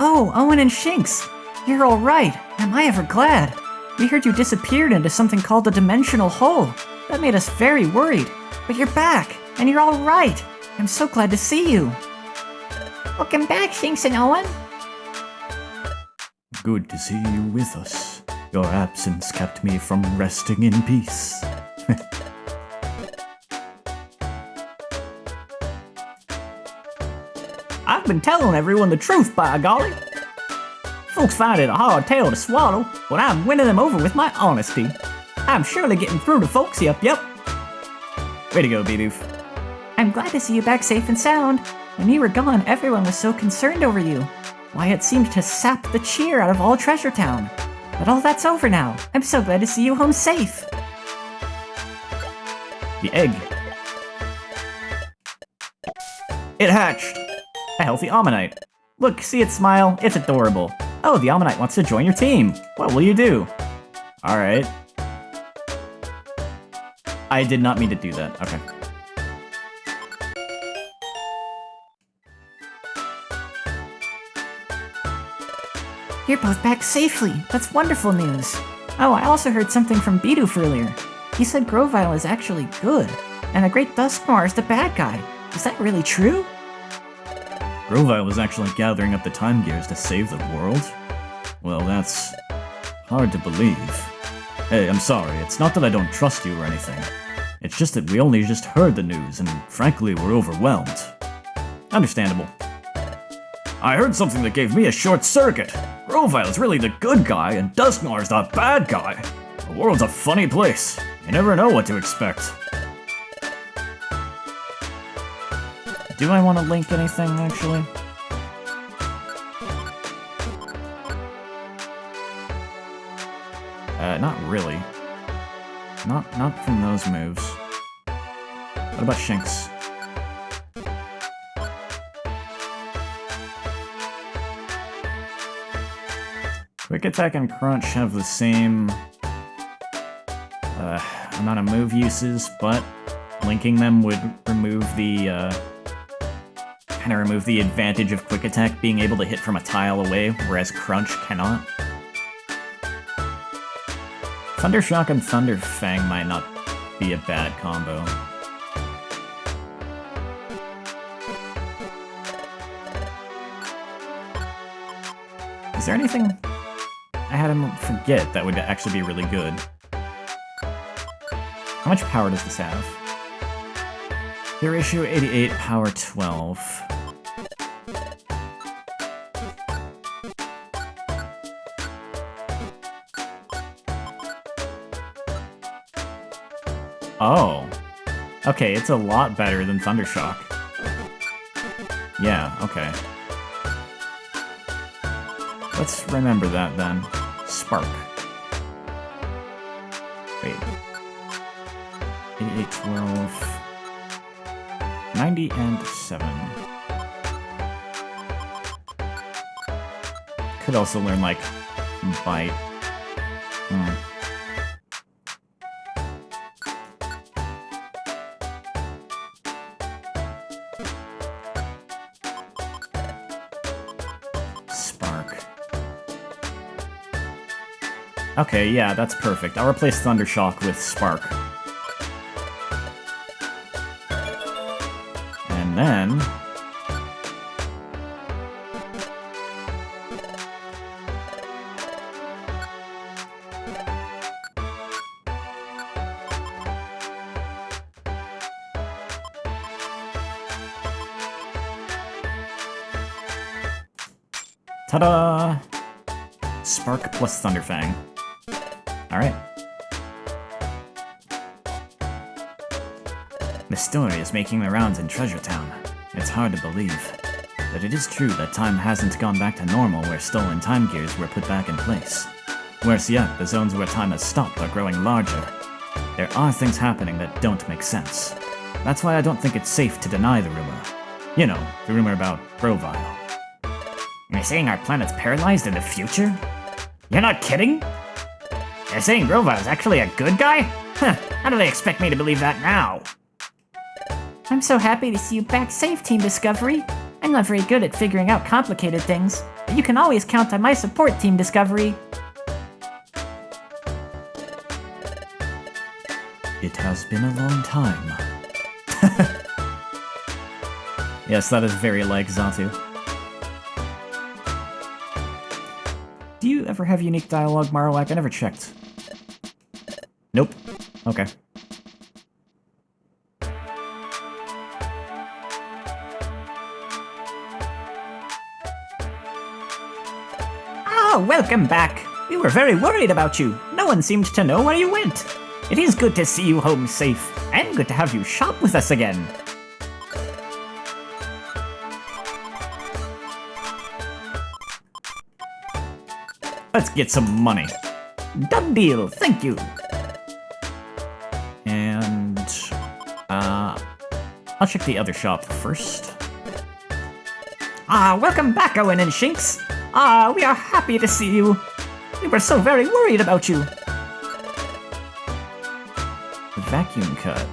Oh, Owen and Shinx! You're alright. Am I ever glad? We heard you disappeared into something called the Dimensional Hole. That made us very worried. But you're back, and you're alright. I'm so glad to see you. Welcome back, Shinx and Owen. Good to see you with us. Your absence kept me from resting in peace. I've been telling everyone the truth, by golly. Folks find it a hard tale to swallow, but I'm winning them over with my honesty. I'm surely getting through to folks, yep. Way to go, Bidoof. I'm glad to see you back safe and sound. When you were gone, everyone was so concerned over you. Why, it seemed to sap the cheer out of all Treasure Town. But all that's over now. I'm so glad to see you home safe. The egg. It hatched! A healthy Ammonite. Look, see it smile? It's adorable. Oh, the Ammonite wants to join your team. What will you do? Alright. I did not mean to do that. Okay. You're both back safely. That's wonderful news. Oh, I also heard something from Bidoof earlier. He said Grovyle is actually good, and the Great Dusknoir is the bad guy. Is that really true? Grovyle was actually gathering up the Time Gears to save the world? Well, that's hard to believe. Hey, I'm sorry, it's not that I don't trust you or anything. It's just that we only just heard the news, and frankly, we're overwhelmed. Understandable. I heard something that gave me a short circuit. Grovyle's really the good guy, and Dusknoir's the bad guy. The world's a funny place. You never know what to expect. Do I want to link anything, actually? Not really. Not from those moves. What about Shinx? Quick Attack and Crunch have the same amount of move uses, but linking them would remove the kind of remove the advantage of Quick Attack being able to hit from a tile away, whereas Crunch cannot. Thundershock and Thunder Fang might not be a bad combo. Is there anything I had him forget that would actually be really good? How much power does this have? Gear ratio 88, power 12. Oh. Okay, it's a lot better than Thundershock. Yeah, okay. Let's remember that then. Spark. Wait. 88, 12... 90 and 7. Could also learn, like, Bite. Spark. Okay, yeah, that's perfect. I'll replace Thundershock with Spark. And then... ta-da! Spark plus Thunderfang. Alright. The story is making the rounds in Treasure Town. It's hard to believe. But it is true that time hasn't gone back to normal where stolen time gears were put back in place. Worse yet, the zones where time has stopped are growing larger. There are things happening that don't make sense. That's why I don't think it's safe to deny the rumor. You know, the rumor about Grovyle. You're saying our planet's paralyzed in the future? You're not kidding? You're saying Grovyle's actually a good guy? Huh, how do they expect me to believe that now? I'm so happy to see you back safe, Team Discovery. I'm not very good at figuring out complicated things, but you can always count on my support, Team Discovery. It has been a long time. Yes, that is very like Xatu. Do you ever have unique dialogue, Marowak? I never checked. Nope. Okay. Ah, welcome back. We were very worried about you. No one seemed to know where you went. It is good to see you home safe, and good to have you shop with us again. Let's get some money. Done deal, thank you. And... I'll check the other shop first. Ah, welcome back, Owen and Shinx. Ah, we are happy to see you. We were so very worried about you. Vacuum cut.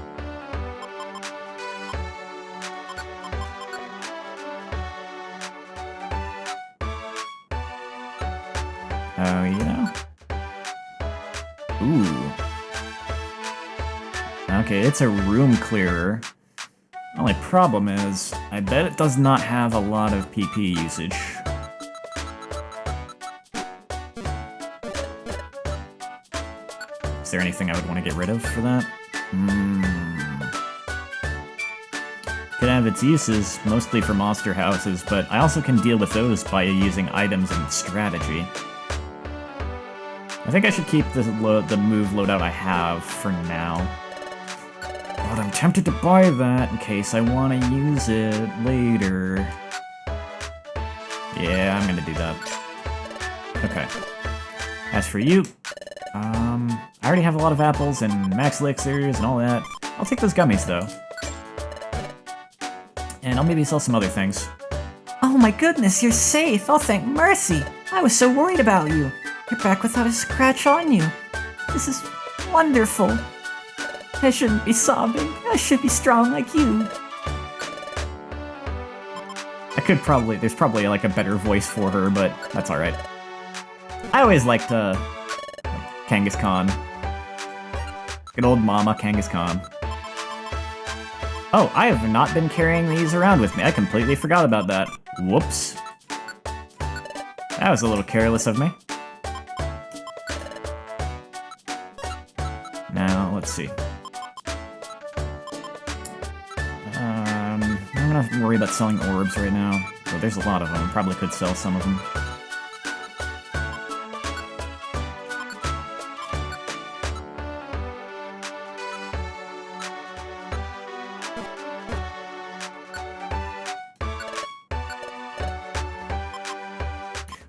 Oh, yeah. Ooh. Okay, it's a room clearer. Only problem is, I bet it does not have a lot of PP usage. Is there anything I would want to get rid of for that? Could have its uses, mostly for monster houses, but I also can deal with those by using items and strategy. I think I should keep the move loadout I have for now. But I'm tempted to buy that in case I want to use it later. Yeah, I'm gonna do that. Okay. As for you, I already have a lot of apples and max elixirs and all that. I'll take those gummies, though. And I'll maybe sell some other things. Oh my goodness, you're safe. Oh, thank mercy. I was so worried about you. You're back without a scratch on you. This is wonderful. I shouldn't be sobbing. I should be strong like you. There's probably like a better voice for her, but that's alright. I always liked, Kangaskhan. Good old mama Kangaskhan. Oh, I have not been carrying these around with me. I completely forgot about that. Whoops. That was a little careless of me. Now, let's see. I'm gonna worry about selling orbs right now. But there's a lot of them. Probably could sell some of them.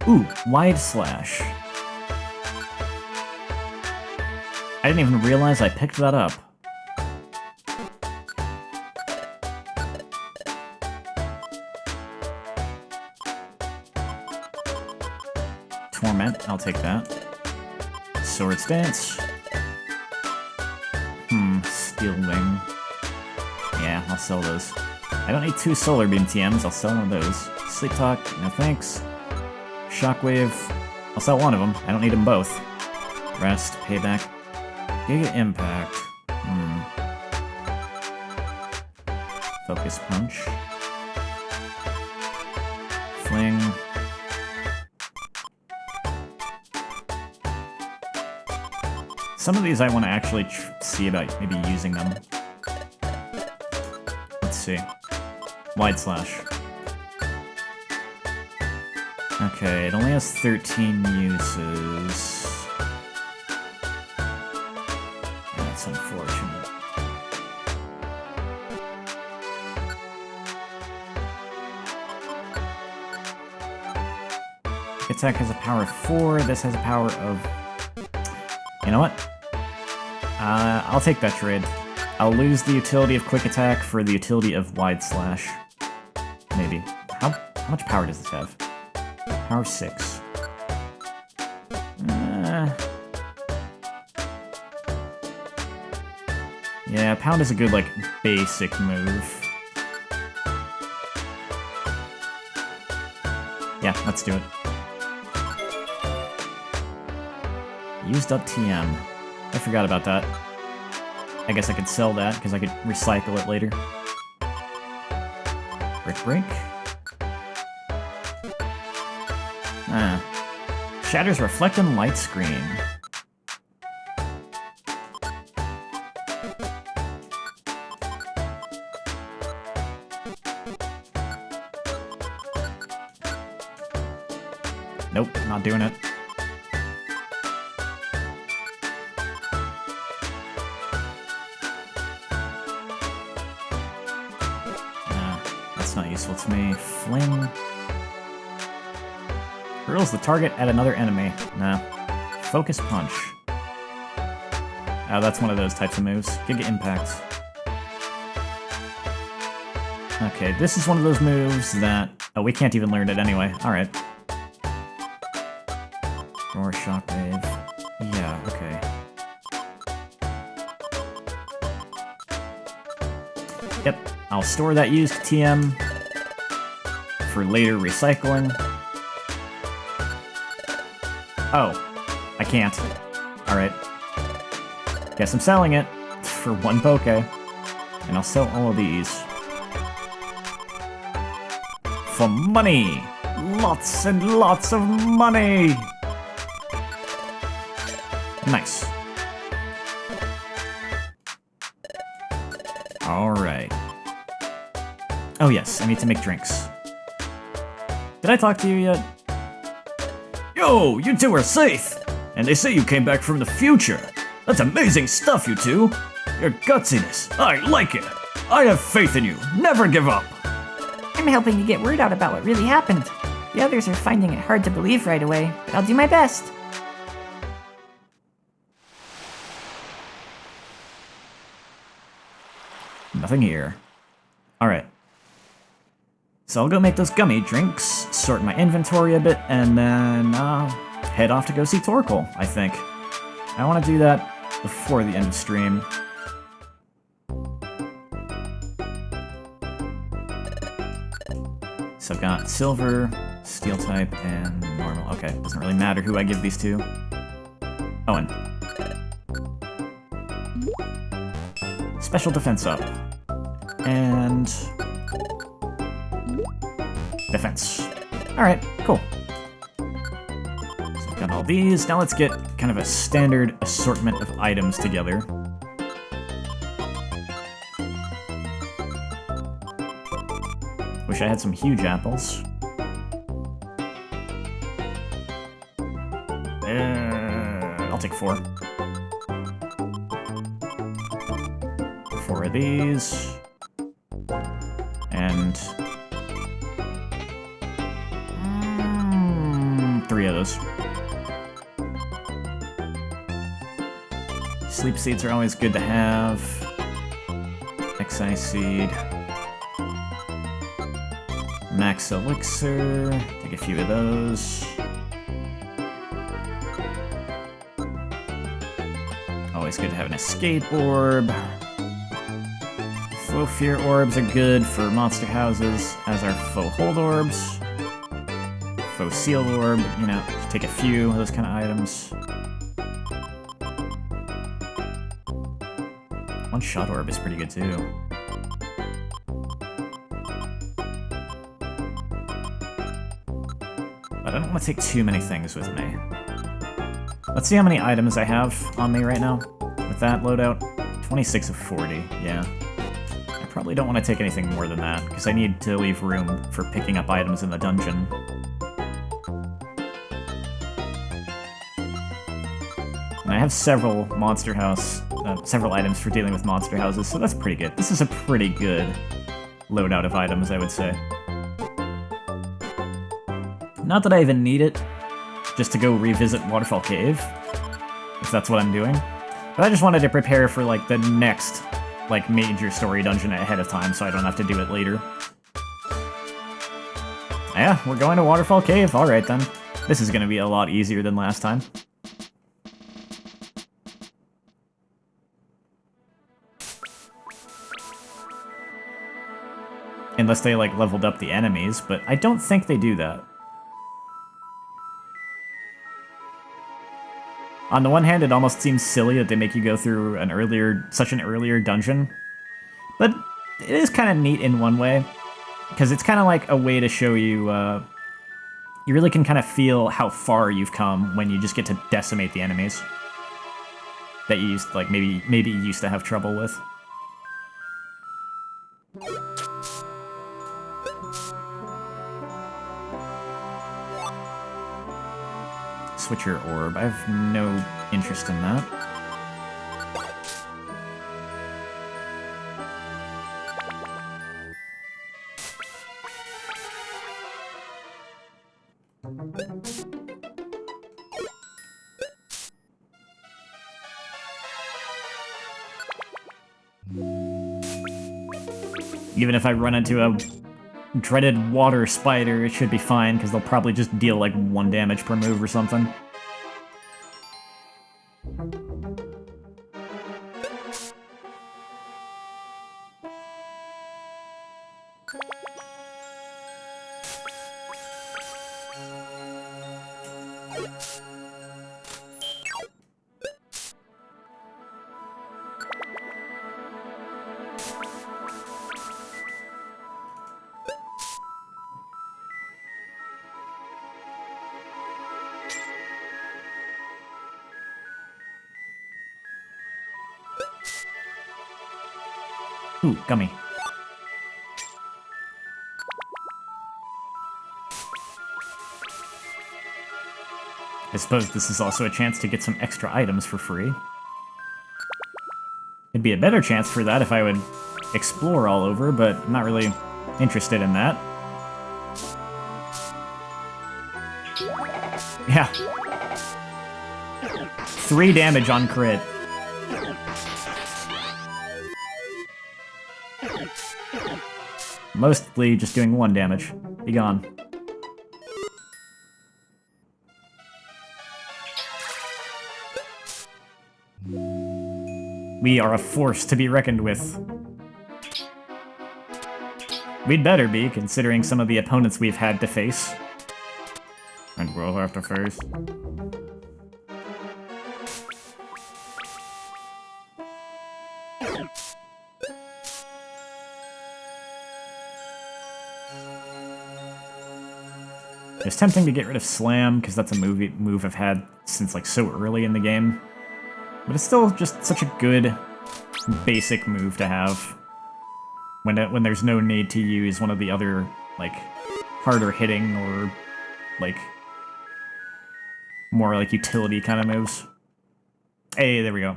Ooh, wide slash. I didn't even realize I picked that up. Torment, I'll take that. Sword Stance. Steel Wing. Yeah, I'll sell those. I don't need 2 Solar Beam TMs, I'll sell one of those. Sleep Talk, no thanks. Shockwave, I'll sell one of them, I don't need them both. Rest, Payback. Giga Impact. Focus Punch. Fling. Some of these I want to actually see about maybe using them. Let's see. Wide Slash. Okay, it only has 13 uses. That's unfortunate. Attack has a power of 4, this has a power of... You know what? I'll take that trade. I'll lose the utility of Quick Attack for the utility of Wide Slash. Maybe. How much power does this have? Power 6. Yeah, Pound is a good, like, basic move. Yeah, let's do it. Used up TM. I forgot about that. I guess I could sell that, because I could recycle it later. Brick Break. Shatters Reflecting Light Screen. Nope, not doing it. Not useful to me. Fling. Hurls the target at another enemy. Nah. Focus Punch. Oh, that's one of those types of moves. Giga Impact. Okay, this is one of those moves that... Oh, we can't even learn it anyway. Alright. Or Shockwave. Yeah, okay. Yep, I'll store that used TM for later recycling. Oh, I can't. Alright. Guess I'm selling it for 1 Poke. And I'll sell all of these. For money! Lots and lots of money! Nice. Alright. Oh yes, I need to make drinks. Did I talk to you yet? Yo, you two are safe! And they say you came back from the future. That's amazing stuff, you two. Your gutsiness, I like it. I have faith in you. Never give up. I'm helping to get word out about what really happened. The others are finding it hard to believe right away, but I'll do my best. Nothing here. Alright. So I'll go make those gummy drinks, sort my inventory a bit, and then head off to go see Torkoal, I think. I want to do that before the end of stream. So I've got silver, steel type, and normal. Okay, doesn't really matter who I give these to. Owen. Special defense up. And... defense. Alright, cool. So I've got all these. Now let's get kind of a standard assortment of items together. Wish I had some huge apples. I'll take 4. 4 of these. And... those. Sleep seeds are always good to have. Xi seed. Max elixir. Take a few of those. Always good to have an escape orb. Faux fear orbs are good for monster houses, as are faux hold orbs. Faux seal orb, you know, take a few of those kind of items. One shot orb is pretty good too. But I don't want to take too many things with me. Let's see how many items I have on me right now with that loadout. 26 of 40, yeah. I probably don't want to take anything more than that, because I need to leave room for picking up items in the dungeon. And I have several monster house, several items for dealing with monster houses, so that's pretty good. This is a pretty good loadout of items, I would say. Not that I even need it, just to go revisit Waterfall Cave, if that's what I'm doing. But I just wanted to prepare for, like, the next, like, major story dungeon ahead of time, so I don't have to do it later. Yeah, we're going to Waterfall Cave. Alright then. This is gonna be a lot easier than last time. Unless they, like, leveled up the enemies, but I don't think they do that. On the one hand, it almost seems silly that they make you go through such an earlier dungeon. But it is kind of neat in one way, because it's kind of like a way to show you, you really can kind of feel how far you've come when you just get to decimate the enemies that you used, like, maybe you used to have trouble with. Switcher orb. I have no interest in that. Even if I run into a dreaded water spider, it should be fine, because they'll probably just deal like 1 damage per move or something. Ooh, gummy. I suppose this is also a chance to get some extra items for free. It'd be a better chance for that if I would explore all over, but I'm not really interested in that. Yeah. 3 damage on crit. Mostly just doing 1 damage. Be gone. We are a force to be reckoned with. We'd better be, considering some of the opponents we've had to face. And we'll have to face. It's tempting to get rid of Slam, because that's a move I've had since like so early in the game. But it's still just such a good, basic move to have. When there's no need to use one of the other, like, harder hitting or, like, more like utility kind of moves. Hey, there we go.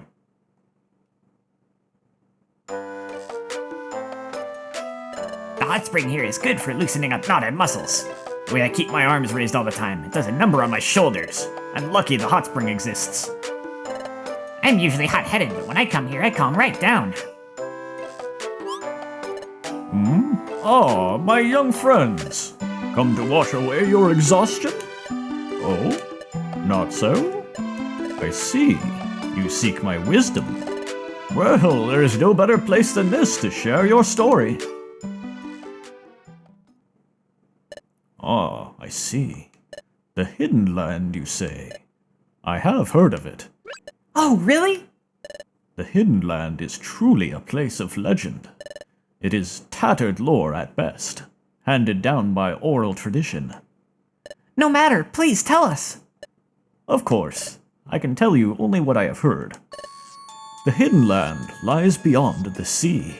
The hot spring here is good for loosening up knotted muscles. The way I keep my arms raised all the time, it does a number on my shoulders. I'm lucky the hot spring exists. I'm usually hot-headed, but when I come here, I calm right down. Ah, my young friends. Come to wash away your exhaustion? Oh, not so? I see. You seek my wisdom. Well, there is no better place than this to share your story. Ah, I see. The Hidden Land, you say? I have heard of it. Oh, really? The Hidden Land is truly a place of legend. It is tattered lore at best, handed down by oral tradition. No matter, please tell us. Of course, I can tell you only what I have heard. The Hidden Land lies beyond the sea,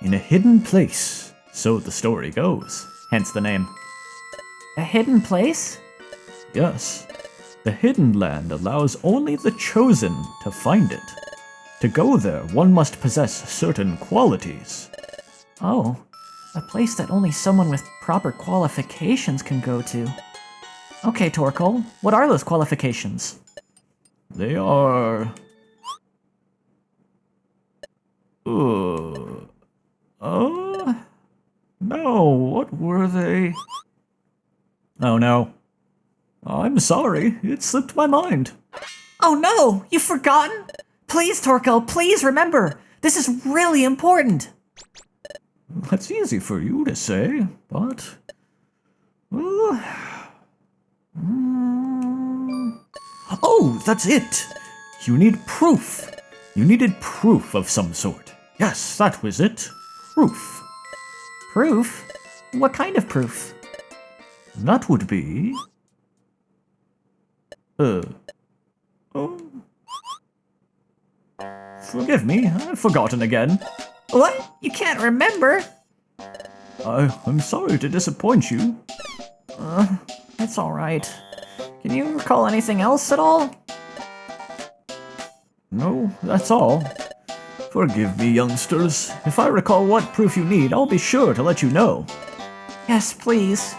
in a hidden place, so the story goes, hence the name. A hidden place? Yes, the Hidden Land allows only the chosen to find it. To go there, one must possess certain qualities. Oh, a place that only someone with proper qualifications can go to. Okay, Torkoal, what are those qualifications? They are... No, what were they? Oh no. I'm sorry, it slipped my mind. Oh no, you've forgotten? Please, Torkoal, please remember. This is really important. That's easy for you to say, but... Oh, that's it! You need proof. You needed proof of some sort. Yes, that was it. Proof. Proof? What kind of proof? That would be... Forgive me, I've forgotten again. What? You can't remember? I'm sorry to disappoint you. That's alright. Can you recall anything else at all? No, that's all. Forgive me, youngsters. If I recall what proof you need, I'll be sure to let you know. Yes, please.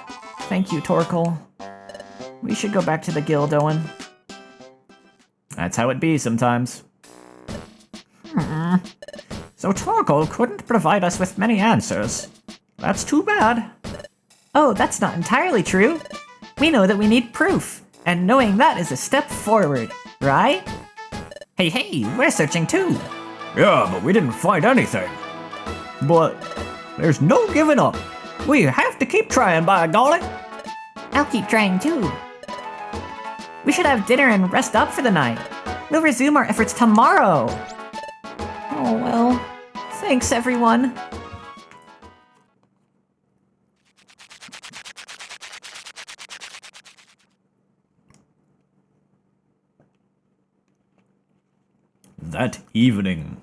Thank you, Torkoal. We should go back to the guild, Owen. That's how it be sometimes. So Torkoal couldn't provide us with many answers. That's too bad. Oh, that's not entirely true. We know that we need proof, and knowing that is a step forward, right? Hey, we're searching too. Yeah, but we didn't find anything. But there's no giving up. We have to keep trying, by golly. I'll keep trying too. We should have dinner and rest up for the night. We'll resume our efforts tomorrow. Oh well, thanks everyone. That evening.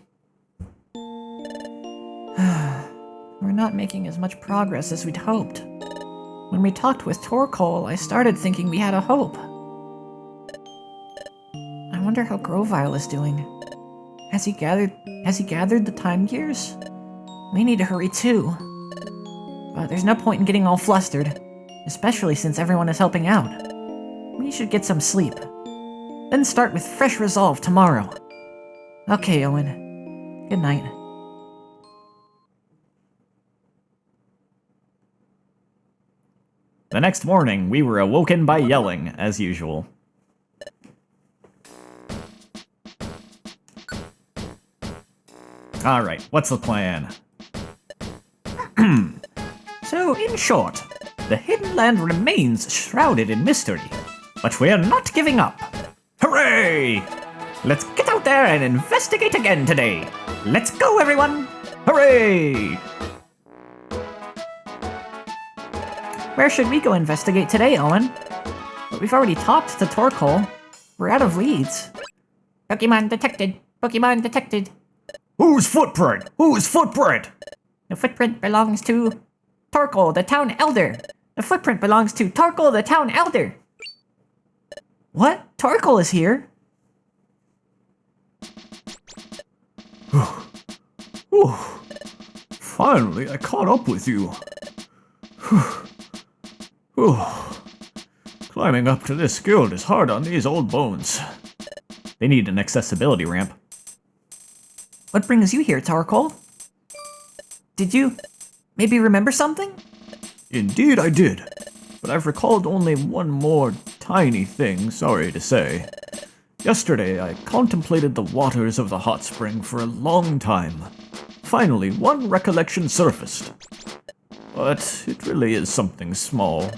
We're not making as much progress as we'd hoped. When we talked with Torkoal, I started thinking we had a hope. I wonder how Grovyle is doing. Has he gathered the time gears? We need to hurry too. But there's no point in getting all flustered, especially since everyone is helping out. We should get some sleep. Then start with fresh resolve tomorrow. Okay, Owen. Good night. The next morning, we were awoken by yelling, as usual. Alright, what's the plan? So, in short, the Hidden Land remains shrouded in mystery, but we're not giving up. Hooray! Let's get out there and investigate again today. Let's go, everyone! Hooray! Where should we go investigate today, Owen? But we've already talked to Torkoal. We're out of leads. Pokemon detected. Pokemon detected. Whose footprint? Whose footprint? The footprint belongs to Torkoal, the town elder. The footprint belongs to Torkoal, the town elder. What? Torkoal is here? Whew. Finally, I caught up with you. Whew. Climbing up to this guild is hard on these old bones. They need an accessibility ramp. What brings you here, Tarkol? Did you maybe remember something? Indeed I did, but I've recalled only one more tiny thing, sorry to say. Yesterday I contemplated the waters of the hot spring for a long time. Finally, one recollection surfaced. But it really is something small.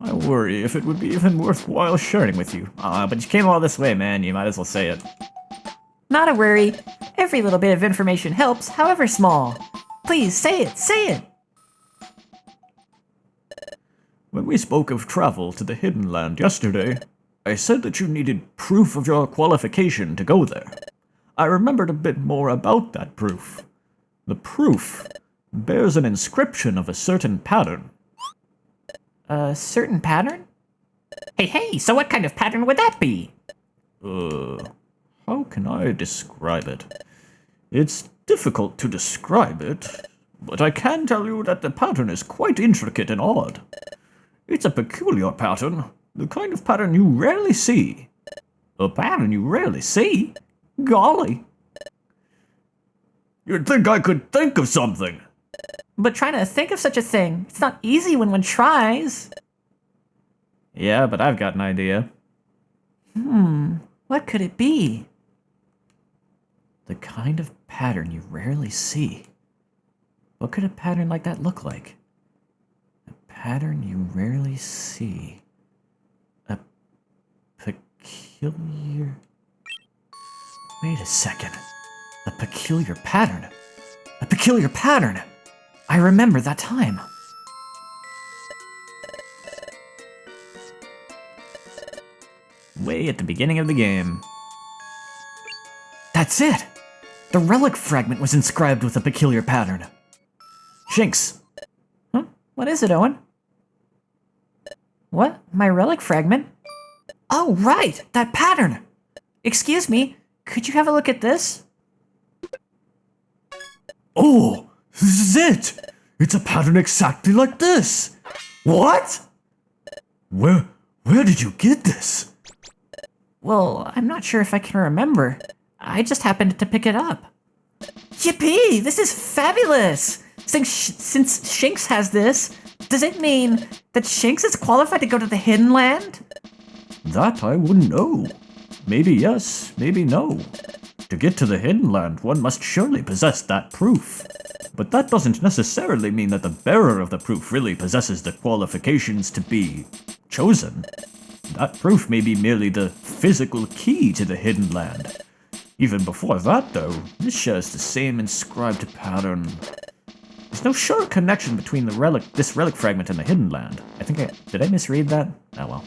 I worry if it would be even worthwhile sharing with you. But you came all this way, man. You might as well say it. Not a worry. Every little bit of information helps, however small. Please, say it! When we spoke of travel to the Hidden Land yesterday, I said that you needed proof of your qualification to go there. I remembered a bit more about that proof. The proof bears an inscription of a certain pattern. A certain pattern? Hey, so what kind of pattern would that be? How can I describe it? It's difficult to describe it, but I can tell you that the pattern is quite intricate and odd. It's a peculiar pattern, the kind of pattern you rarely see. A pattern you rarely see? Golly. You'd think I could think of something. But trying to think of such a thing, it's not easy when one tries. Yeah, but I've got an idea. What could it be? The kind of pattern you rarely see. What could a pattern like that look like? A pattern you rarely see. A peculiar... Wait a second. A peculiar pattern. A peculiar pattern! I remember that time. Way at the beginning of the game. That's it! The relic fragment was inscribed with a peculiar pattern. Shinx. Huh? What is it, Owen? What? My relic fragment? Oh, right! That pattern! Excuse me, could you have a look at this? Oh! This is it! It's a pattern exactly like this! What? Where did you get this? Well, I'm not sure if I can remember. I just happened to pick it up. Yippee! This is fabulous! Since Shinx has this, does it mean that Shinx is qualified to go to the Hidden Land? That I wouldn't know. Maybe yes, maybe no. To get to the Hidden Land, one must surely possess that proof. But that doesn't necessarily mean that the bearer of the proof really possesses the qualifications to be chosen. That proof may be merely the physical key to the Hidden Land. Even before that, though, this shares the same inscribed pattern. There's no sure connection between this relic fragment and the Hidden Land. Did I misread that? Oh well.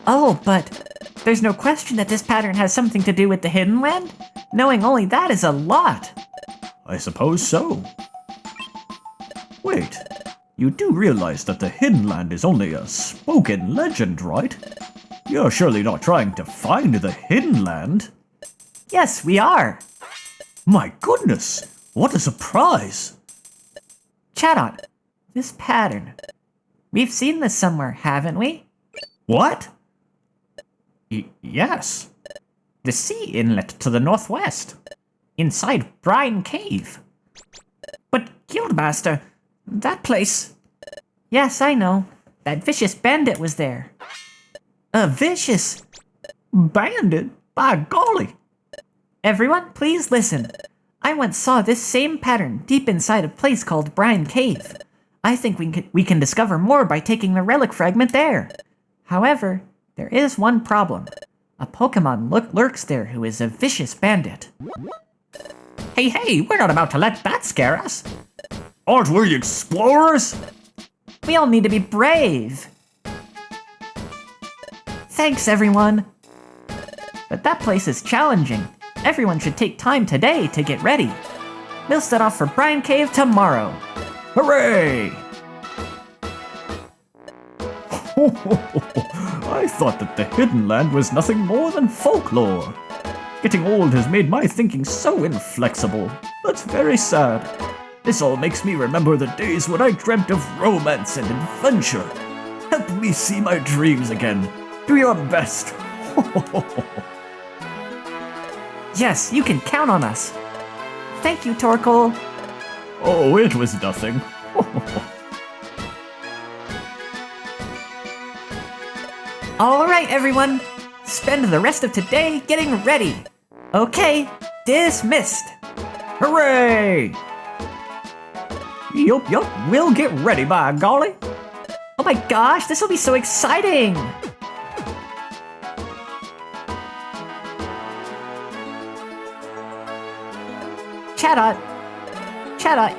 Oh, but there's no question that this pattern has something to do with the Hidden Land? Knowing only that is a lot. I suppose so. Wait, you do realize that the Hidden Land is only a spoken legend, right? You're surely not trying to find the Hidden Land? Yes, we are. My goodness, what a surprise! Chatot, this pattern. We've seen this somewhere, haven't we? What? Yes. The sea inlet to the northwest. Inside Brine Cave. But, Guildmaster, that place... Yes, I know. That vicious bandit was there. A vicious bandit? By golly! Everyone, please listen. I once saw this same pattern deep inside a place called Brine Cave. I think we can discover more by taking the relic fragment there. However, there is one problem. A Pokemon lurks there who is a vicious bandit. Hey, we're not about to let that scare us. Aren't we explorers? We all need to be brave. Thanks, everyone. But that place is challenging. Everyone should take time today to get ready. We'll set off for Brine Cave tomorrow. Hooray! I thought that the Hidden Land was nothing more than folklore. Getting old has made my thinking so inflexible. That's very sad. This all makes me remember the days when I dreamt of romance and adventure. Help me see my dreams again. Do your best. Yes, you can count on us. Thank you, Torkoal. Oh, it was nothing. All right, everyone. Spend the rest of today getting ready. Okay, dismissed. Hooray! Yup, we'll get ready, by golly. Oh my gosh, this will be so exciting. Chatot,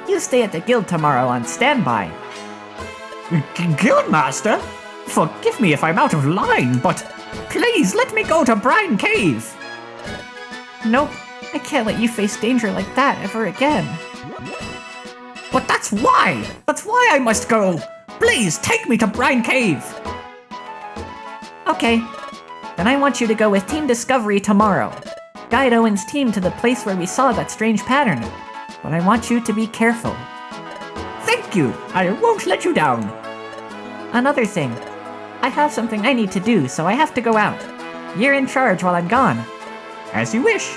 you stay at the guild tomorrow on standby. Guildmaster? Forgive me if I'm out of line, but please let me go to Brine Cave. Nope, I can't let you face danger like that ever again. But that's why I must go. Please take me to Brine Cave. Okay, then I want you to go with Team Discovery tomorrow. Guide Owen's team to the place where we saw that strange pattern. But I want you to be careful. Thank you! I won't let you down! Another thing. I have something I need to do, so I have to go out. You're in charge while I'm gone. As you wish.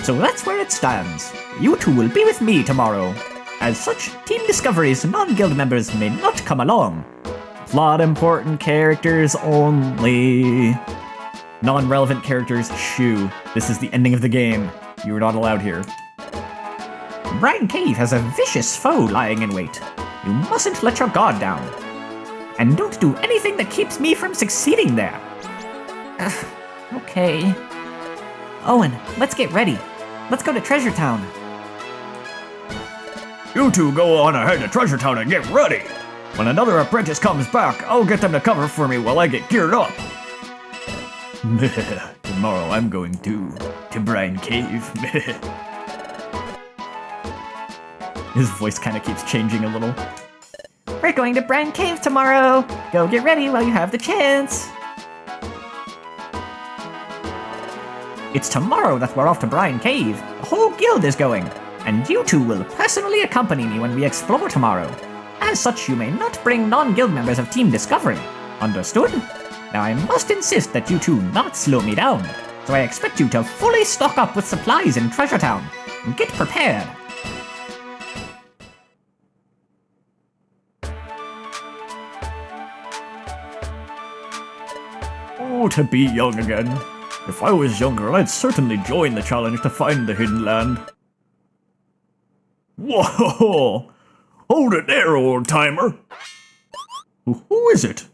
So that's where it stands. You two will be with me tomorrow. As such, Team Discovery's non-guild members may not come along. Plot important characters only. Non-relevant characters, shoo. This is the ending of the game. You are not allowed here. Brine Cave has a vicious foe lying in wait. You mustn't let your guard down. And don't do anything that keeps me from succeeding there. Okay. Owen, let's get ready. Let's go to Treasure Town. You two go on ahead to Treasure Town and get ready. When another apprentice comes back, I'll get them to cover for me while I get geared up. Tomorrow I'm going to Brine Cave. His voice kind of keeps changing a little. We're going to Brine Cave tomorrow. Go get ready while you have the chance. It's tomorrow that we're off to Brine Cave. The whole guild is going. And you two will personally accompany me when we explore tomorrow. As such, you may not bring non-guild members of Team Discovery. Understood? Now I must insist that you two not slow me down. So I expect you to fully stock up with supplies in Treasure Town. Get prepared. Oh, to be young again. If I was younger, I'd certainly join the challenge to find the hidden land. Whoa! Hold it there, old timer! Who is it?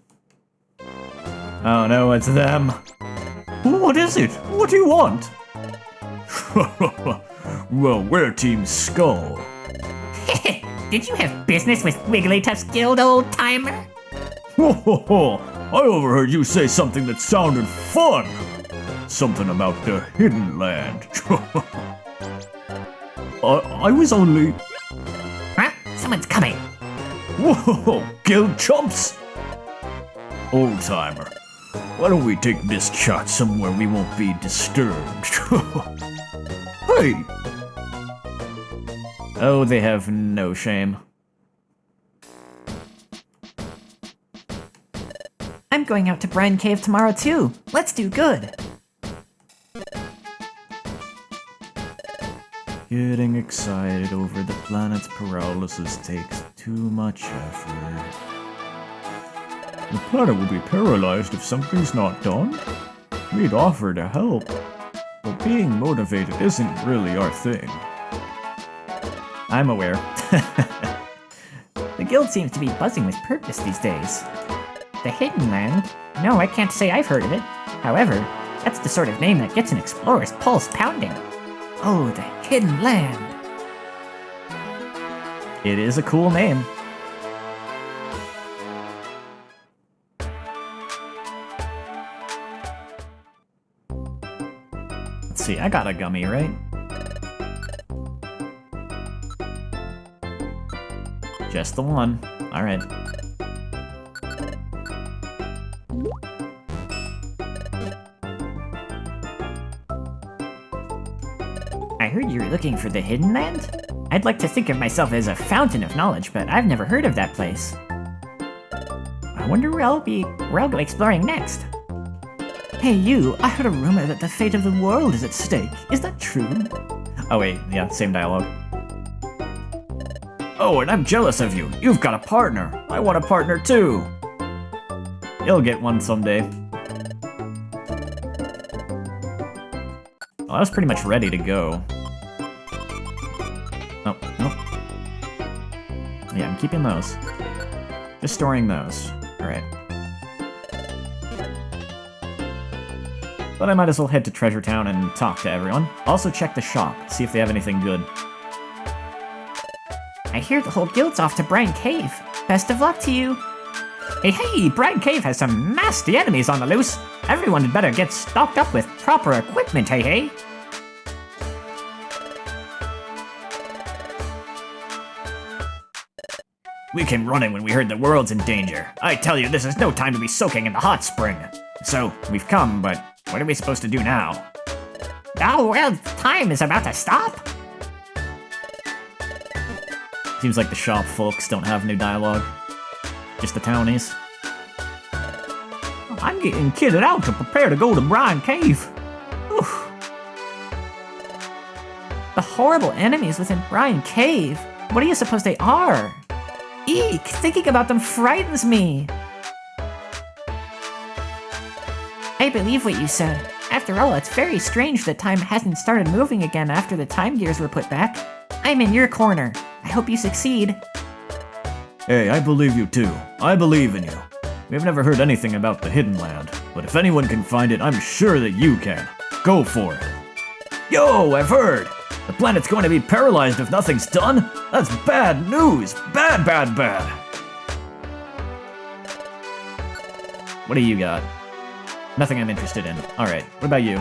Oh no, it's them. What is it? What do you want? Well, we're Team Skull. Did you have business with Wigglytuff's guild, old timer? I overheard you say something that sounded fun. Something about the hidden land. I was only... Huh? Someone's coming. Whoa, guild chumps! Old timer, why don't we take this chat somewhere we won't be disturbed? Hey! Oh, they have no shame. I'm going out to Brine Cave tomorrow too. Let's do good. Getting excited over the planet's paralysis takes too much effort. The planet will be paralyzed if something's not done. We'd offer to help, but being motivated isn't really our thing. I'm aware. The guild seems to be buzzing with purpose these days. The Hidden Land? No, I can't say I've heard of it. However, that's the sort of name that gets an explorer's pulse pounding. Oh, the Hidden Land. It is a cool name. Let's see, I got a gummy, right? Just the one. Alright. I heard you were looking for the Hidden Land? I'd like to think of myself as a fountain of knowledge, but I've never heard of that place. I wonder where I'll go exploring next. Hey you, I heard a rumor that the fate of the world is at stake. Is that true? Oh wait, yeah, same dialogue. Oh, and I'm jealous of you. You've got a partner. I want a partner too. You'll get one someday. Well, I was pretty much ready to go. Oh, nope. Yeah, I'm keeping those. Just storing those. Alright. But I might as well head to Treasure Town and talk to everyone. Also check the shop, see if they have anything good. I hear the whole guild's off to Brine Cave. Best of luck to you. Hey, Brine Cave has some nasty enemies on the loose. Everyone had better get stocked up with proper equipment, hey. We came running when we heard the world's in danger. I tell you, this is no time to be soaking in the hot spring. So, we've come, but what are we supposed to do now? Oh, well, time is about to stop. Seems like the shop folks don't have new dialogue. Just the townies. I'm getting kitted out to prepare to go to Brine Cave. Oof. The horrible enemies within Brine Cave. What do you suppose they are? Eek! Thinking about them frightens me. I believe what you said. After all, it's very strange that time hasn't started moving again after the time gears were put back. I'm in your corner. I hope you succeed. Hey, I believe you too. I believe in you. We've never heard anything about the Hidden Land, but if anyone can find it, I'm sure that you can. Go for it. Yo, I've heard! The planet's going to be paralyzed if nothing's done? That's bad news! Bad. What do you got? Nothing I'm interested in. Alright, what about you?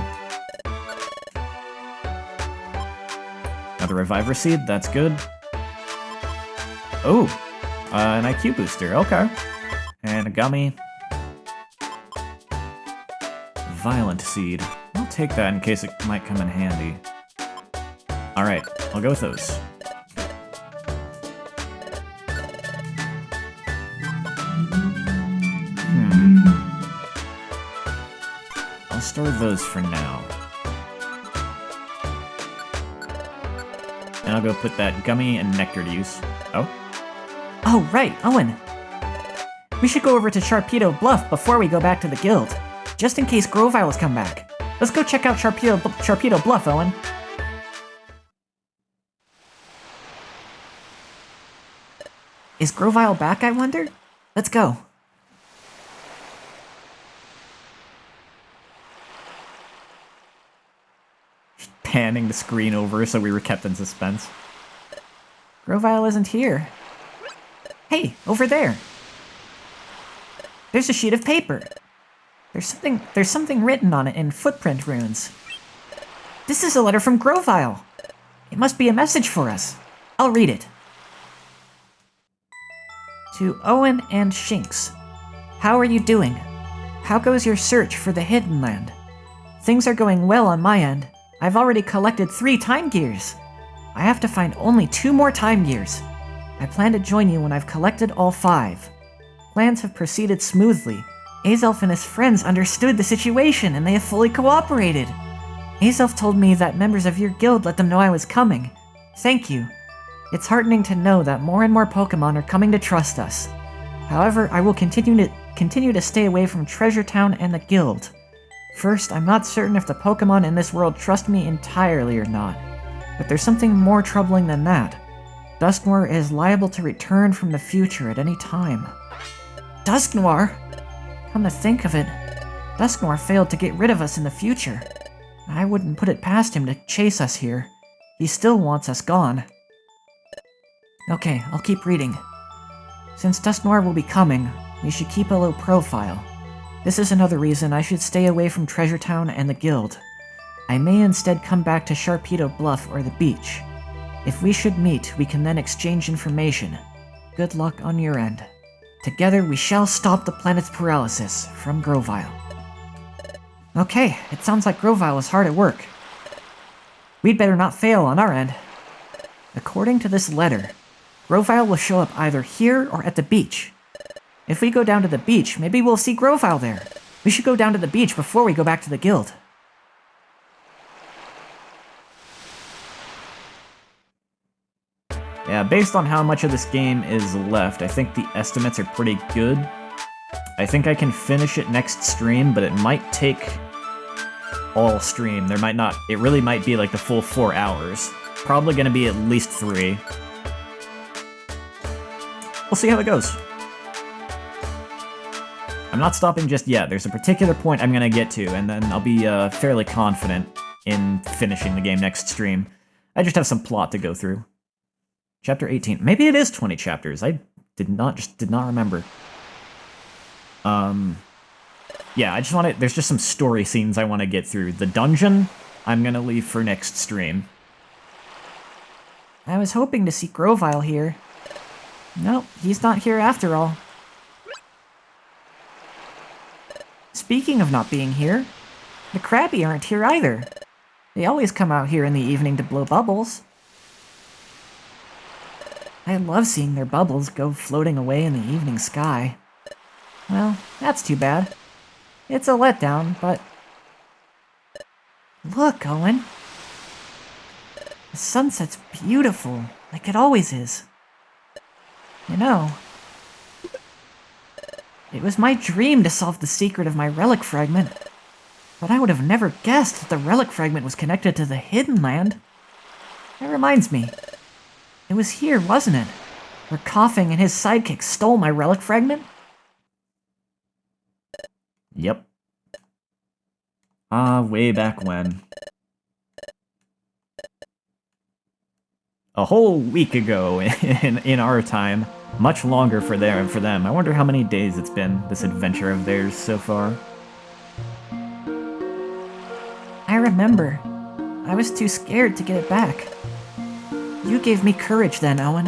Another Reviver Seed, that's good. Oh, an IQ booster, okay. And a gummy. Violent Seed. I'll take that in case it might come in handy. Alright, I'll go with those. I'll store those for now. And I'll go put that gummy and nectar to use. Oh, right, Owen. We should go over to Sharpedo Bluff before we go back to the guild, just in case Grovyle has come back. Let's go check out Sharpedo Bluff, Owen. Is Grovyle back, I wonder? Let's go. Panning the screen over so we were kept in suspense. Grovyle isn't here. Hey, over there. There's a sheet of paper. There's something written on it in footprint runes. This is a letter from Grovyle. It must be a message for us. I'll read it. To Owen and Shinx. How are you doing? How goes your search for the Hidden Land? Things are going well on my end. I've already collected 3 time gears. I have to find only 2 more time gears. I plan to join you when I've collected all 5. Plans have proceeded smoothly. Azelf and his friends understood the situation and they have fully cooperated. Azelf told me that members of your guild let them know I was coming. Thank you. It's heartening to know that more and more Pokemon are coming to trust us. However, I will continue to stay away from Treasure Town and the guild. First, I'm not certain if the Pokemon in this world trust me entirely or not. But there's something more troubling than that. Dusknoir is liable to return from the future at any time. Dusknoir? Come to think of it, Dusknoir failed to get rid of us in the future. I wouldn't put it past him to chase us here. He still wants us gone. Okay, I'll keep reading. Since Dusknoir will be coming, we should keep a low profile. This is another reason I should stay away from Treasure Town and the guild. I may instead come back to Sharpedo Bluff or the beach. If we should meet, we can then exchange information. Good luck on your end. Together we shall stop the planet's paralysis. From Grovyle. Okay, it sounds like Grovyle is hard at work. We'd better not fail on our end. According to this letter, Grovyle will show up either here or at the beach. If we go down to the beach, maybe we'll see Grovyle there. We should go down to the beach before we go back to the guild. Yeah, based on how much of this game is left, I think the estimates are pretty good. I think I can finish it next stream, but it might take all stream. There might not, it really might be like the full 4 hours. Probably gonna be at least 3. We'll see how it goes. I'm not stopping just yet. There's a particular point I'm gonna get to, and then I'll be fairly confident in finishing the game next stream. I just have some plot to go through. Chapter 18. Maybe it is 20 chapters. I did not remember. Yeah, I just want to, there's just some story scenes I want to get through. The dungeon, I'm gonna leave for next stream. I was hoping to see Grovyle here. Nope, he's not here after all. Speaking of not being here, the Krabby aren't here either. They always come out here in the evening to blow bubbles. I love seeing their bubbles go floating away in the evening sky. Well, that's too bad. It's a letdown, but... Look, Owen. The sunset's beautiful, like it always is. You know, it was my dream to solve the secret of my relic fragment, but I would have never guessed that the relic fragment was connected to the Hidden Land. That reminds me. It was here, wasn't it? Where Coughing and his sidekick stole my relic fragment? Yep. Way back when. A whole week ago in our time. Much longer for them. I wonder how many days it's been, this adventure of theirs so far. I remember. I was too scared to get it back. You gave me courage then, Owen.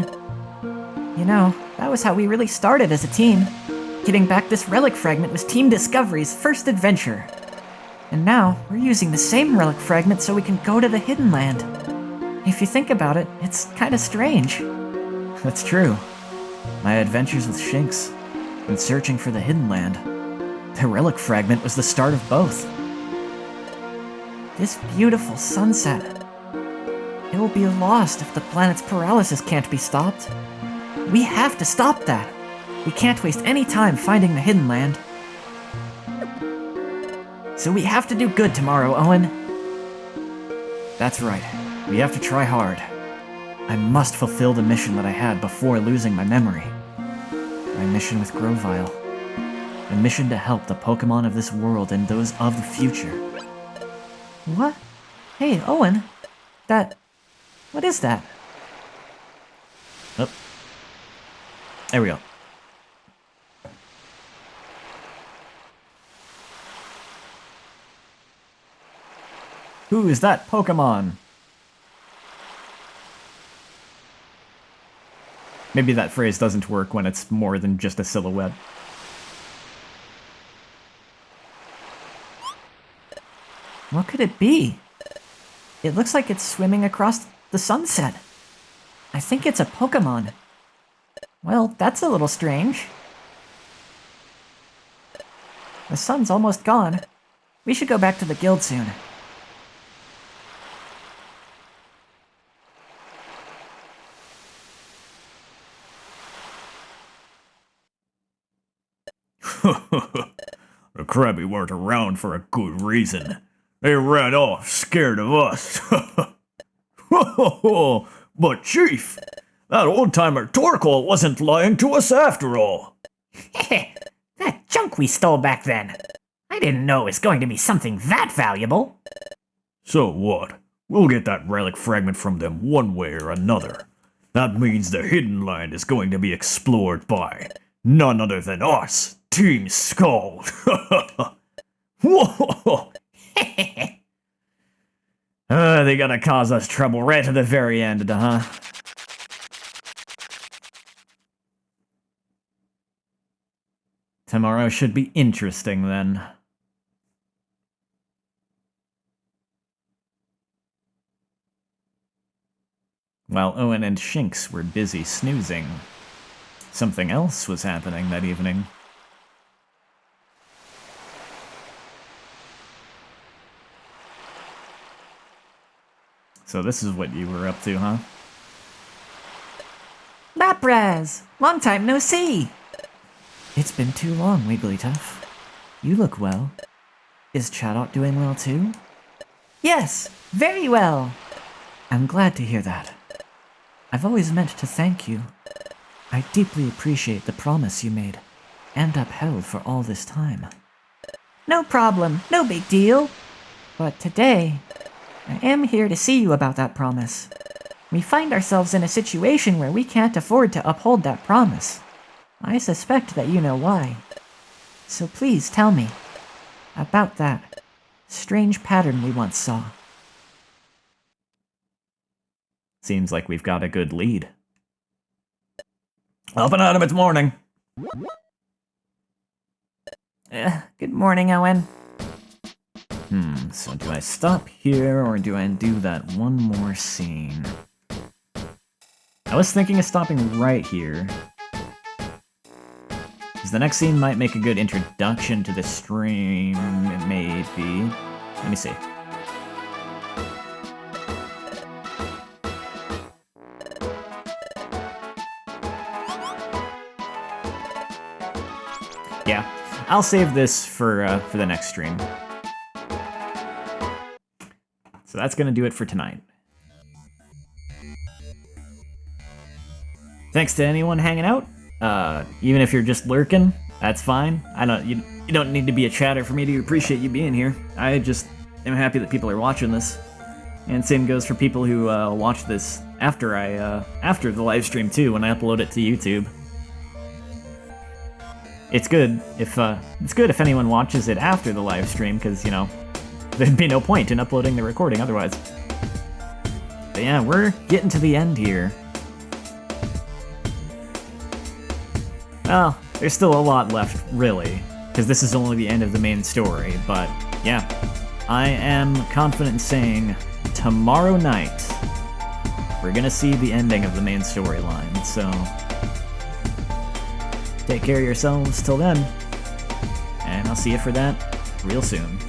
You know, that was how we really started as a team. Getting back this relic fragment was Team Discovery's first adventure. And now, we're using the same relic fragment so we can go to the Hidden Land. If you think about it, it's kinda strange. That's true. My adventures with Shinx, and searching for the Hidden Land. The relic fragment was the start of both. This beautiful sunset. It will be lost if the planet's paralysis can't be stopped. We have to stop that. We can't waste any time finding the Hidden Land. So we have to do good tomorrow, Owen. That's right. We have to try hard. I must fulfill the mission that I had before losing my memory. My mission with Grovyle. A mission to help the Pokemon of this world and those of the future. What? Hey, Owen. What is that? Oh. There we go. Who is that Pokemon? Maybe that phrase doesn't work when it's more than just a silhouette. What could it be? It looks like it's swimming across the sunset. I think it's a Pokemon. Well, that's a little strange. The sun's almost gone. We should go back to the guild soon. The Krabby weren't around for a good reason. They ran off, scared of us. But Chief, that old-timer Torkoal wasn't lying to us after all. That junk we stole back then. I didn't know it was going to be something that valuable. So what? We'll get that relic fragment from them one way or another. That means the Hidden Land is going to be explored by none other than us, Team Skull. Whoa! They gotta cause us trouble right to the very end, huh? Tomorrow should be interesting, then. while Owen and Shinx were busy snoozing. Something else was happening that evening. So this is what you were up to, huh? Lapras! Long time no see! It's been too long, Wigglytuff. You look well. Is Chatot doing well too? Yes, very well. I'm glad to hear that. I've always meant to thank you. I deeply appreciate the promise you made and upheld for all this time. No problem, no big deal. But today, I am here to see you about that promise. We find ourselves in a situation where we can't afford to uphold that promise. I suspect that you know why. So please tell me about that strange pattern we once saw. Seems like we've got a good lead. Up and Adam, it's morning. Good morning, Owen. So do I stop here or do I do that one more scene? I was thinking of stopping right here, because the next scene might make a good introduction to the stream, it may be. Let me see. Yeah, I'll save this for the next stream. So that's gonna do it for tonight. Thanks to anyone hanging out. Even if you're just lurking, that's fine. You don't need to be a chatter for me to appreciate you being here. I just am happy that people are watching this. And same goes for people who watch this after after the live stream too, when I upload it to YouTube. It's good if anyone watches it after the live stream, because, you know, there'd be no point in uploading the recording otherwise. But yeah, we're getting to the end here. Well, there's still a lot left, really, because this is only the end of the main story, but yeah. I am confident in saying tomorrow night we're gonna see the ending of the main storyline, so take care of yourselves till then, and I'll see you for that real soon.